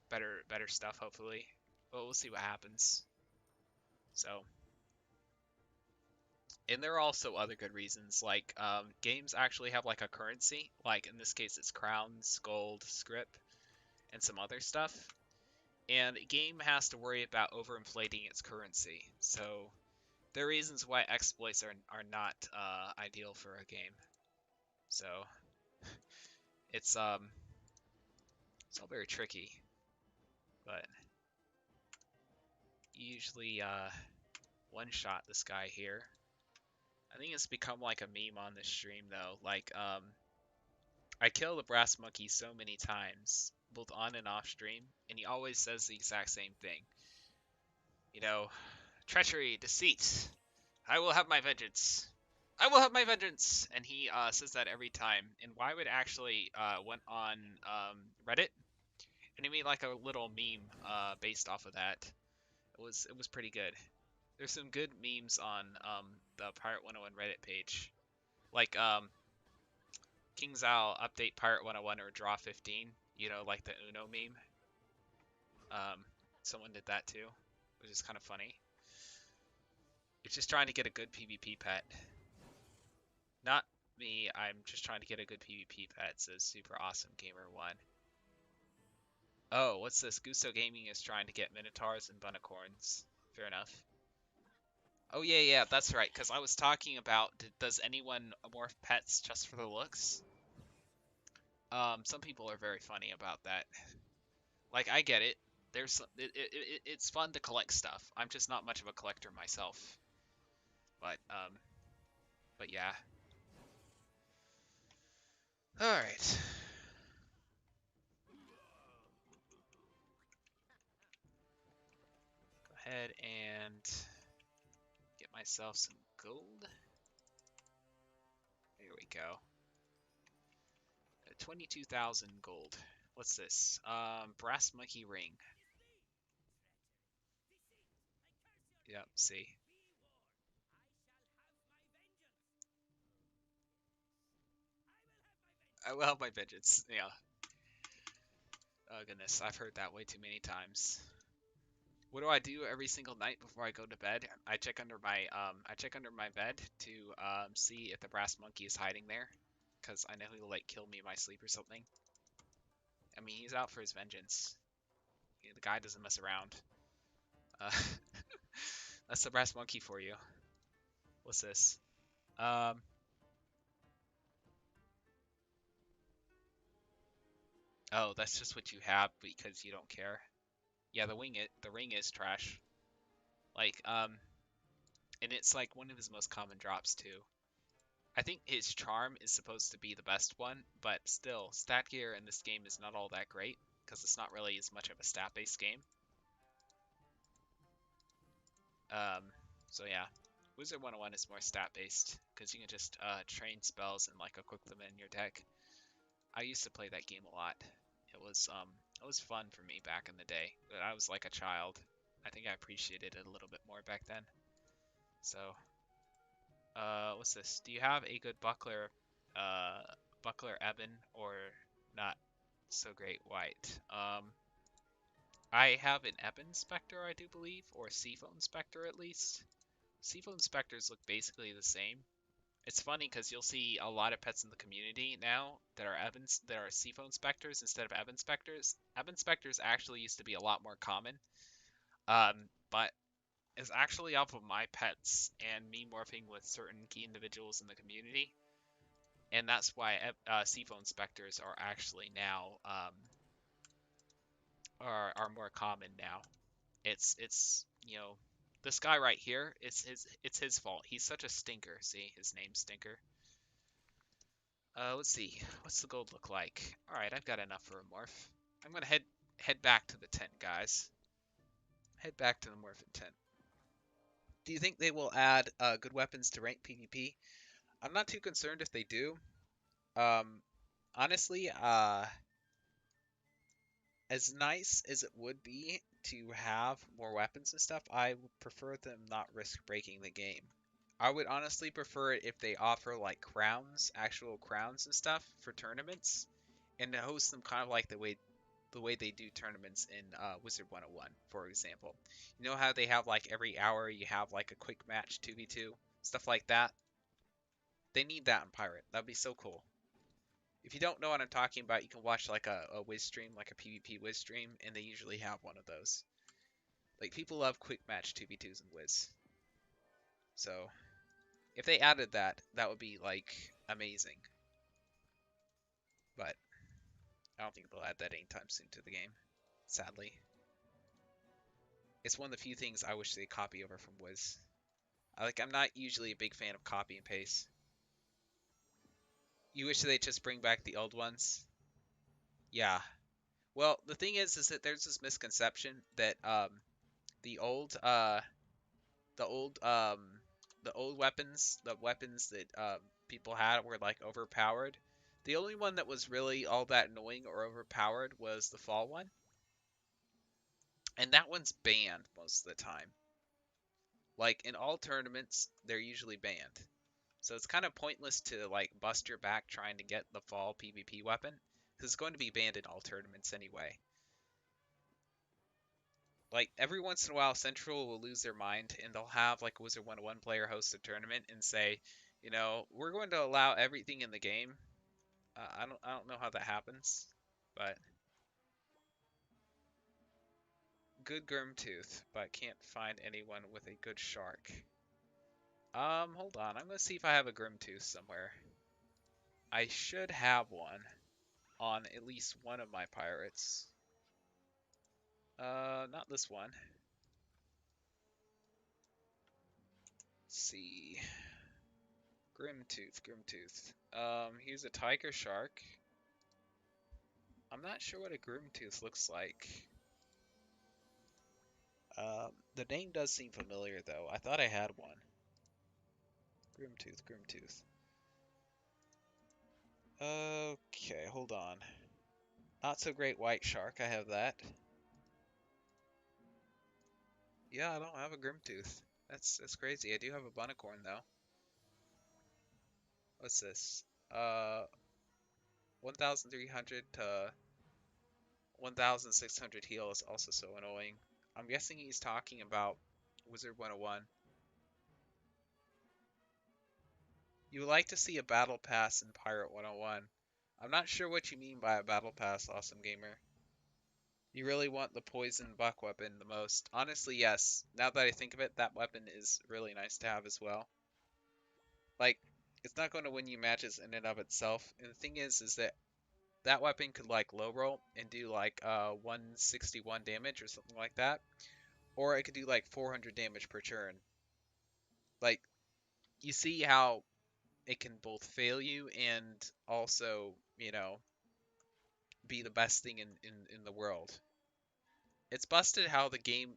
better stuff hopefully. But we'll see what happens. So, and there are also other good reasons, like games actually have like a currency, like in this case it's crowns, gold, script, and some other stuff. And a game has to worry about overinflating its currency. So there are reasons why exploits are not ideal for a game. So it's all very tricky, but usually one shot this guy here. I think it's become like a meme on this stream though. Like I kill the brass monkey so many times, both on and off stream, and he always says the exact same thing. You know, treachery, deceit. I will have my vengeance. I will have my vengeance, and he says that every time. And Wywood actually went on Reddit, and he made like a little meme based off of that. It was pretty good. There's some good memes on the Pirate101 Reddit page, like KingsIsle update Pirate101 or draw 15. You know, like the Uno meme. Someone did that too, which is kind of funny. It's just trying to get a good PvP pet. Not me, I'm just trying to get a good PvP pet, says Super Awesome Gamer 1. Oh, what's this? Gusto Gaming is trying to get Minotaurs and Bunicorns. Fair enough. Oh yeah, that's right, because I was talking about, does anyone morph pets just for the looks? Some people are very funny about that. Like, I get it. It's fun to collect stuff. I'm just not much of a collector myself. But yeah. All right. Go ahead and get myself some gold. There we go. 22,000 gold. What's this? Brass monkey ring. Yep, see. I will have my vengeance. Yeah. Oh goodness, I've heard that way too many times. What do I do every single night before I go to bed? I check under my bed to see if the brass monkey is hiding there, because I know he'll like kill me in my sleep or something. I mean, he's out for his vengeance. The guy doesn't mess around. Uh, that's the brass monkey for you. What's this? Um, oh, that's just what you have because you don't care. Yeah, the ring is trash. Like, and it's like one of his most common drops too. I think his charm is supposed to be the best one, but still, stat gear in this game is not all that great because it's not really as much of a stat-based game. Um, so yeah, Wizard 101 is more stat-based because you can just train spells and like equip them in your deck. I used to play that game a lot. It was fun for me back in the day, but I was like a child. I think I appreciated it a little bit more back then. So, what's this? Do you have a good buckler ebon or not so great white? I have an ebon specter, I do believe, or a seafoam specter at least. Seafoam specters look basically the same. It's funny because you'll see a lot of pets in the community now that are seafoam specters instead of ebon specters. Ebon specters actually used to be a lot more common, but it's actually off of my pets and me morphing with certain key individuals in the community, and that's why seafoam specters are actually now are more common now. It's this guy right here. It's his fault. He's such a stinker. See, his name's Stinker. Let's see. What's the gold look like? All right, I've got enough for a morph. I'm gonna head back to the tent, guys. Head back to the morphin tent. Do you think they will add good weapons to rank PvP? I'm not too concerned if they do. Um, honestly, as nice as it would be to have more weapons and stuff, I would prefer them not risk breaking the game. I would honestly prefer it if they offer like crowns, actual crowns and stuff for tournaments, and to host them kind of like the way they do tournaments in Wizard 101, for example. You know how they have like every hour you have like a quick match 2v2, stuff like that? They need that in Pirate. That'd be so cool. If you don't know what I'm talking about, you can watch like a Wiz stream, like a PvP Wiz stream, and they usually have one of those. Like people love quick match 2v2s in Wiz. So if they added that, that would be like amazing. But I don't think they'll add that anytime soon to the game, sadly. It's one of the few things I wish they copy over from Wiz. I'm not usually a big fan of copy and paste. You wish they just bring back the old ones? Yeah. Well, the thing is that there's this misconception that the old the old the old weapons, the weapons that people had were like overpowered. The only one that was really all that annoying or overpowered was the fall one, and that one's banned most of the time. Like in all tournaments, they're usually banned. So it's kind of pointless to like bust your back trying to get the fall PvP weapon because it's going to be banned in all tournaments anyway. Like every once in a while, Central will lose their mind and they'll have like a Wizard 101 player host a tournament and say, we're going to allow everything in the game. I don't know how that happens, but good Grimtooth, but can't find anyone with a good shark. Hold on, I'm gonna see if I have a Grimtooth somewhere. I should have one. on at least one of my pirates. Not this one. Let's see. Grimtooth. Here's a tiger shark. I'm not sure what a Grimtooth looks like. The name does seem familiar though. I thought I had one. Grimtooth. Okay, hold on. Not so great white shark, I have that. Yeah, I don't have a Grimtooth. That's crazy. I do have a Bunicorn though. What's this? 1,300 to 1,600 heal is also so annoying. I'm guessing he's talking about Wizard 101. You would like to see a battle pass in Pirate 101. I'm not sure what you mean by a battle pass, Awesome Gamer. You really want the poison buck weapon the most. Honestly, yes. Now that I think of it, that weapon is really nice to have as well. Like, it's not going to win you matches in and of itself. And the thing is that that weapon could like low roll and do like 161 damage or something like that. Or it could do like 400 damage per turn. Like, you see how it can both fail you and also, you know, be the best thing in the world. It's busted how the game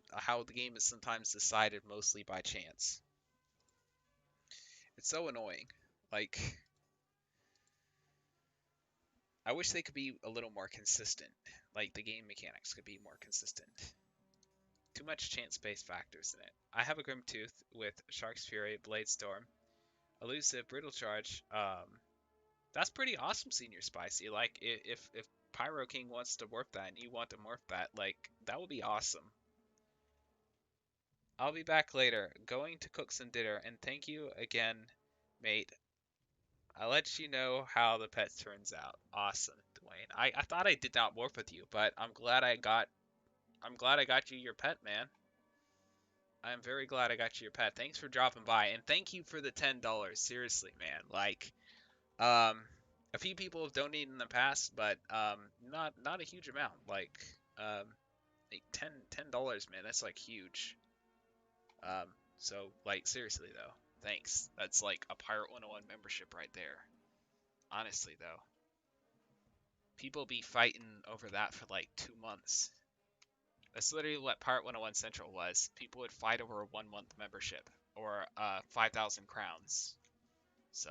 is sometimes decided mostly by chance. It's so annoying. Like, I wish they could be a little more consistent. Like, the game mechanics could be more consistent. Too much chance-based factors in it. I have a Grimtooth with Shark's Fury, Blade Storm, Elusive, Brittle Charge. That's pretty awesome, Senior Spicy. Like, if Pyro King wants to morph that and you want to morph that, like, that would be awesome. I'll be back later, going to cook some dinner, and thank you again, mate. I'll let you know how the pet turns out. Awesome, Dwayne. I thought I did not morph with you, but I'm glad I got you your pet, man. I'm very glad I got you your pet. Thanks for dropping by, and thank you for the $10. Seriously, man. Like, a few people have donated in the past, but not a huge amount. Like $10, man. That's like huge. So like seriously though, thanks. That's like a Pirate 101 membership right there. Honestly though, people be fighting over that for like 2 months. That's literally what Pirate 101 Central was. People would fight over a 1 month membership or 5,000 crowns. So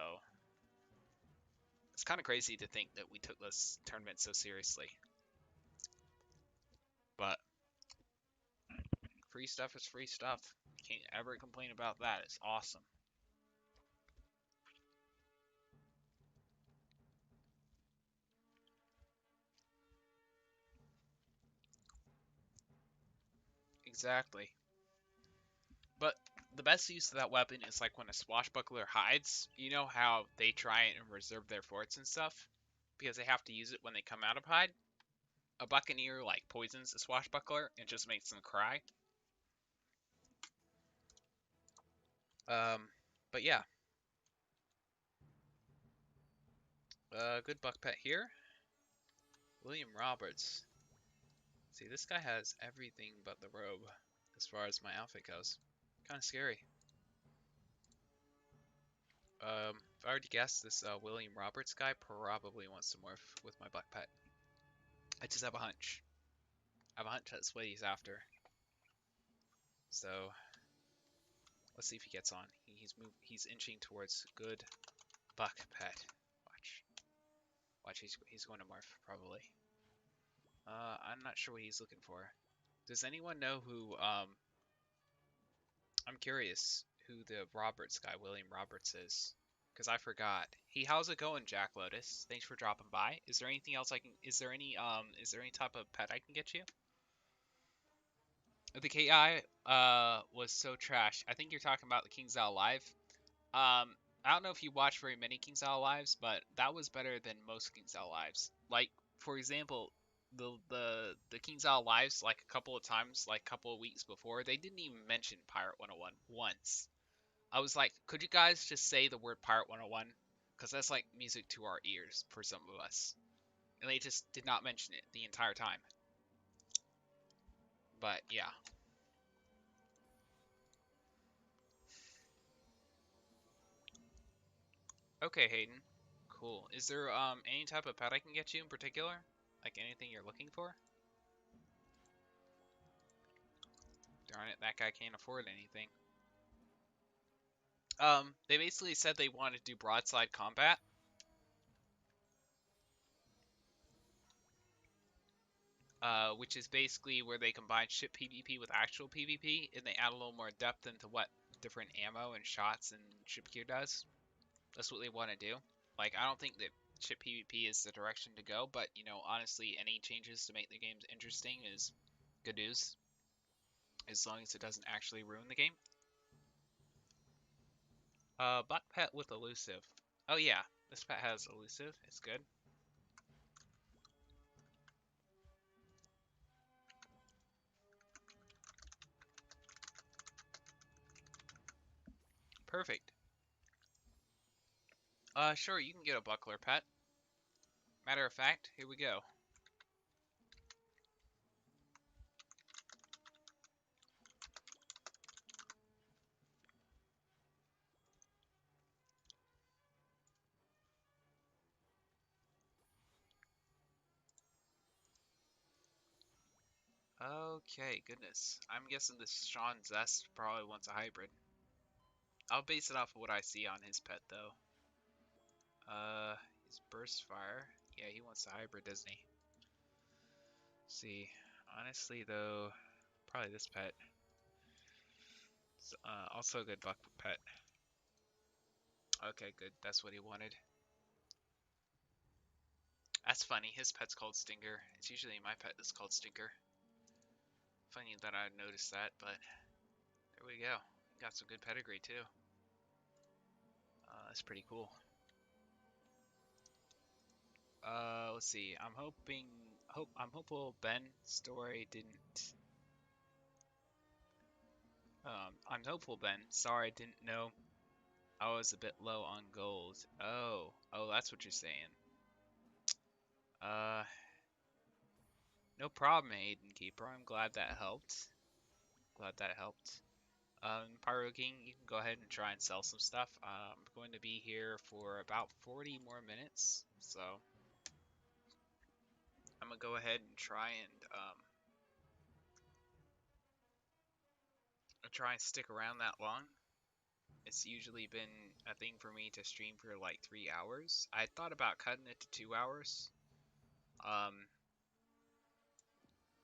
it's kind of crazy to think that we took this tournament so seriously. But free stuff is free stuff. Can't ever complain about that. It's awesome. Exactly. But the best use of that weapon is like when a swashbuckler hides. You know how they try and reserve their forts and stuff? Because they have to use it when they come out of hide? A buccaneer like poisons a swashbuckler and just makes them cry. Um, but yeah. Good buck pet here. William Roberts. See, this guy has everything but the robe as far as my outfit goes. Kind of scary. If I were to guess, this William Roberts guy probably wants to morph with my buck pet. I just have a hunch. I have a hunch that's what he's after. So let's see if he gets on. He's inching towards good buck pet. Watch. He's going to morph probably. I'm not sure what he's looking for. Does anyone know who? I'm curious who the Roberts guy, William Roberts, is. Because I forgot. How's it going, Jack Lotus? Thanks for dropping by. Is there anything else I can? Is there any type of pet I can get you? The KI was so trash. I think you're talking about the King's Out Live. I don't know if you watch very many King's Out Lives, but that was better than most King's Out Lives. Like, for example, the King's Out Lives, like a couple of times, like a couple of weeks before, they didn't even mention Pirate 101 once. I was like, could you guys just say the word Pirate 101? Because that's like music to our ears for some of us. and they just did not mention it the entire time. But yeah. Okay, Hayden. Cool. Is there any type of pet I can get you in particular? Like anything you're looking for? Darn it, that guy can't afford anything. They basically said they wanted to do broadside combat. Which is basically where they combine ship PvP with actual PvP, and they add a little more depth into what different ammo and shots and ship gear does. That's what they want to do. Like, I don't think that ship PvP is the direction to go, but, you know, honestly, any changes to make the games interesting is good news, as long as it doesn't actually ruin the game. Buck pet with elusive. Oh yeah, this pet has elusive. It's good. Perfect. Sure, you can get a buckler pet. Matter of fact, here we go. Okay, goodness. I'm guessing this Sean Zest probably wants a hybrid. I'll base it off of what I see on his pet, though. His burst fire. Yeah, he wants a hybrid, doesn't he? Let's see. Honestly, though, probably this pet. It's, also a good buck pet. Okay, good. That's what he wanted. That's funny. His pet's called Stinger. It's usually my pet that's called Stinker. Funny that I noticed that, but there we go. Got some good pedigree too. That's pretty cool. Let's see. I'm hopeful Ben's story didn't. I'm hopeful Ben. Sorry, I didn't know I was a bit low on gold. Oh, that's what you're saying. Uh, no problem, Aiden Keeper. I'm glad that helped. Glad that helped. Pyro King, you can go ahead and try and sell some stuff. I'm going to be here for about 40 more minutes, so I'm gonna go ahead and try and stick around that long. It's usually been a thing for me to stream for like 3 hours. I thought about cutting it to 2 hours, um,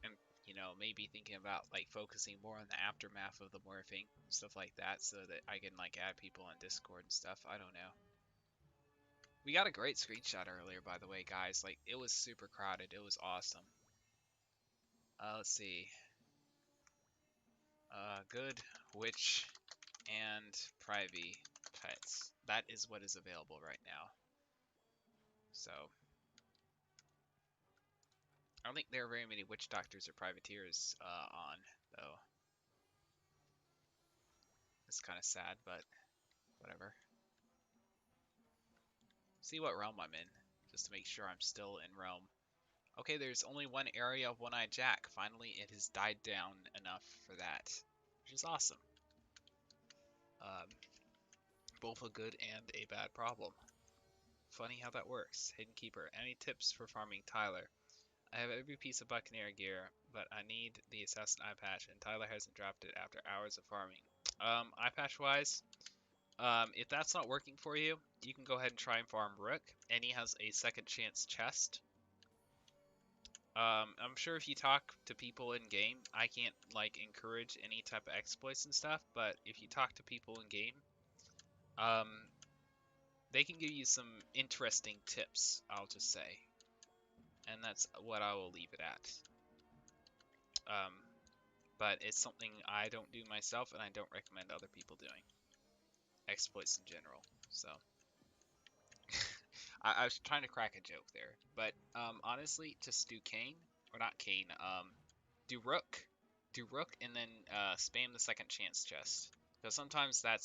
and you know maybe thinking about like focusing more on the aftermath of the morphing stuff like that, so that I can like add people on Discord and stuff. I don't know. We got a great screenshot earlier, by the way, guys. Like, it was super crowded. It was awesome. Let's see. Good, witch, and privy pets. That is what is available right now. So, I don't think there are very many witch doctors or privateers on, though. It's kind of sad, but whatever. See what realm I'm in, just to make sure I'm still in realm. Okay, there's only one area of One-Eyed Jack. Finally, it has died down enough for that, which is awesome. Um, both a good and a bad problem. Funny how that works. Hidden Keeper. Any tips for farming Tyler? I have every piece of Buccaneer gear, but I need the Assassin Eye Patch, and Tyler hasn't dropped it after hours of farming. Eye Patch wise, if that's not working for you, you can go ahead and try and farm Rook, and he has a second chance chest. I'm sure if you talk to people in game, I can't like encourage any type of exploits and stuff, but if you talk to people in game, um, they can give you some interesting tips, I'll just say. And that's what I will leave it at. Um, but it's something I don't do myself, and I don't recommend other people doing. Exploits in general. So, I was trying to crack a joke there. But, honestly, just do Kane, or not Kane, do Rook. Do Rook, and then, spam the second chance chest. Because sometimes that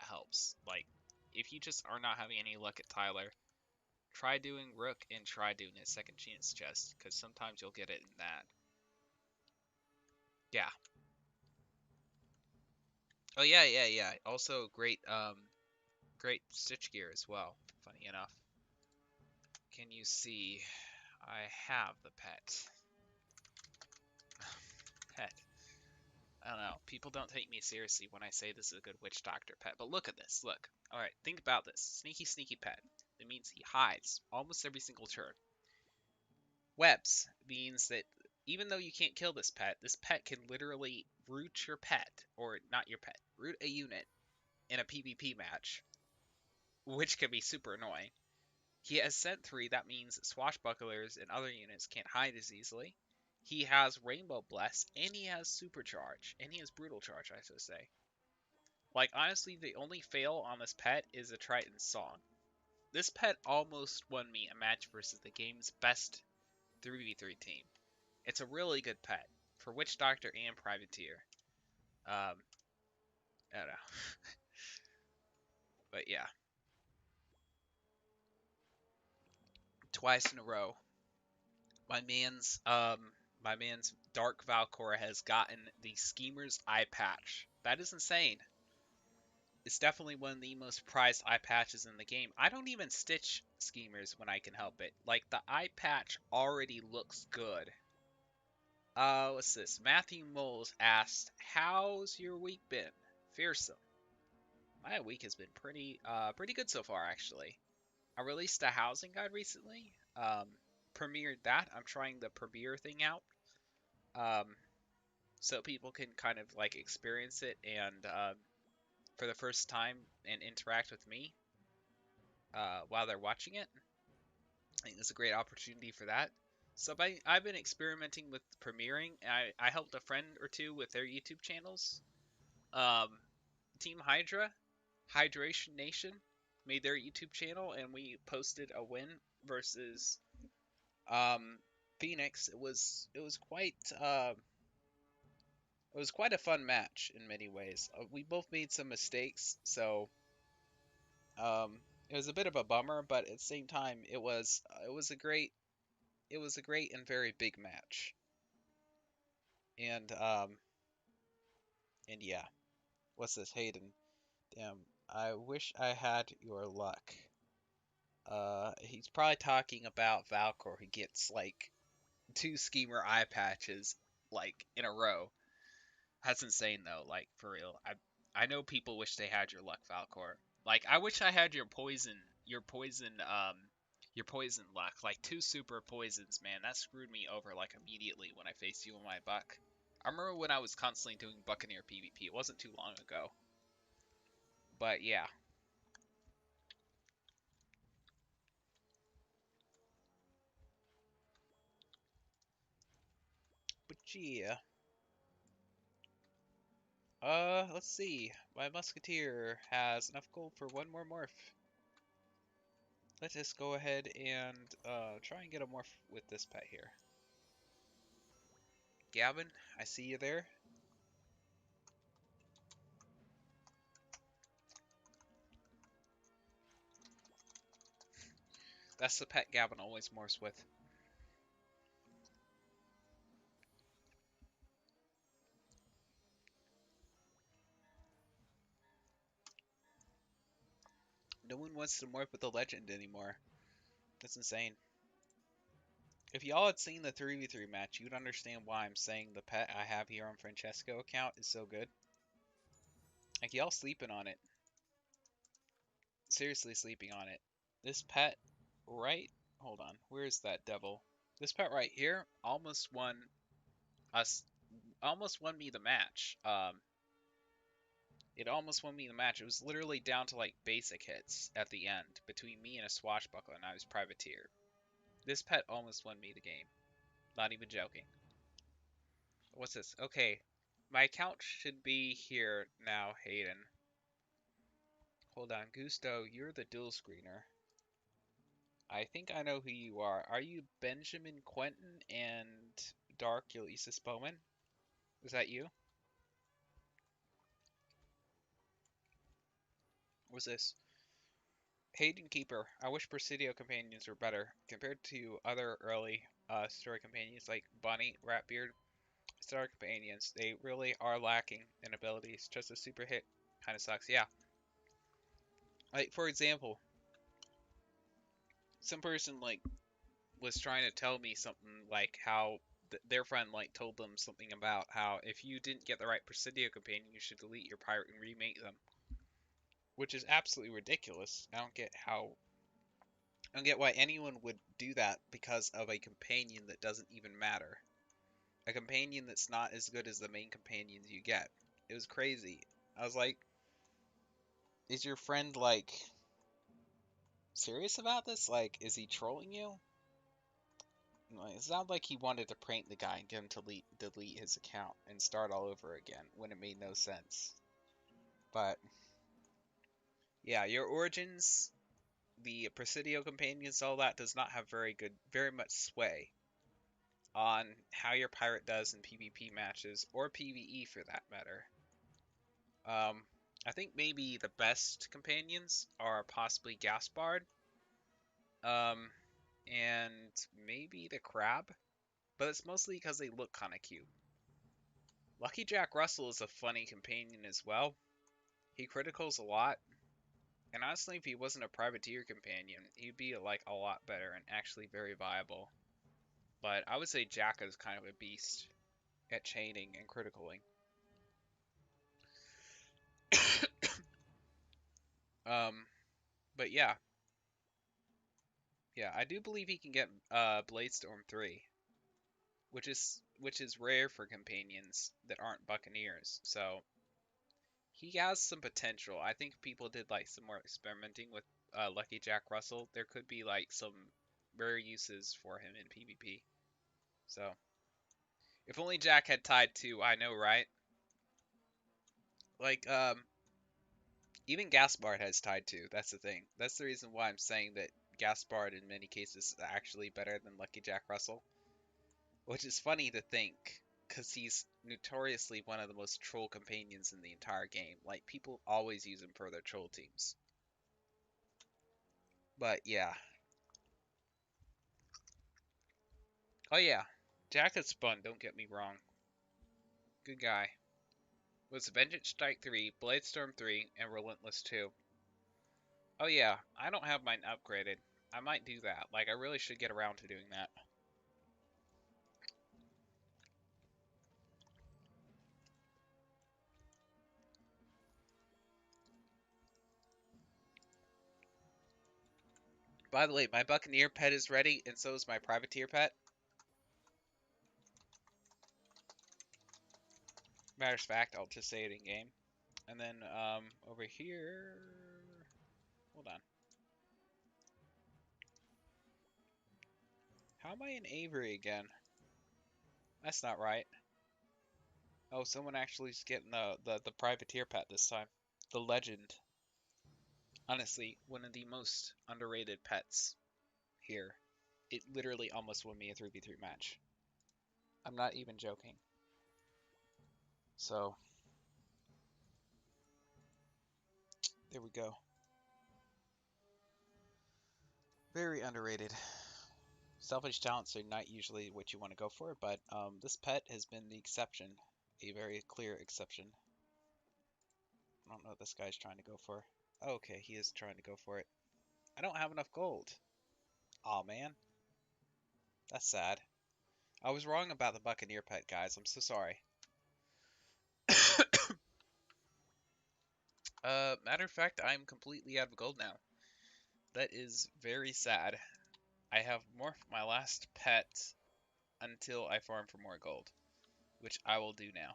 helps. Like, if you just are not having any luck at Tyler, Try doing Rook and try doing a second chance chest, because sometimes you'll get it in that. Yeah. Oh yeah. Also great great stitch gear as well, funny enough. Can you see I have the pet? Pet. I don't know. People don't take me seriously when I say this is a good witch doctor pet, but look at this. Look. Alright, think about this. Sneaky pet. It means he hides almost every single turn. Webs means that even though you can't kill this pet can literally root your pet, or not your pet, root a unit in a PvP match, which can be super annoying. He has Scent 3, that means swashbucklers and other units can't hide as easily. He has Rainbow Bless, and he has Supercharge, and he has Brutal Charge, I should say. Like, honestly, the only fail on this pet is a Triton Song. This pet almost won me a match versus the game's best 3v3 team. It's a really good pet for Witch Doctor and Privateer. I don't know. But yeah. Twice in a row. My man's Dark Valcor has gotten the Schemer's Eye Patch. That is insane. It's definitely one of the most prized eye patches in the game. I don't even stitch Schemers when I can help it. Like, the eye patch already looks good. What's this? Matthew Moles asked, how's your week been? Fearsome. My week has been pretty good so far, actually. I released a housing guide recently. Premiered that. I'm trying the premiere thing out. So people can kind of like experience it and for the first time and interact with me while they're watching it. I think it's a great opportunity for that. So I've been experimenting with premiering. I helped a friend or two with their YouTube channels. Um, Team Hydra, Hydration Nation, made their YouTube channel, and we posted a win versus Thnx. It was quite a fun match in many ways. We both made some mistakes, so it was a bit of a bummer, but at the same time, it was a great and very big match. And yeah, what's this, Hayden? Damn, I wish I had your luck. He's probably talking about Valcor, who gets like 2 Schemer eye patches like in a row. That's insane though, like for real. I know people wish they had your luck, Valcor. Like I wish I had your poison luck. Like 2 super poisons, man. That screwed me over like immediately when I faced you in my buck. I remember when I was constantly doing Buccaneer PvP. It wasn't too long ago. But yeah. But yeah. Let's see. My musketeer has enough gold for 1 more morph. Let's just go ahead and try and get a morph with this pet here. Gavin, I see you there. That's the pet Gavin always morphs with. No one wants to morph with the legend anymore. That's insane. If y'all had seen the 3v3 match, you'd understand why I'm saying the pet I have here on Francesco account is so good. Like, y'all sleeping on it. Seriously sleeping on it. This pet right... Hold on. Where's that devil? This pet right here almost won us... Almost won me the match. It almost won me the match. It was literally down to like basic hits at the end between me and a swashbuckler, and I was privateer. This pet almost won me the game. Not even joking. What's this? Okay, my account should be here now, Hayden. Hold on, Gusto, you're the dual screener. I think I know who you are. Are you Benjamin Quentin and Dark Ulysses Bowman? Is that you? What's this? Hayden Keeper. I wish Presidio companions were better compared to other early story companions like Bunny, Ratbeard. Story companions, they really are lacking in abilities. Just a super hit kind of sucks. Yeah. Like for example, some person like was trying to tell me something like how their friend like told them something about how if you didn't get the right Presidio companion, you should delete your pirate and remake them, which is absolutely ridiculous. I don't get why anyone would do that because of a companion that doesn't even matter. A companion that's not as good as the main companions you get. It was crazy. I was like, is your friend like serious about this? Like, is he trolling you? It sounded like he wanted to prank the guy and get him to delete his account and start all over again when it made no sense. But yeah, your origins, the Presidio companions, all that does not have very much sway on how your pirate does in PvP matches or PvE for that matter. I think maybe the best companions are possibly Gaspard, and maybe the Crab, but it's mostly because they look kind of cute. Lucky Jack Russell is a funny companion as well. He criticals a lot, and honestly, if he wasn't a privateer companion, he'd be like a lot better and actually very viable. But I would say Jack is kind of a beast at chaining and criticaling. But yeah, I do believe he can get Bladestorm 3, which is rare for companions that aren't Buccaneers. So he has some potential. I think if people did like some more experimenting with Lucky Jack Russell, there could be like some rare uses for him in PvP. So if only Jack had tied 2, I know, right? Like even Gaspard has tied 2. That's the thing. That's the reason why I'm saying that Gaspard in many cases is actually better than Lucky Jack Russell. Which is funny to think, because he's notoriously one of the most troll companions in the entire game. Like, people always use him for their troll teams. But, yeah. Oh, yeah. Jack is fun, don't get me wrong. Good guy. Was Vengeance Strike 3, Bladestorm 3, and Relentless 2. Oh, yeah. I don't have mine upgraded. I might do that. Like, I really should get around to doing that. By the way, my Buccaneer pet is ready, and so is my Privateer pet. Matter of fact, I'll just say it in game. And then, over here... Hold on. How am I in Avery again? That's not right. Oh, someone actually is getting the Privateer pet this time. The Legend. Honestly, one of the most underrated pets here. It literally almost won me a 3v3 match. I'm not even joking. So, there we go. Very underrated. Selfish talents are not usually what you want to go for, but this pet has been the exception. A very clear exception. I don't know what this guy's trying to go for. Okay, he is trying to go for it. I don't have enough gold. Aw, man. That's sad. I was wrong about the Buccaneer pet, guys. I'm so sorry. Matter of fact, I'm completely out of gold now. That is very sad. I have morphed my last pet until I farm for more gold, which I will do now.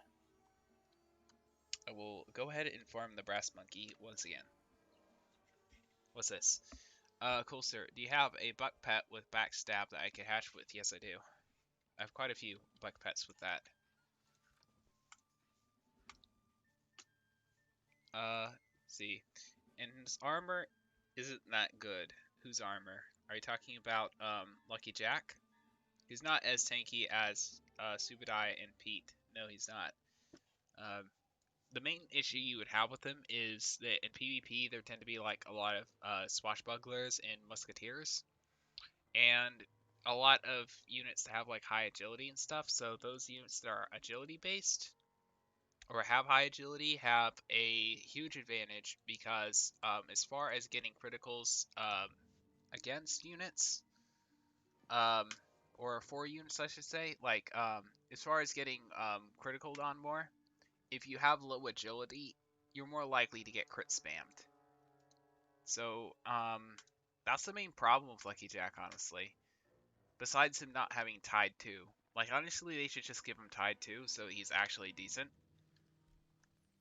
I will go ahead and farm the brass monkey once again. What's this? Cool sir, do you have a buck pet with backstab that I can hatch with? Yes, I do. I have quite a few buck pets with that. See. And his armor isn't that good. Whose armor? Are you talking about, Lucky Jack? He's not as tanky as, Subadai and Pete. No, he's not. Um, the main issue you would have with them is that in PvP there tend to be like a lot of swashbucklers and musketeers, and a lot of units that have like high agility and stuff. So those units that are agility based or have high agility have a huge advantage because as far as getting criticals against units, um, or for units, I should say, like as far as getting critical on more, if you have low agility, you're more likely to get crit spammed. So that's the main problem with Lucky Jack, honestly. Besides him not having tied 2. Like, honestly, they should just give him tied 2 so he's actually decent.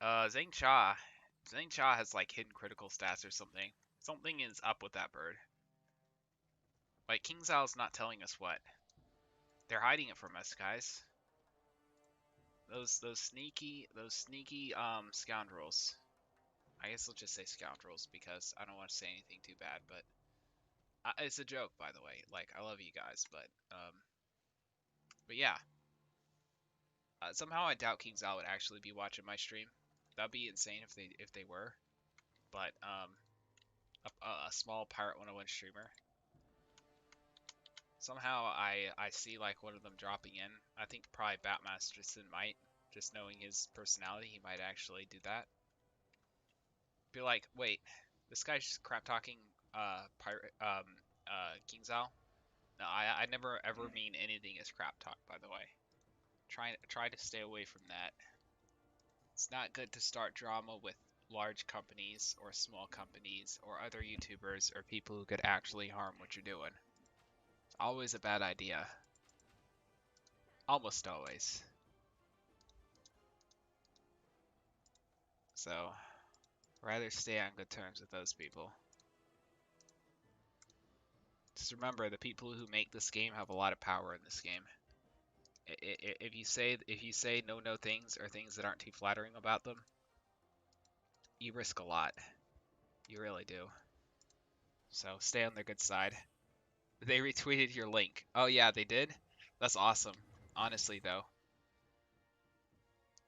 Zhang Cha. Zhang Cha has, like, hidden critical stats or something. Something is up with that bird. Like, King Zhao's not telling us what. They're hiding it from us, guys. Those sneaky scoundrels. I guess I'll just say scoundrels because I don't want to say anything too bad, but it's a joke, by the way. Like, I love you guys, but yeah. Somehow I doubt King Zhao would actually be watching my stream. That'd be insane if they were. But a small Pirate101 streamer. Somehow I see like one of them dropping in. I think probably Batmasterson might. Just knowing his personality, he might actually do that. Be like, wait, this guy's just crap talking King Zhao. No, I never ever mean anything as crap talk, by the way. Try to stay away from that. It's not good to start drama with large companies or small companies or other YouTubers or people who could actually harm what you're doing. It's always a bad idea. Almost always. So, rather stay on good terms with those people. Just remember, the people who make this game have a lot of power in this game. If you say no things or things that aren't too flattering about them, you risk a lot. You really do. So stay on their good side. They retweeted your link. Oh yeah, they did? That's awesome. Honestly though.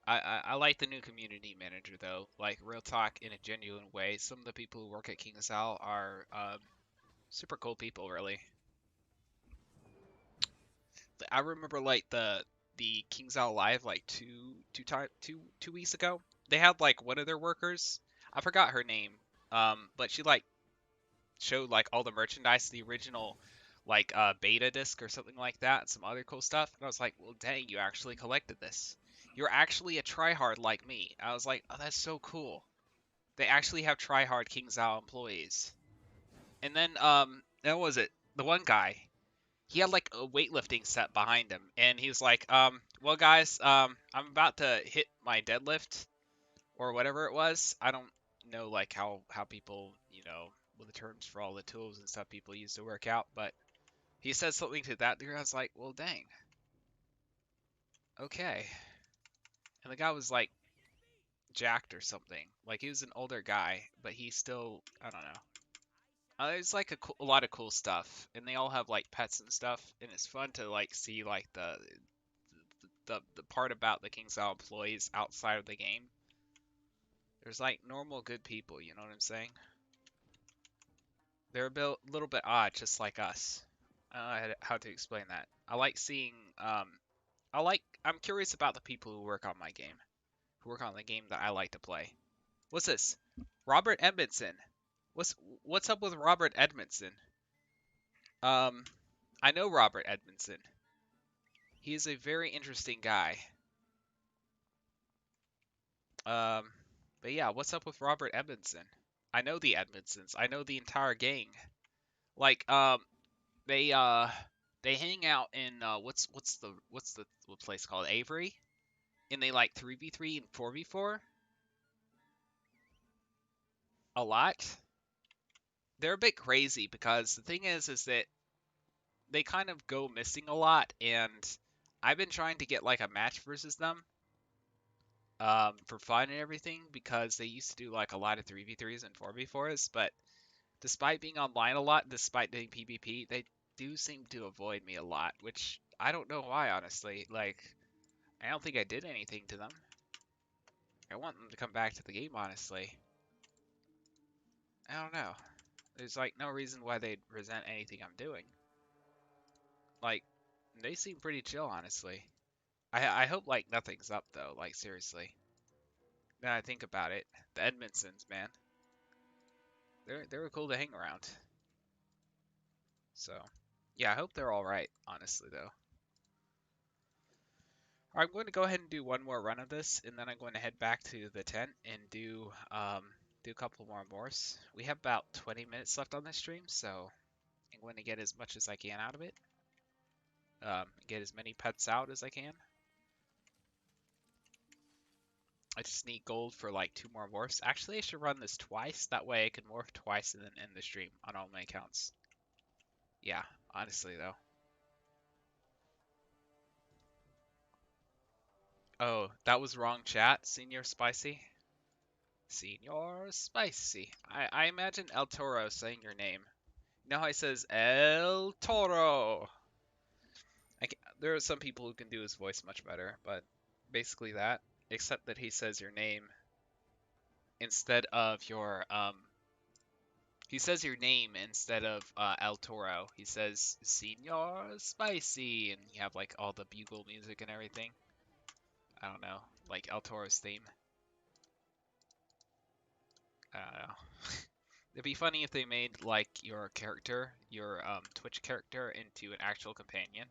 I like the new community manager though. Like real talk in a genuine way. Some of the people who work at King Sal are super cool people really. I remember like the King Sal live like two weeks ago. They had like one of their workers. I forgot her name. But she like showed like all the merchandise, the original like beta disc or something like that, and some other cool stuff. And I was like, well, dang, you actually collected this. You're actually a tryhard like me. I was like, oh, that's so cool. They actually have tryhard King Zhao employees. And then that was it. The one guy, he had like a weightlifting set behind him, and he was like, well, guys, I'm about to hit my deadlift or whatever it was. I don't know like how people, you know, with the terms for all the tools and stuff people use to work out, but he said something to that degree. I was like, well, dang. Okay. And the guy was like jacked or something. Like he was an older guy, but he still, I don't know. It's like a lot of cool stuff, and they all have like pets and stuff, and it's fun to like see like the part about the KingsIsle employees outside of the game. There's like normal good people, you know what I'm saying? They're little bit odd, just like us. I don't know how to explain that. I like seeing. I'm curious about the people who work on my game, who work on the game that I like to play. What's this? Robert Edmondson. What's up with Robert Edmondson? Um, I know Robert Edmondson. He is a very interesting guy. Um, but yeah, what's up with Robert Edmondson? I know the Edmondsons. I know the entire gang. Like, they they hang out in what's the place called, Avery, and they like 3v3 and 4v4 a lot. They're a bit crazy because the thing is that they kind of go missing a lot, and I've been trying to get like a match versus them for fun and everything because they used to do like a lot of 3v3s and 4v4s, but despite being online a lot, despite doing PvP, they do seem to avoid me a lot, which I don't know why, honestly. Like, I don't think I did anything to them. I want them to come back to the game, honestly. I don't know. There's like no reason why they'd resent anything I'm doing. Like, they seem pretty chill, honestly. I hope like nothing's up though, like seriously. Now I think about it, the Edmondsons, man. They were cool to hang around. So, yeah, I hope they're all right, honestly though. I'm going to go ahead and do one more run of this, and then I'm going to head back to the tent and do a couple more morphs. We have about 20 minutes left on this stream, so I'm going to get as much as I can out of it. Get as many pets out as I can. I just need gold for like 2 more morphs. Actually, I should run this twice. That way I can morph twice and then end the stream on all my accounts. Yeah, honestly though. Oh, that was wrong chat, Senior Spicy. Senior Spicy. I imagine El Toro saying your name. You know how he says El Toro? There are some people who can do his voice much better, but basically that. Except that he says your name instead of your he says your name instead of El Toro. He says Senior Spicy, and you have like all the bugle music and everything. I don't know, like El Toro's theme. I don't know. It'd be funny if they made like your character, your Twitch character, into an actual companion.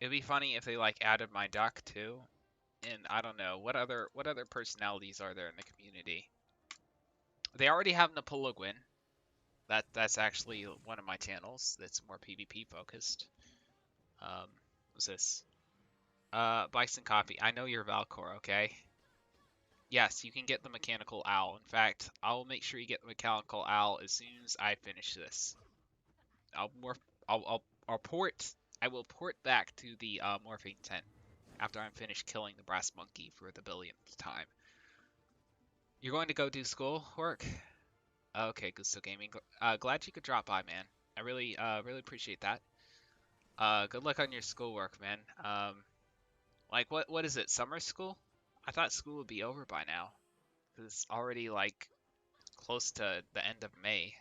It'd be funny if they like added my duck too. And I don't know what other personalities are there in the community. They already have Napoleon. That's actually one of my channels that's more PvP focused. What's this? Bison Coffee. I know you're Valcor, okay? Yes, you can get the mechanical owl. In fact, I'll make sure you get the mechanical owl as soon as I finish this. I'll port. I will port back to the morphing tent after I'm finished killing the brass monkey for the billionth time. You're going to go do school work? Okay, Gusto Gaming. Glad you could drop by, man. I really appreciate that. Good luck on your schoolwork, man. Like what is it? Summer school? I thought school would be over by now. It's already like close to the end of May.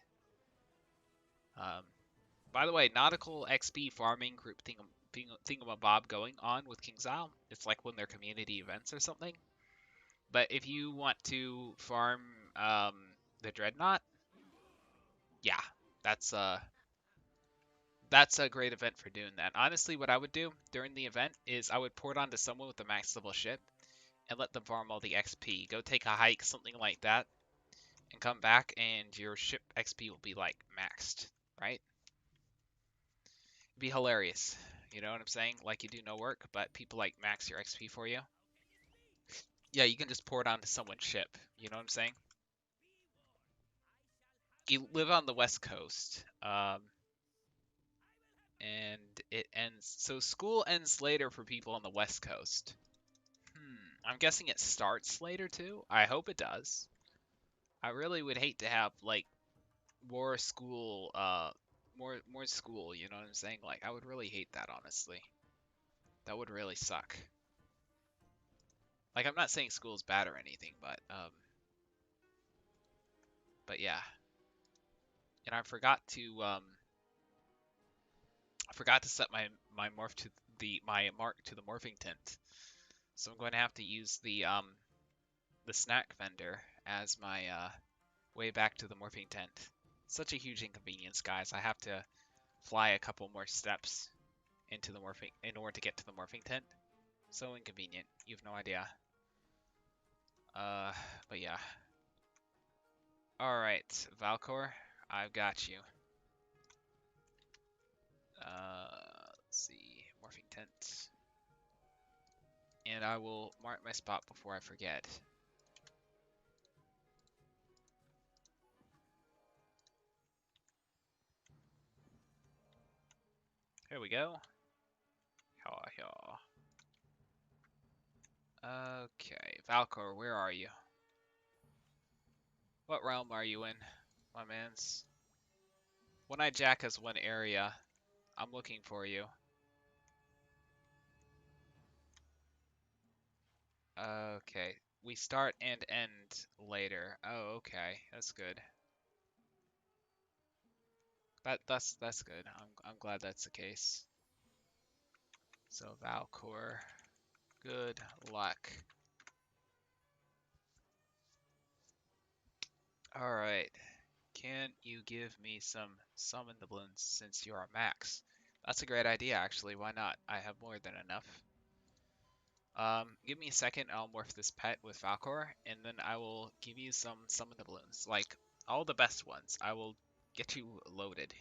By the way, Nautical XP farming group thingamabob going on with King's Isle. It's like one of their community events or something. But if you want to farm the Dreadnought, yeah, that's a great event for doing that. Honestly, what I would do during the event is I would port onto someone with a max level ship and let them farm all the XP. Go take a hike, something like that, and come back and your ship XP will be like maxed, right? It'd be hilarious. You know what I'm saying? Like you do no work, but people like max your XP for you. Yeah, you can just port onto someone's ship. You know what I'm saying? You live on the West Coast. And it ends. So school ends later for people on the West Coast. I'm guessing it starts later too. I hope it does. I really would hate to have like more school, more school. You know what I'm saying? Like I would really hate that, honestly. That would really suck. Like I'm not saying school's bad or anything, but yeah. And I forgot to set my morph to my mark to the morphing tent. So I'm going to have to use the snack vendor as my way back to the morphing tent. Such a huge inconvenience, guys. I have to fly a couple more steps into the morphing in order to get to the morphing tent. So inconvenient. You have no idea. But yeah. All right, Valcor, I've got you. Let's see, morphing tent, and I will mark my spot before I forget. Here we go. Okay, Valcor, where are you? What realm are you in, my mans? One-Eyed Jack has one area. I'm looking for you. Okay. We start and end later. Oh, okay. That's good. That's good. I'm glad that's the case. So Valcor, good luck. All right. Can you give me some summon the balloons since you are max? That's a great idea, actually. Why not? I have more than enough. Give me a second. I'll morph this pet with Valcor, and then I will give you some summon the balloons, like all the best ones. I will get you loaded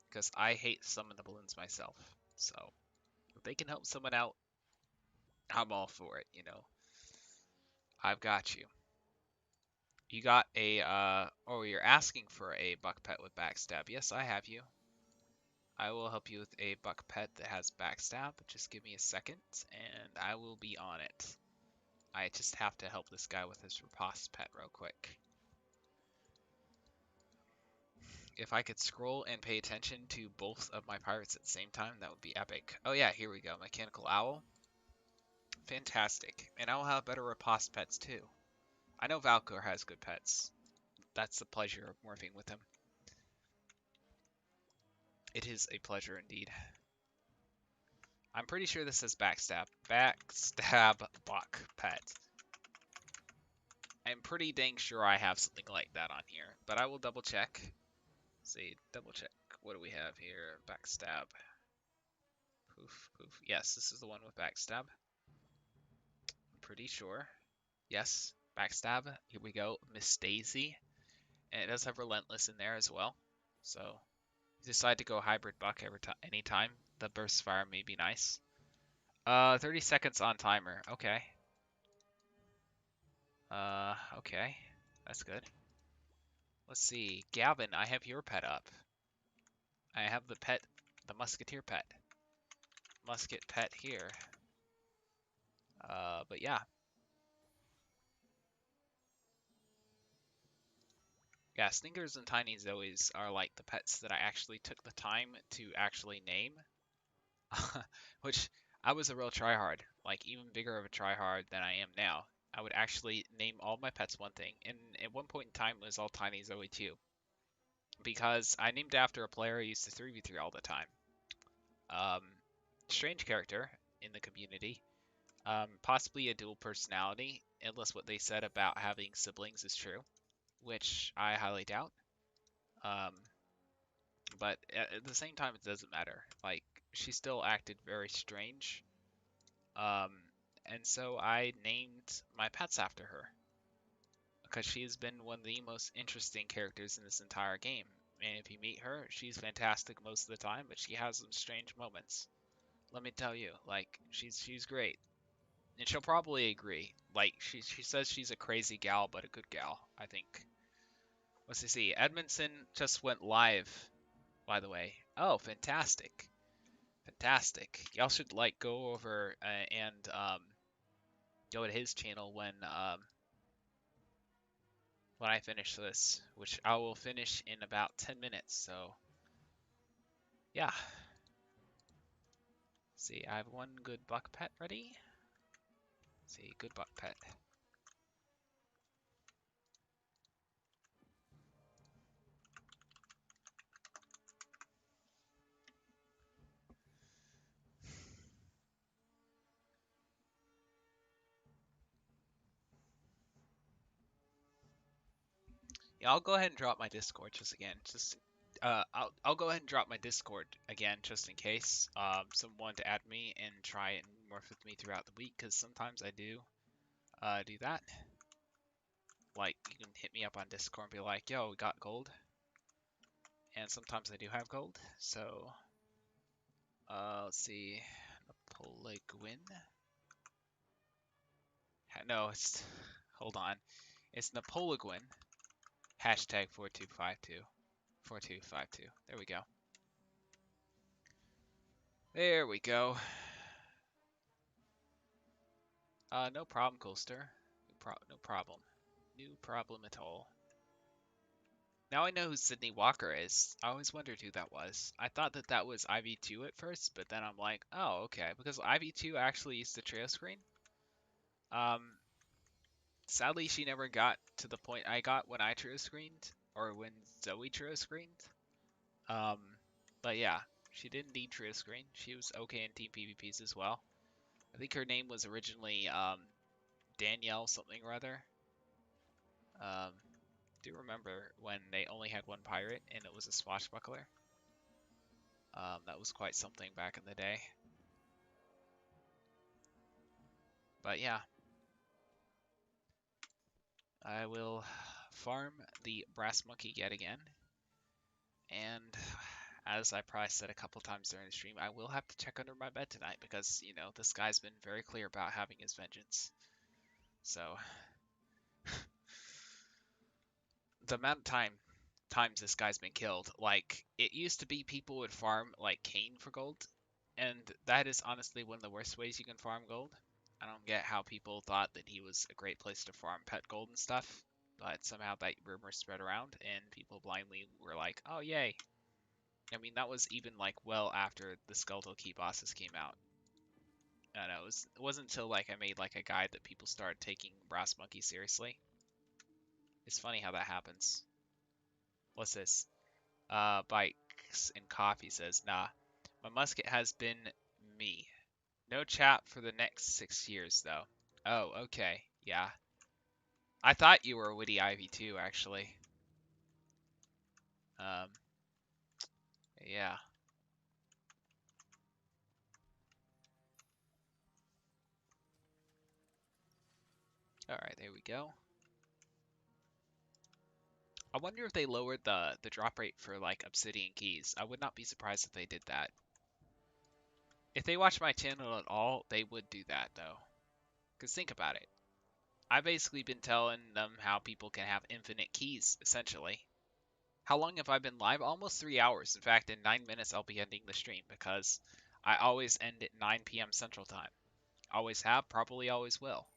because I hate summon the balloons myself. So if they can help someone out, I'm all for it. You know, I've got you. You got a oh, you're asking for a buck pet with backstab. Yes, I have you. I will help you with a buck pet that has backstab. Just give me a second, and I will be on it. I just have to help this guy with his riposte pet real quick. If I could scroll and pay attention to both of my pirates at the same time, that would be epic. Oh yeah, here we go. Mechanical Owl. Fantastic. And I will have better riposte pets too. I know Valkor has good pets. That's the pleasure of morphing with him. It is a pleasure indeed. I'm pretty sure this says backstab. Backstab buck pet. I'm pretty dang sure I have something like that on here, but I will double check. Let's see, double check. What do we have here? Backstab. Poof, poof. Yes, this is the one with backstab. I'm pretty sure. Yes, backstab. Here we go. Miss Daisy. And it does have relentless in there as well. So, if you decide to go hybrid buck anytime, the burst fire may be nice. 30 seconds on timer. Okay. Okay. That's good. Let's see. Gavin, I have your pet up. I have the musketeer pet. Musket pet here. But yeah. Yeah, Stingers and Tiny Zoes are like the pets that I actually took the time to actually name. Which I was a real tryhard, like even bigger of a tryhard than I am now. I would actually name all my pets one thing, and at one point in time it was all Tiny Zoe too, because I named after a player who used to 3v3 all the time. Um, Strange character in the community, possibly a dual personality, unless what they said about having siblings is true, which I highly doubt. Um, but at the same time, it doesn't matter. Like, she still acted very strange. Um, and so I named my pets after her because she has been one of the most interesting characters in this entire game. And if you meet her, she's fantastic most of the time, but she has some strange moments. Let me tell you, like she's great, and she'll probably agree. Like she says she's a crazy gal, but a good gal, I think. Let's see. Edmondson just went live, by the way. Oh, fantastic, fantastic. Y'all should like go over and go to his channel when I finish this, which I will finish in about 10 minutes. So yeah. See, I have one good buck pet ready. See, good buck pet. Yeah, I'll go ahead and drop my Discord just again. I'll go ahead and drop my Discord again just in case someone wanted to add me and try and morph with me throughout the week, because sometimes I do that. Like you can hit me up on Discord and be like, "Yo, we got gold," and sometimes I do have gold. So let's see, Napoleon. No, it's hold on, it's Napoleon. Hashtag 4252. 4252. There we go. There we go. No problem, Coaster. No problem. No problem at all. Now I know who Sydney Walker is. I always wondered who that was. I thought that that was IV2 at first, but then I'm like, oh, okay. Because IV2 actually used the trio screen. Um, Sadly, she never got to the point I got when I trio screened, or when Zoe trio screened. Um, but yeah, she didn't need trio screen. She was okay in team PvPs as well. I think her name was originally Danielle something or other. Do remember when they only had one pirate and it was a swashbuckler. That was quite something back in the day. But yeah, I will farm the brass monkey yet again. And as I probably said a couple times during the stream, I will have to check under my bed tonight because, you know, this guy's been very clear about having his vengeance. So, the amount of times this guy's been killed, like, it used to be people would farm, like, cane for gold, and that is honestly one of the worst ways you can farm gold. I don't get how people thought that he was a great place to farm pet gold and stuff, but somehow that rumor spread around, and people blindly were like, oh, yay. I mean, that was even, like, well after the Skeletal Key bosses came out. I don't know, it wasn't until, like, I made, like, a guide that people started taking Brass Monkey seriously. It's funny how that happens. What's this? Bikes and Coffee says, nah, my musket has been me. No chat for the next 6 years, though. Oh, okay, yeah. I thought you were Witty Ivy, too, actually. Um, yeah. Alright, there we go. I wonder if they lowered the drop rate for, like, Obsidian Keys. I would not be surprised if they did that. If they watch my channel at all, they would do that, though. Because think about it. I've basically been telling them how people can have infinite keys, essentially. How long have I been live? Almost 3 hours. In fact, in 9 minutes, I'll be ending the stream because I always end at 9 p.m. Central Time. Always have, probably always will.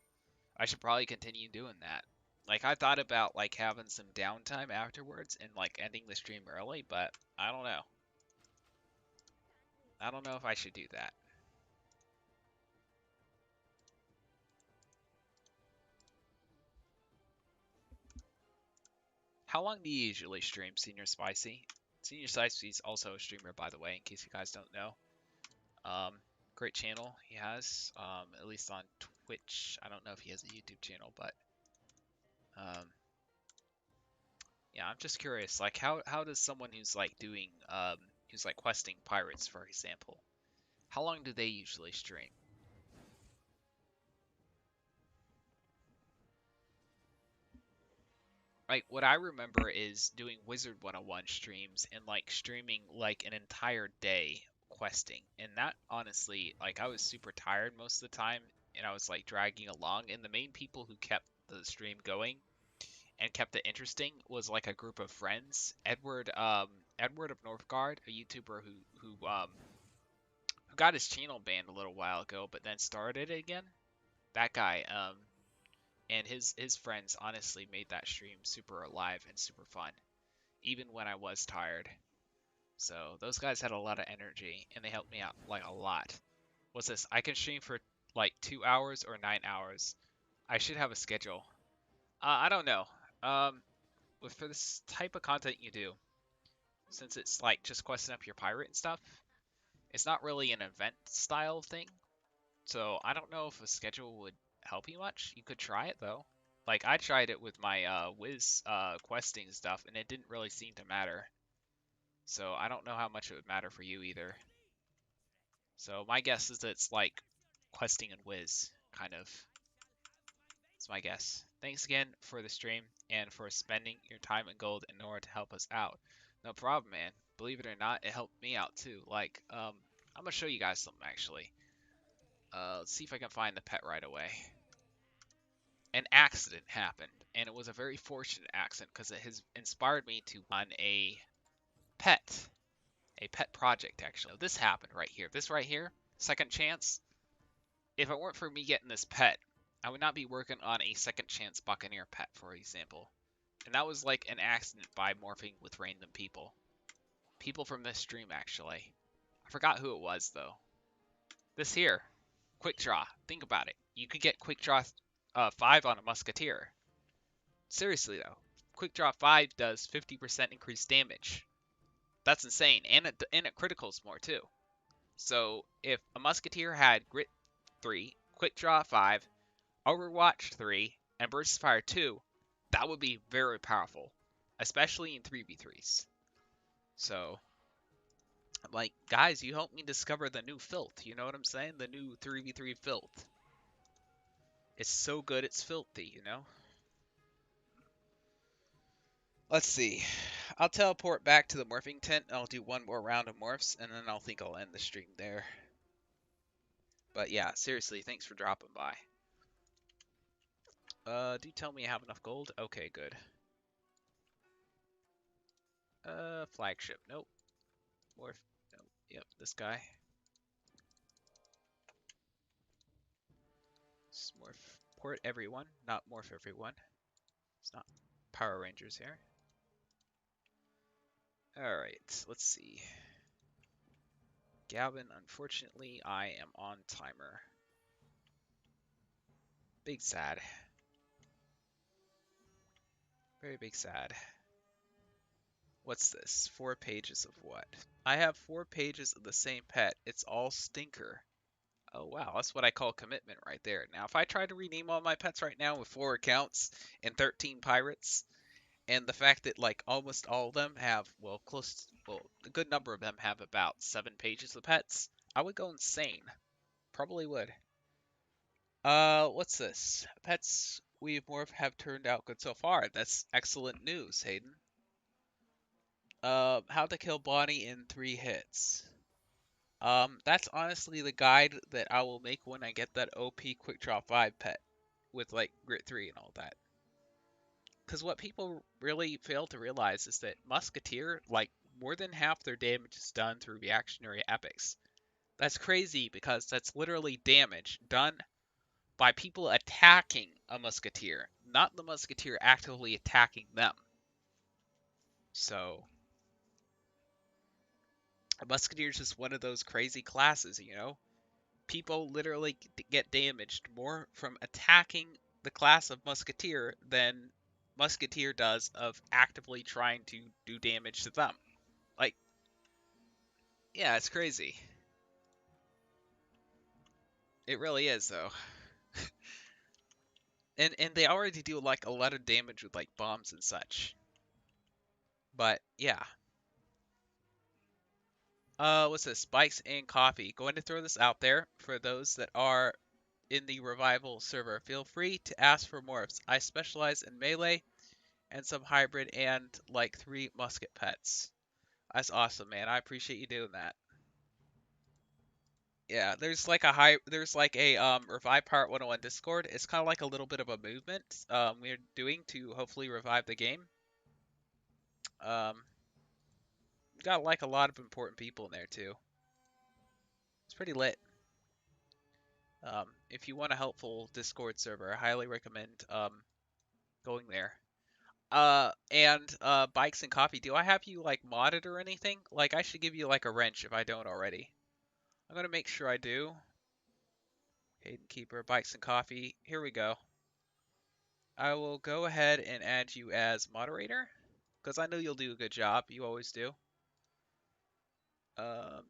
I should probably continue doing that. Like, I thought about, like, having some downtime afterwards and, like, ending the stream early, but I don't know. I don't know if I should do that. How long do you usually stream, Senior Spicy? Senior Spicy is also a streamer, by the way, in case you guys don't know. Great channel he has, at least on Twitch. I don't know if he has a YouTube channel, but yeah, I'm just curious. Like, how does someone who's like doing who's like questing pirates, for example, how long do they usually stream? Like, what I remember is doing Wizard 101 streams and like streaming like an entire day questing, and that honestly, like, I was super tired most of the time, and I was like dragging along, and the main people who kept the stream going and kept it interesting was like a group of friends. Edward of Northgard, a YouTuber who got his channel banned a little while ago, but then started it again. That guy, and his friends honestly made that stream super alive and super fun, even when I was tired. So those guys had a lot of energy, and they helped me out like a lot. What's this? I can stream for like 2 hours or 9 hours. I should have a schedule. I don't know. Um, for this type of content you do, since it's like just questing up your pirate and stuff, it's not really an event style thing. So I don't know if a schedule would help you much. You could try it though. Like, I tried it with my Wiz questing stuff, and it didn't really seem to matter. So I don't know how much it would matter for you either. So my guess is that it's like questing and Wiz, kind of. That's my guess. Thanks again for the stream and for spending your time and gold in order to help us out. No problem, man. Believe it or not, it helped me out too. Like, I'm gonna show you guys something actually. Let's see if I can find the pet right away. An accident happened, and it was a very fortunate accident because it has inspired me to run pet, a pet project actually. So this happened right here. This right here, second chance. If it weren't for me getting this pet, I would not be working on a second chance Buccaneer pet, for example. And that was like an accident by morphing with random people. People from this stream, actually. I forgot who it was, though. This here. Quick draw. Think about it. you could get Quick Draw 5 on a Musketeer. Seriously though, Quick Draw 5 does 50% increased damage. That's insane, and it criticals more too. So if a Musketeer had Grit 3, Quick Draw 5, Overwatch 3, and Burst Fire 2, that would be very powerful, especially in 3v3s. So, like, guys, you helped me discover the new filth. You know what I'm saying? The new 3v3 filth. It's so good, it's filthy, you know? Let's see. I'll teleport back to the morphing tent, and I'll do one more round of morphs, and then I'll end the stream there. But yeah, seriously, thanks for dropping by. Do tell me I have enough gold? Okay, good. Flagship. Nope. Morph. Nope. Yep, this guy. Just morph. Port everyone, not morph everyone. It's not Power Rangers here. Alright, let's see. Gavin, unfortunately, I am on timer. Big sad. Very big sad. What's this? 4 pages of what? I have 4 pages of the same pet. It's all stinker. Oh wow, that's what I call commitment right there. Now, if I try to rename all my pets right now with 4 accounts and 13 pirates, and the fact that like almost all of them have, well, a good number of them have about 7 pages of pets, I would go insane. Probably would. What's this? Pets we've morphed have turned out good so far. That's excellent news, Hayden. How to kill Bonnie in 3 hits. That's honestly the guide that I will make when I get that OP Quick Draw 5 pet with like Grit 3 and all that. Because what people really fail to realize is that Musketeer, like, more than half their damage is done through reactionary epics. That's crazy because that's literally damage done by people attacking a Musketeer, not the Musketeer actively attacking them. So, a Musketeer is just one of those crazy classes, you know? People literally get damaged more from attacking the class of Musketeer than Musketeer does of actively trying to do damage to them. Like, yeah, it's crazy. It really is, though. And they already do like a lot of damage with like bombs and such. But yeah. What's this? Spikes and coffee. Going to throw this out there for those that are in the revival server. Feel free to ask for morphs. I specialize in melee and some hybrid and like 3 musket pets. That's awesome, man. I appreciate you doing that. Yeah, there's like a Revive Pirate101 Discord. It's kind of like a little bit of a movement we're doing to hopefully revive the game. Got like a lot of important people in there too. It's pretty lit. If you want a helpful Discord server, I highly recommend going there. Bikes and coffee. Do I have you like modded or anything? Like I should give you like a wrench if I don't already. I'm gonna make sure I do. Hayden Keeper, bikes and coffee. Here we go. I will go ahead and add you as moderator because I know you'll do a good job. You always do.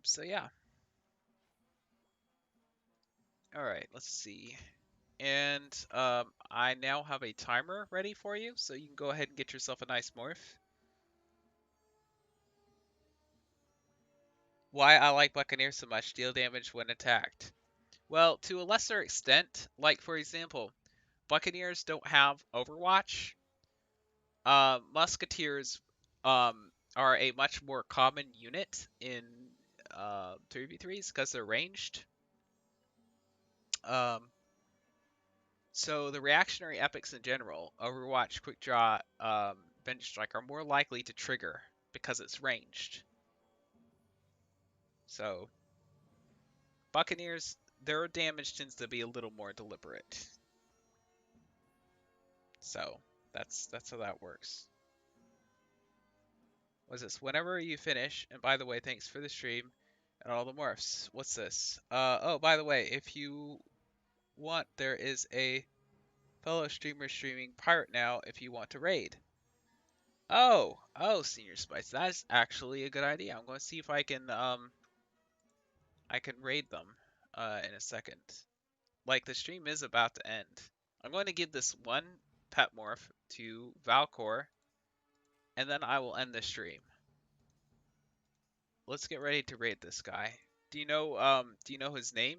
So yeah. All right, let's see. And I now have a timer ready for you, so you can go ahead and get yourself a nice morph. Why I like Buccaneers so much, deal damage when attacked. Well, to a lesser extent, like for example, Buccaneers don't have Overwatch. Musketeers are a much more common unit in 3v3s because they're ranged. So the reactionary epics in general, Overwatch, Quick Draw, Bench Strike, are more likely to trigger because it's ranged. So Buccaneers, their damage tends to be a little more deliberate. So that's how that works. What's this? Whenever you finish, and by the way, thanks for the stream and all the morphs. What's this? Oh, by the way, if you there is a fellow streamer streaming Pirate now if you want to raid. Oh, Senior Spice, that's actually a good idea. I'm going to see if I can raid them in a second. Like, the stream is about to end. I'm going to give this one pet morph to Valcor, and then I will end the stream. Let's get ready to raid this guy. Do you know his name?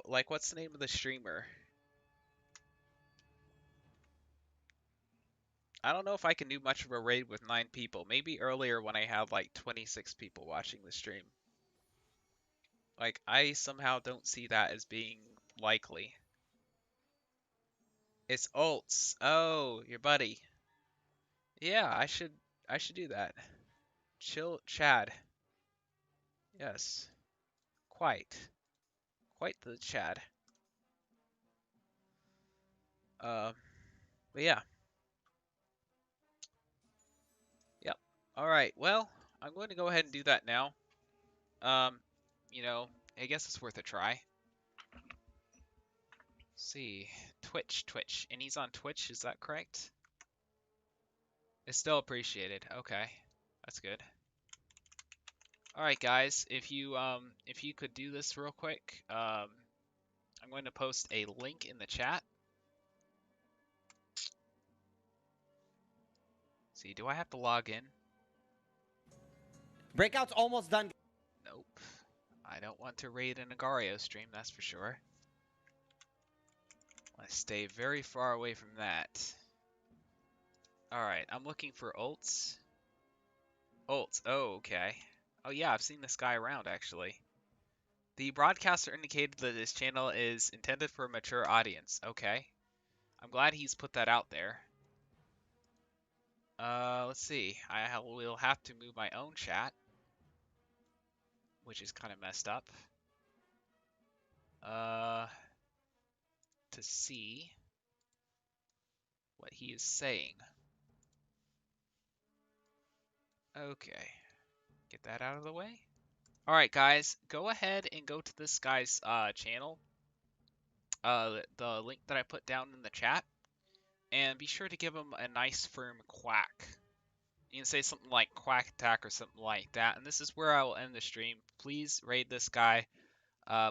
Like, what's the name of the streamer? I don't know if I can do much of a raid with 9 people. Maybe earlier when I had like 26 people watching the stream. Like, I somehow don't see that as being likely. It's Ults. Oh, your buddy. Yeah, I should do that. Chill Chad. Yes. Quite the Chad. But yeah. Yep. All right. Well, I'm going to go ahead and do that now. You know, I guess it's worth a try. Let's see. Twitch. And he's on Twitch, is that correct? It's still appreciated. Okay. That's good. All right, guys, if you could do this real quick, I'm going to post a link in the chat. See, do I have to log in? Breakout's almost done. Nope. I don't want to raid an Agario stream, that's for sure. I stay very far away from that. Alright, I'm looking for ults. Ults, oh, okay. Oh yeah, I've seen this guy around, actually. The broadcaster indicated that this channel is intended for a mature audience. Okay. I'm glad he's put that out there. Let's see. I will have to move my own chat, which is kind of messed up. To see what he is saying. Okay. Get that out of the way. Alright, guys. Go ahead and go to this guy's channel. The link that I put down in the chat. And be sure to give him a nice firm quack. You can say something like quack attack or something like that. And this is where I will end the stream. Please raid this guy.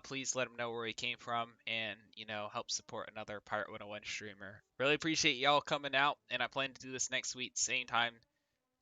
Please let him know where he came from and, you know, help support another Pirate101 streamer. Really appreciate y'all coming out, and I plan to do this next week, same time,